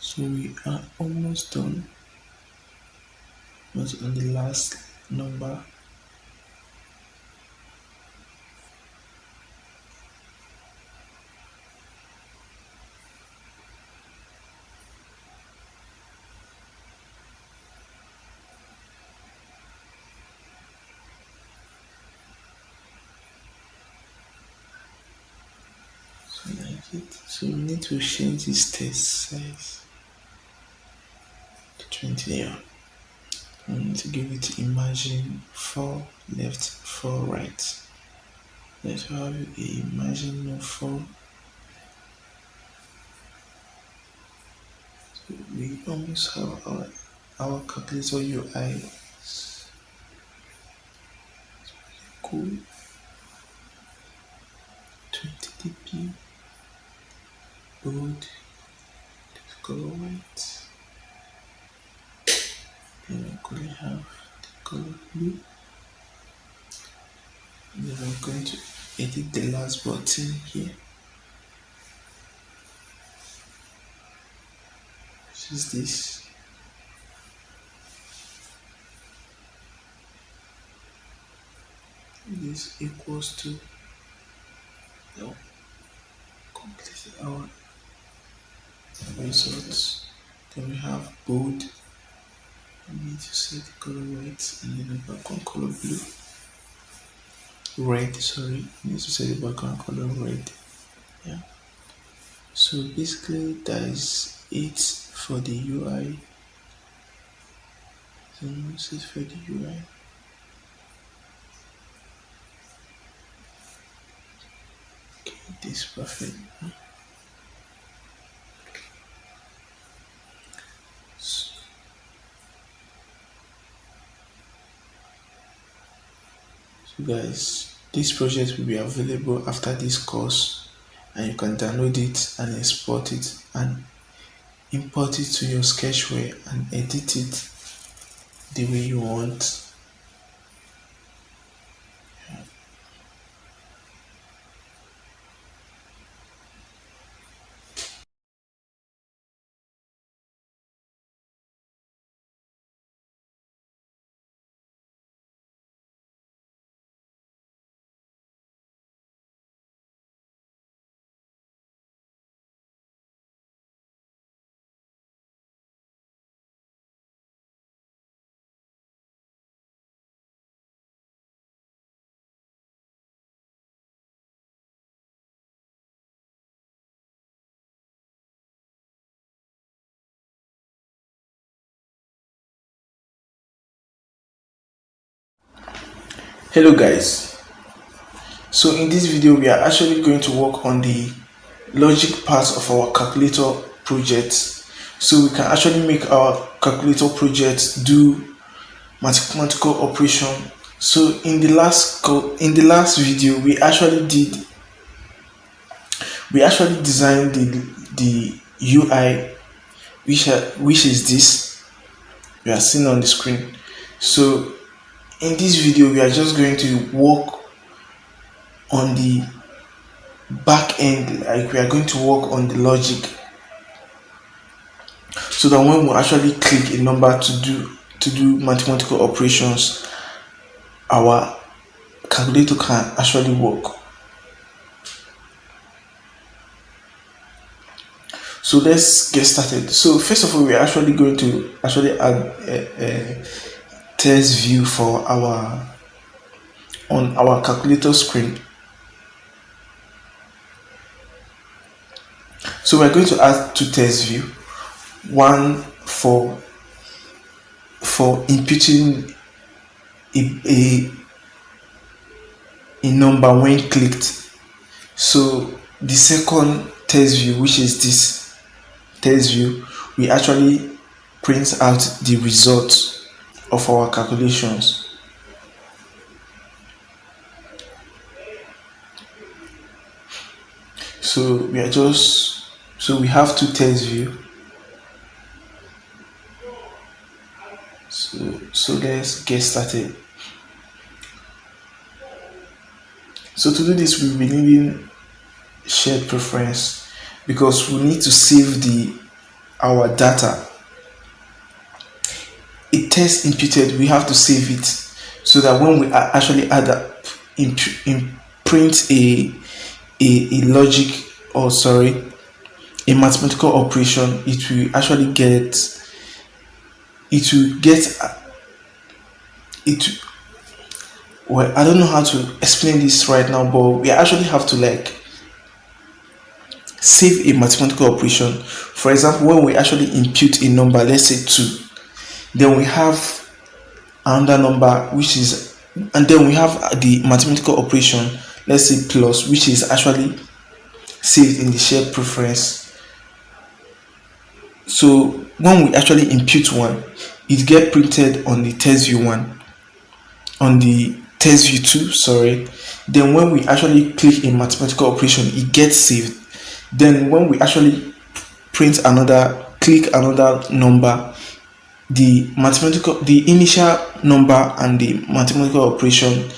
So we are almost done. Not on the last number. So like it. So we need to change this text size to 20 here. I need to give it imagine 4 left, 4 right. Let's have a imagine of 4. So we almost have our calculator UI. Cool. 20 dp bold color white. Then we're going to have the color blue. And then we're going to edit the last button here. Which is this. This equals to now complete our results. Then we have bold. We need to set the color white and then the background color blue. Red, sorry. We need to set the background color red. Yeah. So basically that is it for the UI. So this is for the UI. Okay, this is perfect. So guys, this project will be available after this course, and you can download it and export it and import it to your Sketchware and edit it the way you want. Hello guys, so in this video we are actually going to work on the logic part of our calculator project, so we can actually make our calculator project do mathematical operation. So in the last video we actually designed the UI, which is this we are seeing on the screen. So in this video we are just going to work on the back end, like we are going to work on the logic, so that when we actually click a number to do mathematical operations, our calculator can actually work. So let's get started. So first of all, we're actually going to actually add a test view for our on our calculator screen. So we're going to add two test view, one for inputting a number when clicked. So the second test view, which is this test view, we actually print out the result of our calculations. So we have two test view. So let's get started. So to do this, we'll be needing shared preference, because we need to save our data. A test imputed, we have to save it, so that when we actually add up, print a logic, or sorry, a mathematical operation, it will actually get it. Well, I don't know how to explain this right now, but we actually have to like save a mathematical operation. For example, when we actually input a number, let's say 2, then we have another number which is, and then we have the mathematical operation, let's say plus, which is actually saved in the shared preference. So when we actually input one, it get printed on the test view 1, on the test view 2, sorry. Then when we actually click a mathematical operation, it gets saved. Then when we actually click another number, the initial number and the mathematical operation,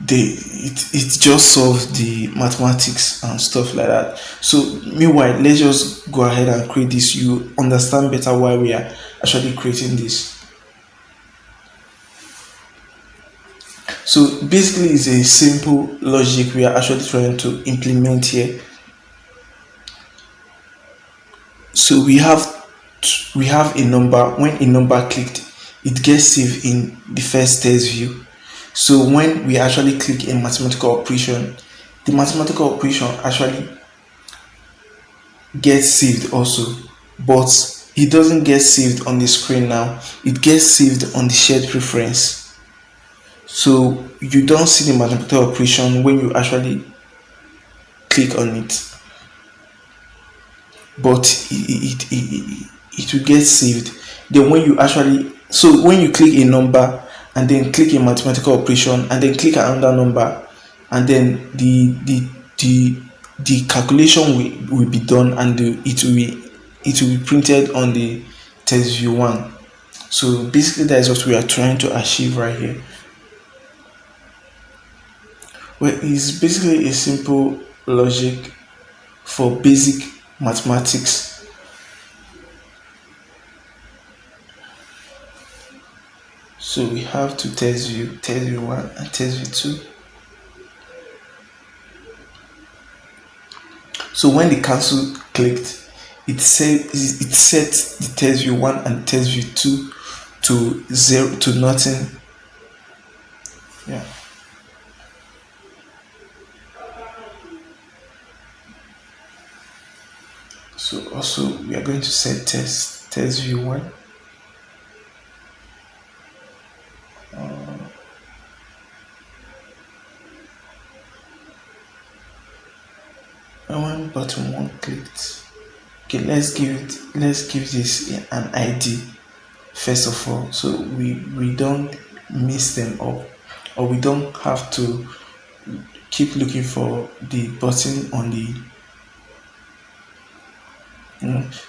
it just solves the mathematics and stuff like that. So meanwhile, let's just go ahead and create this. You understand better why we are actually creating this. So basically, it's a simple logic we are actually trying to implement here. So we have a number. When a number clicked, it gets saved in the first test view. So when we actually click a mathematical operation, the mathematical operation actually gets saved also, but it doesn't get saved on the screen now. It gets saved on the shared preference. So you don't see the mathematical operation when you actually click on it, but it will get saved. Then when you click a number and then click a mathematical operation and then click another number, and then the calculation will be done, and it will be printed on the test view 1. So basically that is what we are trying to achieve right here. Well, it's basically a simple logic for basic mathematics. So we have to test view 1 and test view 2. So when the cancel clicked, it set the test view 1 and test view 2 to zero to nothing. Yeah. So also we are going to set test view 1. And when button 1 clicked, okay, let's give this an ID first of all, so we don't mix them up, or we don't have to keep looking for the button on the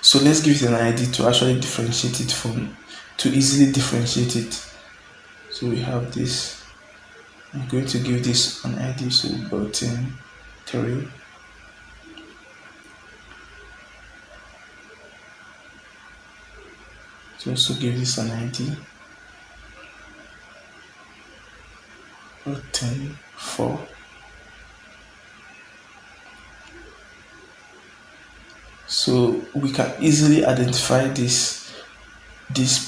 so let's give it an ID to actually differentiate it from to easily differentiate it. So we have this. I'm going to give this an ID, so button 3. To also give this an ID, button 4. So we can easily identify this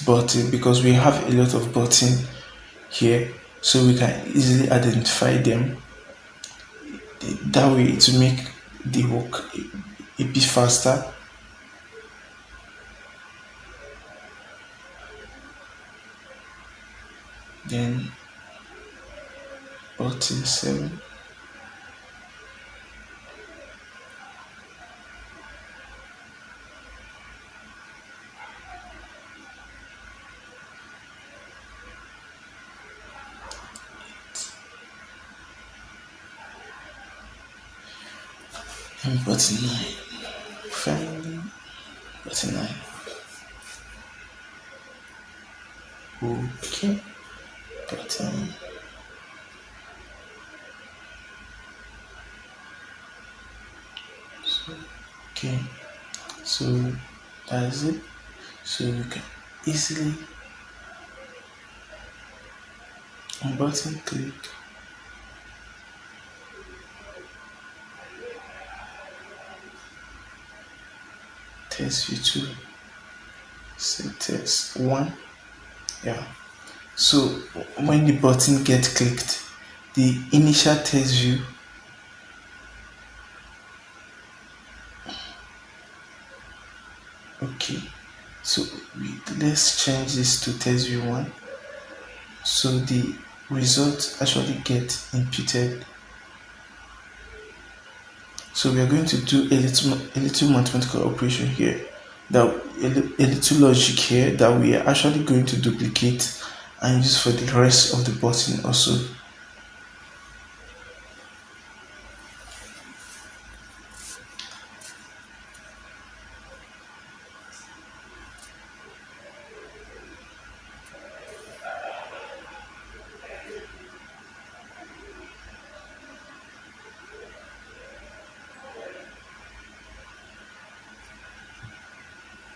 button because we have a lot of button here, so we can easily identify them. That way to make the work a bit faster. Then button 7. And button 9. Finally, button 9. Okay, button. So, okay, so that's it. So you can easily on button click test view 2, set test 1. Yeah. So when the button gets clicked, the initial test view okay. So let's change this to test view 1. So the results actually get imputed. So we are going to do a little mathematical operation here, that a little logic here that we are actually going to duplicate and use for the rest of the button also.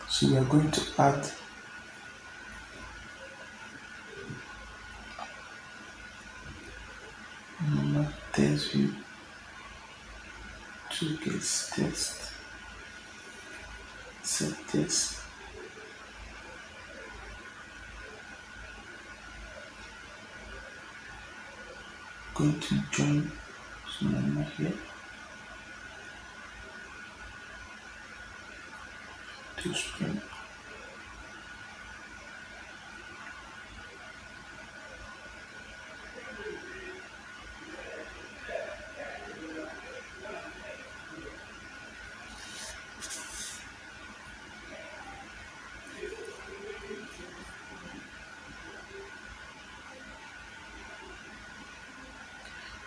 So we are going to add normal test view to get test, set test. Going to join some number here to string.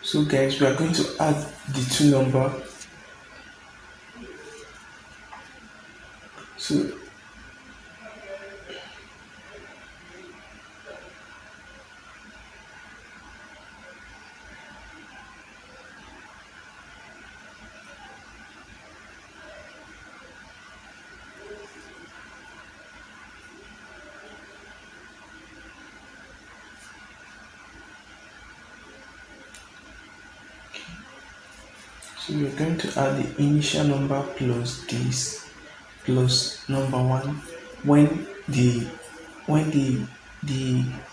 So guys, we are going to add the two number. So So we're going to add the initial number plus this plus number one when the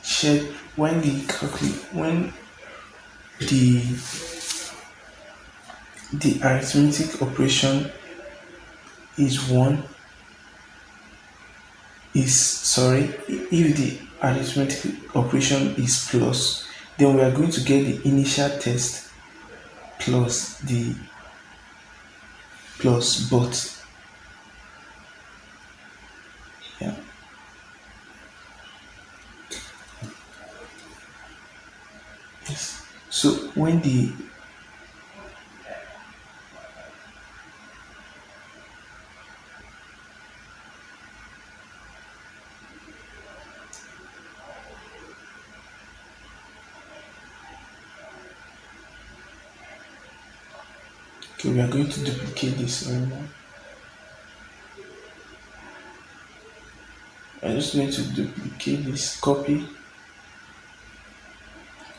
shed when the when the the arithmetic operation is one is sorry if the arithmetic operation is plus, then we are going to get the initial test plus the plus but. Yeah. Yes. So when the okay, we are going to duplicate this right now. I'm just going to duplicate this, copy.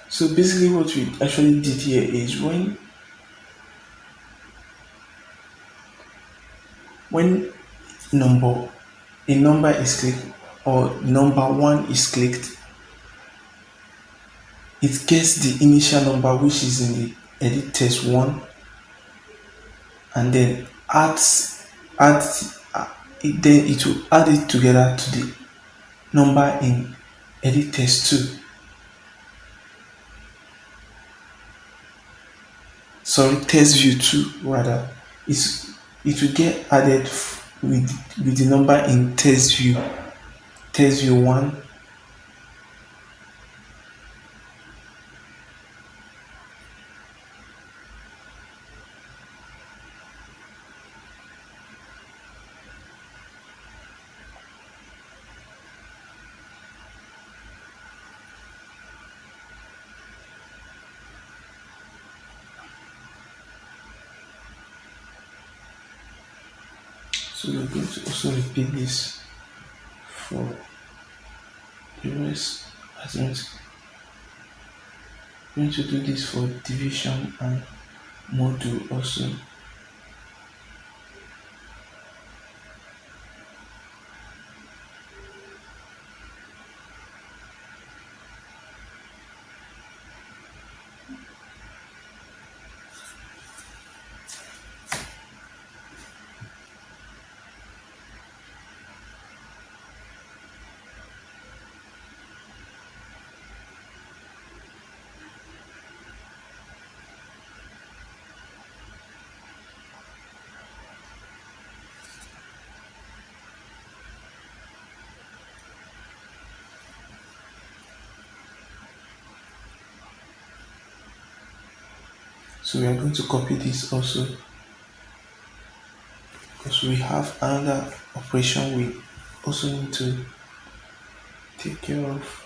So basically what we actually did here is when number a number is clicked or number one is clicked, it gets the initial number which is in the edit test one and then add then it will add it together to the number in edit test 2, sorry, test view 2 rather. It will get added with the number in test view 1. So we're going to also repeat this for the rest. As in, we're going to do this for division and module also. So we are going to copy this also because we have another operation we also need to take care of.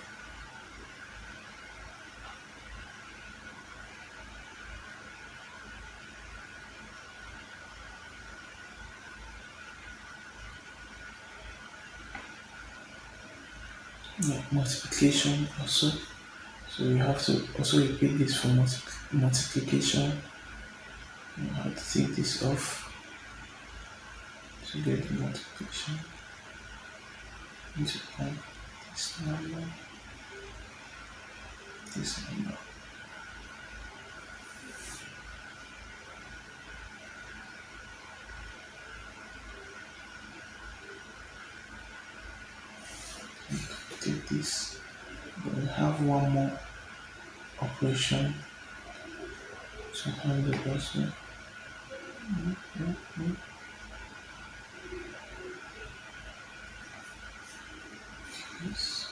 Yeah, multiplication also. So we have to also repeat this for multiplication. We have to take this off to get the multiplication. Need to add this number, this number. Take this. We have one more operation to handle also. Yes.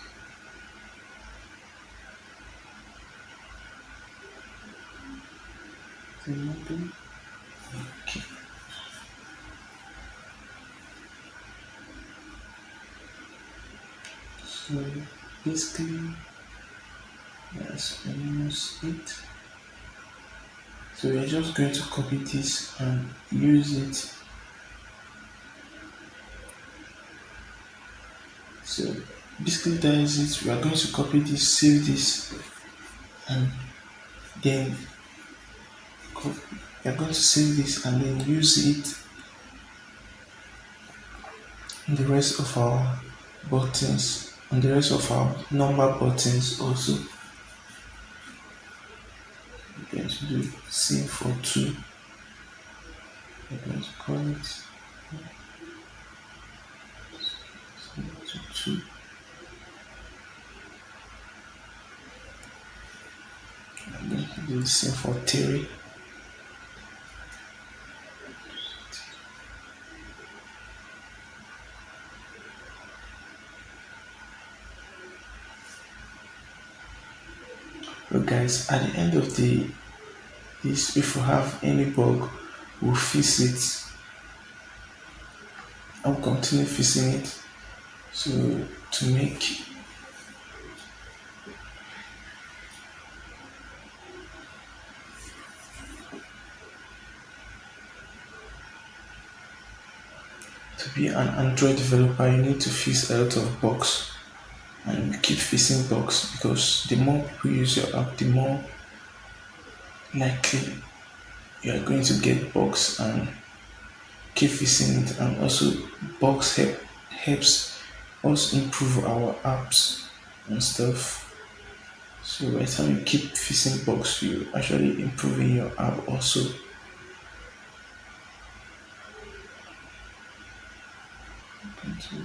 The model. Okay. So basically that's almost it. So we're just going to copy this and use it. So basically that is it. We are going to copy this, save this, and then copy. We are going to save this and then use it in the rest of our buttons and the rest of our number buttons also. We're going to do same for 2. We're going to call it 2. I'm going to do the same for 3. Look guys, at the end of this, if we have any bug, we'll fix it. I'll continue fixing it. So to be an Android developer, you need to fix a lot of bugs and keep fixing bugs, because the more people use your app, the more likely you are going to get bugs, and keep fixing it. And also bugs helps us improve our apps and stuff. So by the time you keep fixing bugs, you actually improving your app also. I'm going to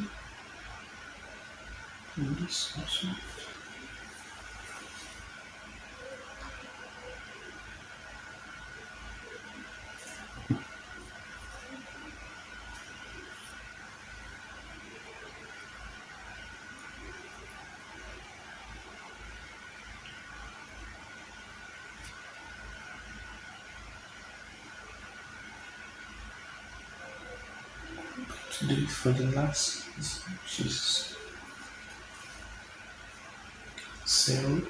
do this also. To do it for the last, which is 0.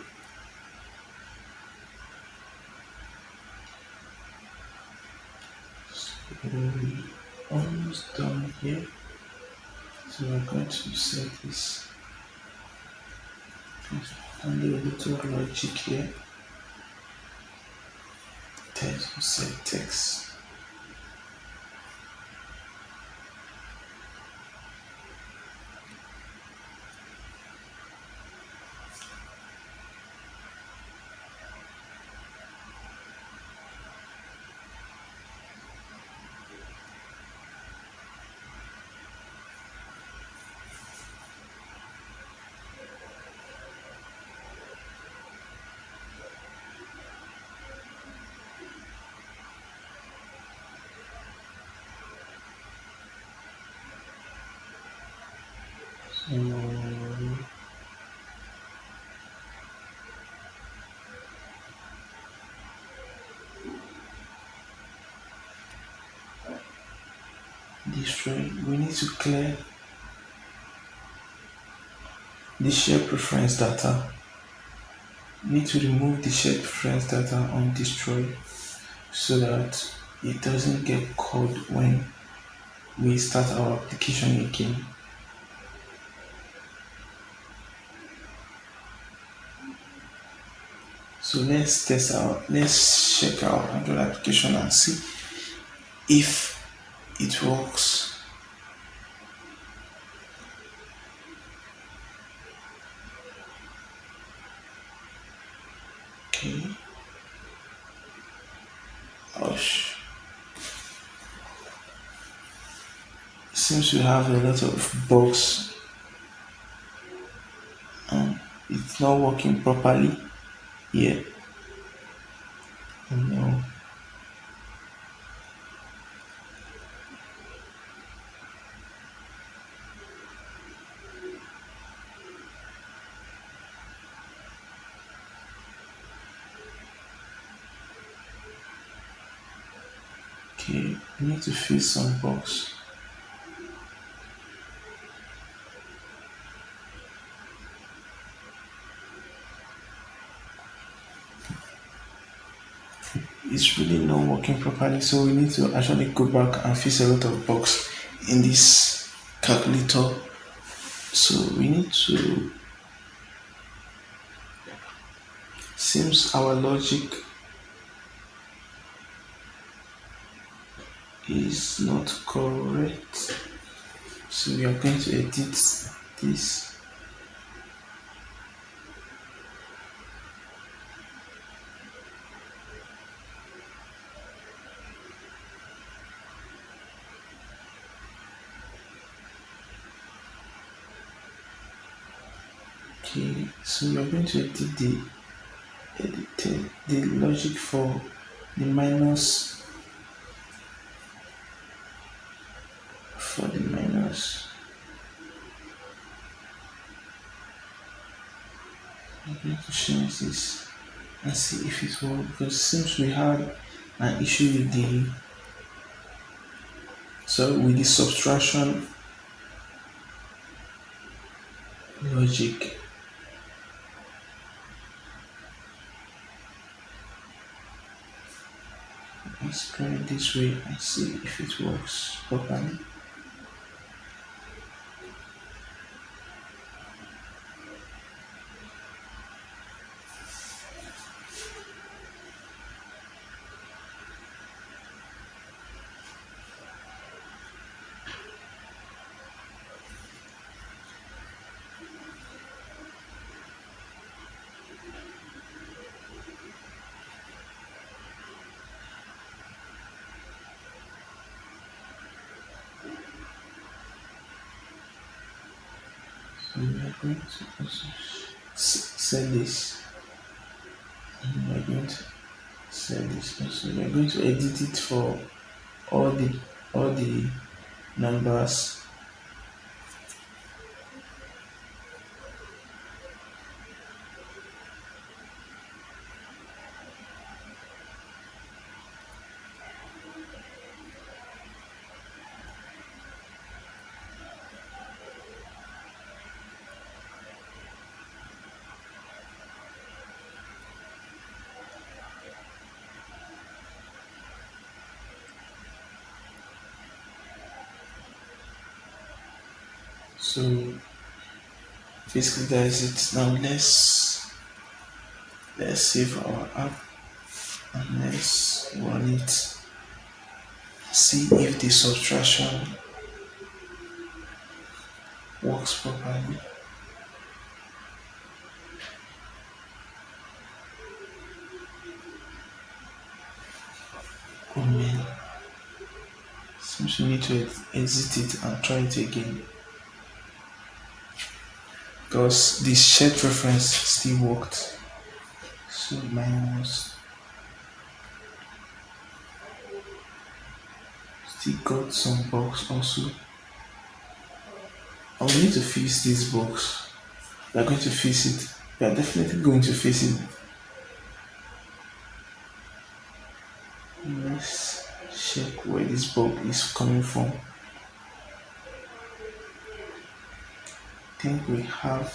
So we're almost done here. So we're going to set this and do a little logic here. Text, set text. So destroy, we need to clear the share preference data. We need to remove the share preference data on destroy, so that it doesn't get called when we start our application again. So let's check our Android application and see if it works. Okay. Gosh. Seems we have a lot of bugs and it's not working properly here. No. Okay, we need to fix some bugs. It's really not working properly, so we need to actually go back and fix a lot of bugs in this calculator. So we need to, seems our logic is not correct. So we are going to edit this. Okay, so we are going to edit the logic for the minus for the minus. I'm going to change this and see if it works, because it seems we had an issue with the subtraction logic. Let's try it this way and see if it works properly. So we are going to also set this, and we are going to set this also. We are going to edit it for all the numbers. So basically that is it. Now let's save our app and let's run it. See if the subtraction works properly. Oh man, seems we need to exit it and try it again, because the shared reference still worked. So minus still got some bugs also. I will need to fix this box. We are going to fix it. We are definitely going to fix it. Let's check where this bug is coming from. I think we have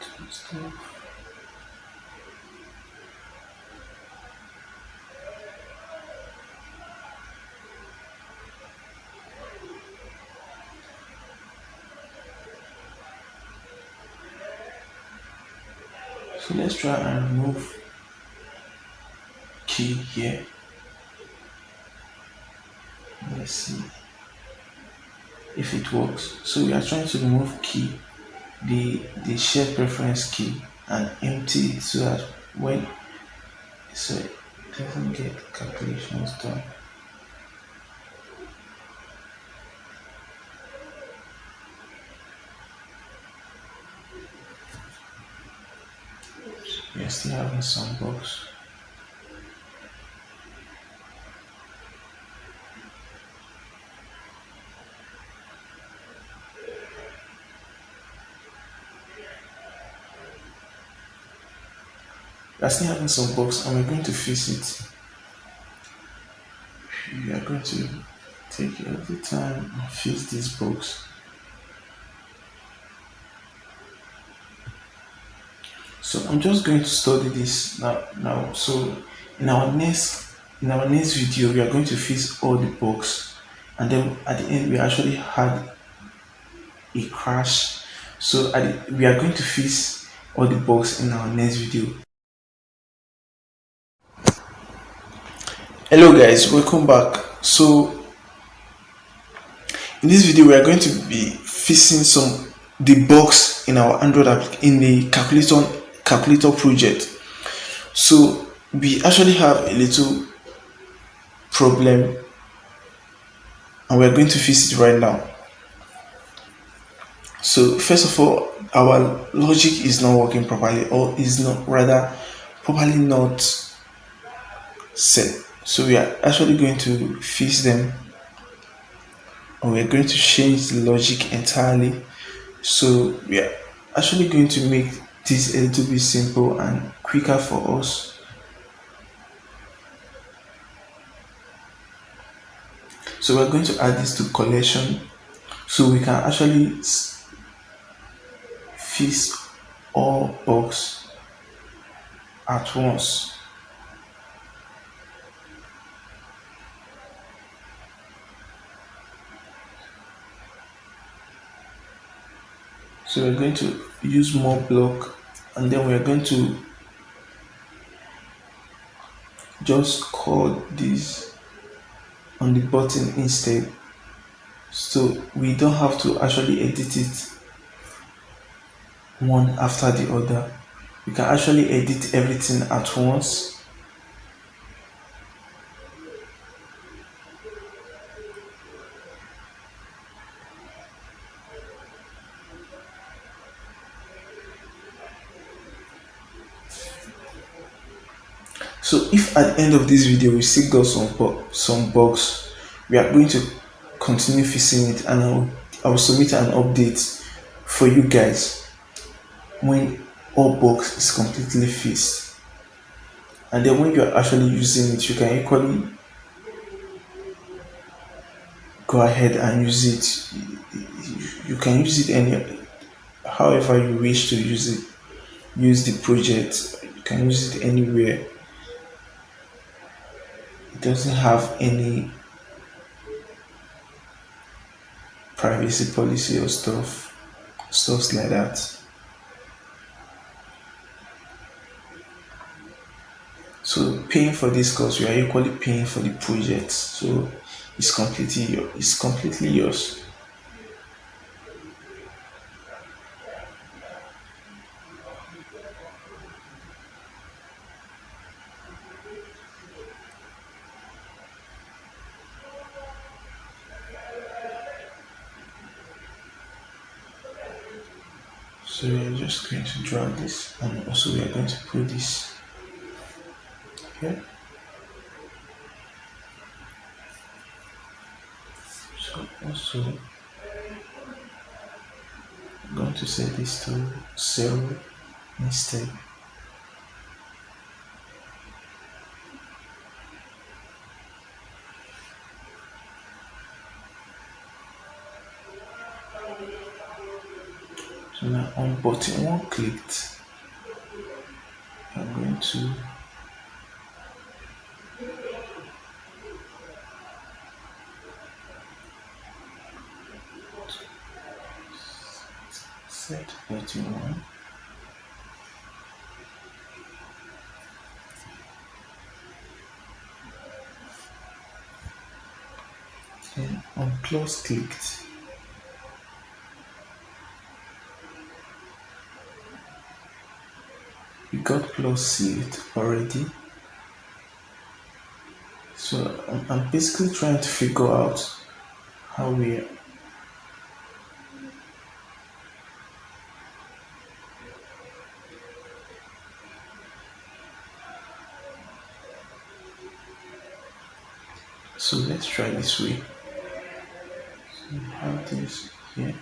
two stuff. So let's try and remove key here. Let's see if it works. So we are trying to remove key, the shared preference key, and empty it so that when so it doesn't get calculations done. We are still having some bugs. We are still having some bugs and we're going to fix it. We are going to take every time and fix these bugs. So I'm just going to study this now. So in our next video we are going to fix all the bugs, and then at the end we actually had a crash. So we are going to fix all the bugs in our next video. Hello guys, welcome back. So in this video we are going to be fixing some the bugs in our Android app in the calculator project. So we actually have a little problem and we are going to fix it right now. So first of all, our logic is not working properly, or is not rather properly not set. So we are actually going to fix them, and we are going to change the logic entirely. So we are actually going to make this a little bit simple and quicker for us. So we're going to add this to collection so we can actually fix all bugs at once. So we're going to use more block, and then we're going to just call this on the button instead, so we don't have to actually edit it one after the other. We can actually edit everything at once. So if at the end of this video we still got some bugs, we are going to continue fixing it, and I will submit an update for you guys when all bugs is completely fixed. And then when you are actually using it, you can equally go ahead and use it. You can use it any however you wish to use it. Use the project. You can use it anywhere. It doesn't have any privacy policy or stuffs like that. So paying for this course, you are equally paying for the project. So it's completely yours. So we are just going to drag this, and also we are going to put this here. So also I'm going to set this to 0 instead. So now on button 1 clicked, I'm going to set button 1. Then on close clicked, we got close saved already. So I'm basically trying to figure out how we so let's try this way. So we have this here.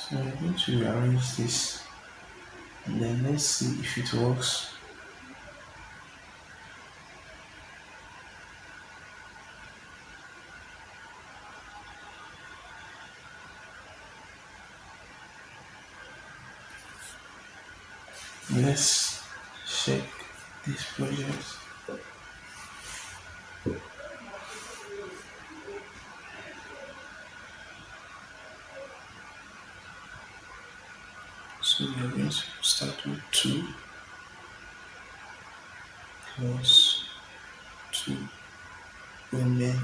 So I'm going to rearrange this, and then let's see if it works. Let's check this project. So we are going to start with 2 plus 2 remain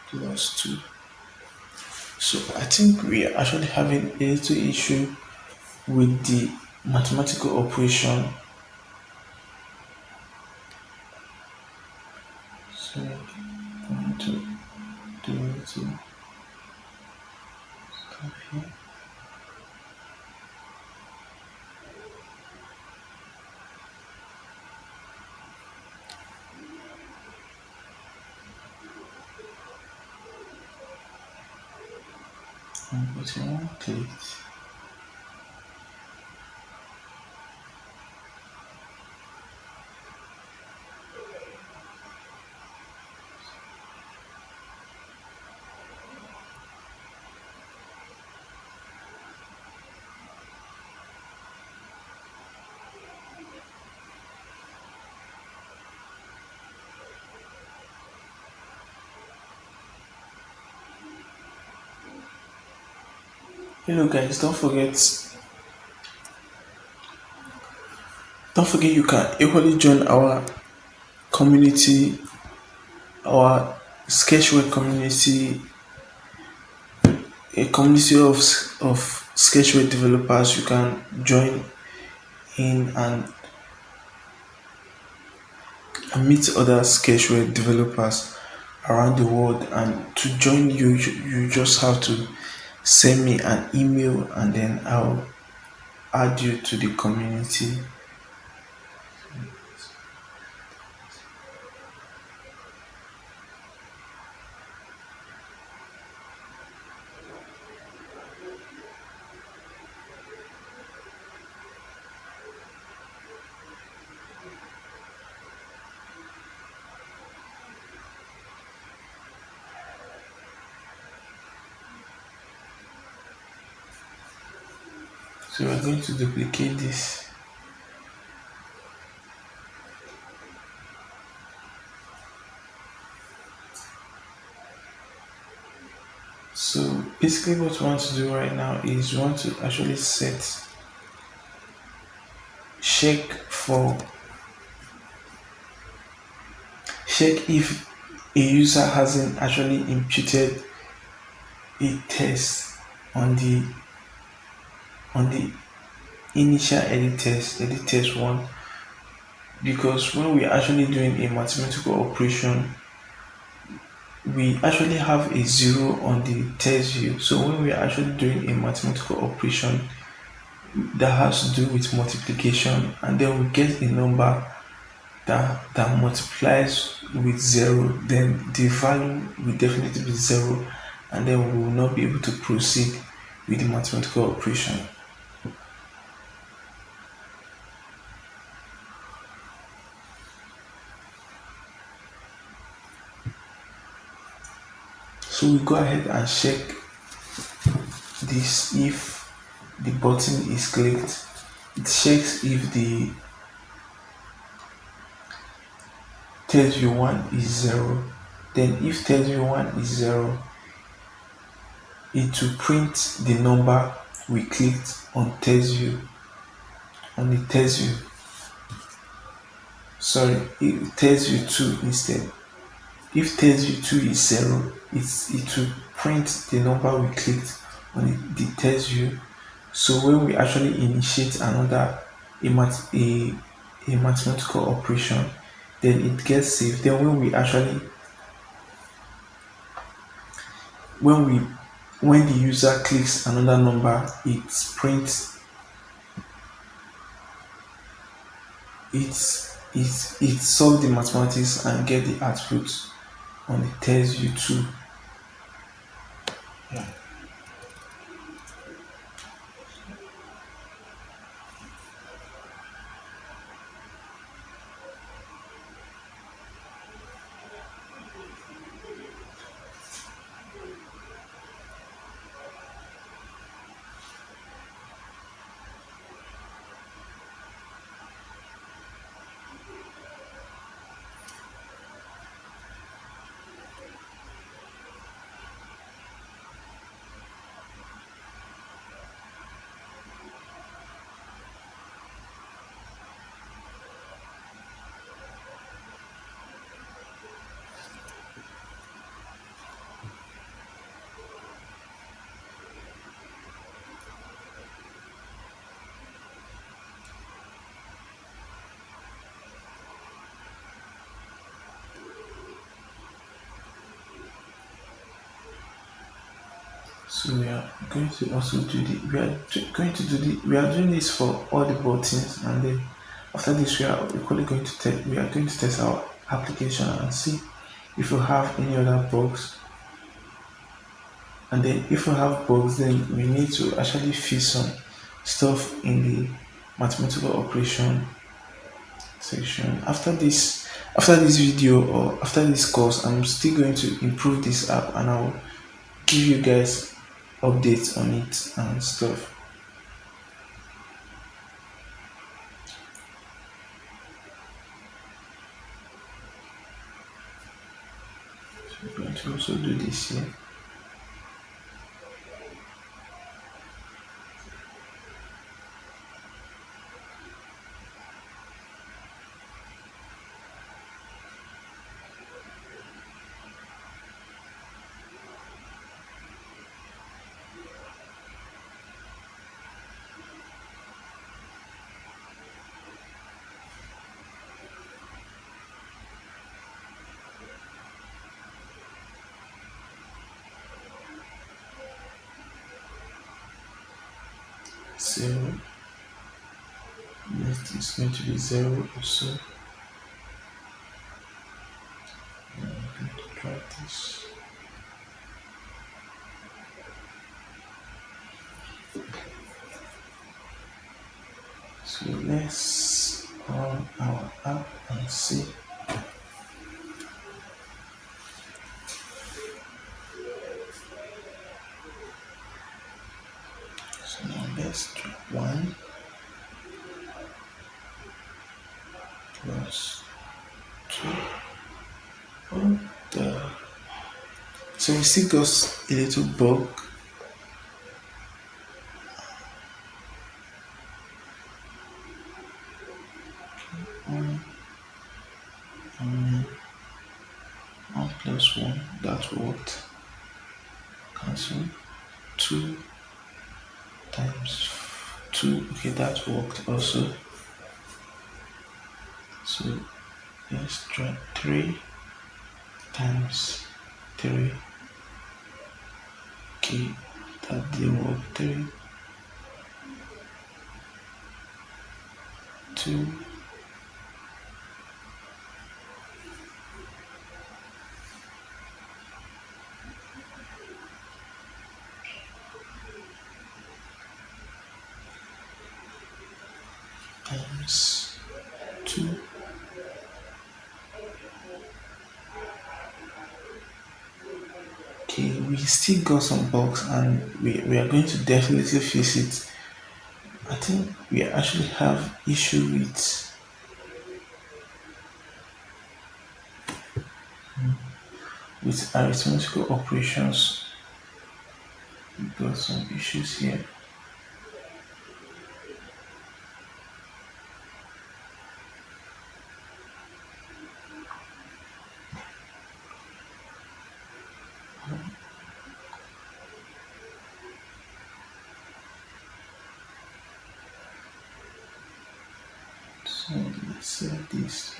plus 2. So I think we are actually having a little issue with the mathematical operation. So I'm going to do a little stuff here. I'm putting one plate. Hello guys, don't forget you can equally join our community, our Sketchware community, a community of Sketchware developers. You can join in and meet other Sketchware developers around the world. And to join you just have to send me an email and then I'll add you to the community. So we're going to duplicate this. So basically what we want to do right now is we want to actually check for check if a user hasn't actually imputed a test on the initial edit test one, because when we're actually doing a mathematical operation we actually have a 0 on the test view. So when we're actually doing a mathematical operation that has to do with multiplication and then we get a number that multiplies with 0, then the value will definitely be 0 and then we will not be able to proceed with the mathematical operation. So we go ahead and check this. If the button is clicked, it checks if the test view 1 is 0. Then if test view 1 is 0, it will print the number we clicked on test view, on the test view. Sorry, test view 2 instead. If test view 2 is 0, it will print the number we clicked on the test view. So when we actually initiate another a mathematical operation, then it gets saved. Then when the user clicks another number, it prints it solve the mathematics and get the output on the test view 2. Yeah. So we are going to also do the going to do the we are doing this for all the buttons, and then after this we are equally going to test we are going to test our application and see if we have any other bugs. And then if we have bugs, then we need to actually fix some stuff in the mathematical operation section. After this video or after this course, I'm still going to improve this app, and I'll give you guys updates on it and stuff. So I'm going to also do this here. Zero. Next is going to be 0 also. I'm going to try this. So let's run our app and see. So now let's do 1 plus 2. Oh, so we still got a little bug. Um, 1 plus 1, that worked. Cancel. 2 times 2, okay, that worked also. So let's try 3 times 3. Okay, that didn't work. 3, 2, times 2. Okay, we still got some bugs, and we are going to definitely fix it. I think we actually have issue with arithmetical operations. We got some issues here. So let's set this.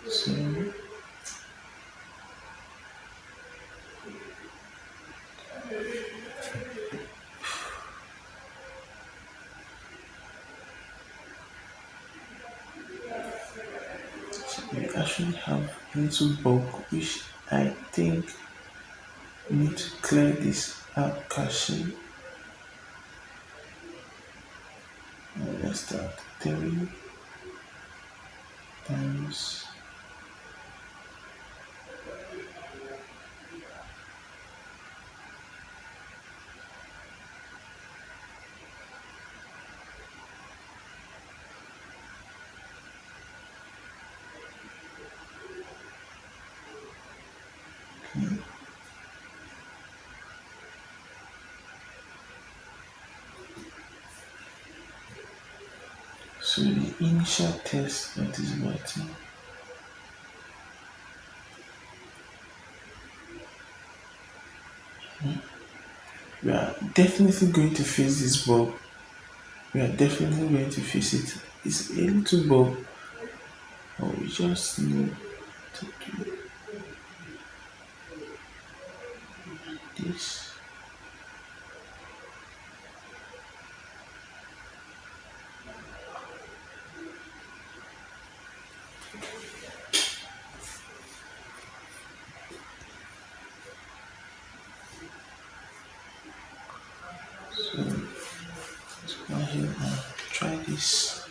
So we actually have a little bug which I think we need to clear this app cache. Now let's start 3 times so the initial test that is working. We are definitely going to fix this bug. We are definitely going to fix it. It's a little bug, but we just need to do this. So let's go ahead and try this.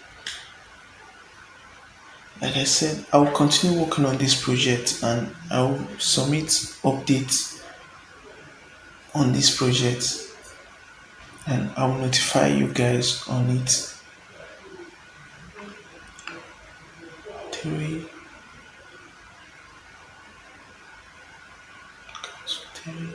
Like I said, I'll continue working on this project and I'll submit updates on this project and I'll notify you guys on it. Three, three.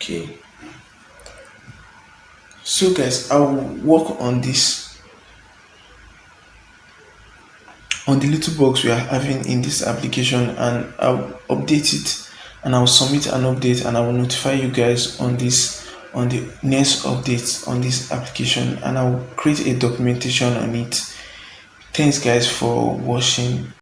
Okay. So guys, I'll work on this on the little box we are having in this application and I'll update it and I'll submit an update and I will notify you guys on this on the next updates on this application and I'll create a documentation on it. Thanks guys for watching.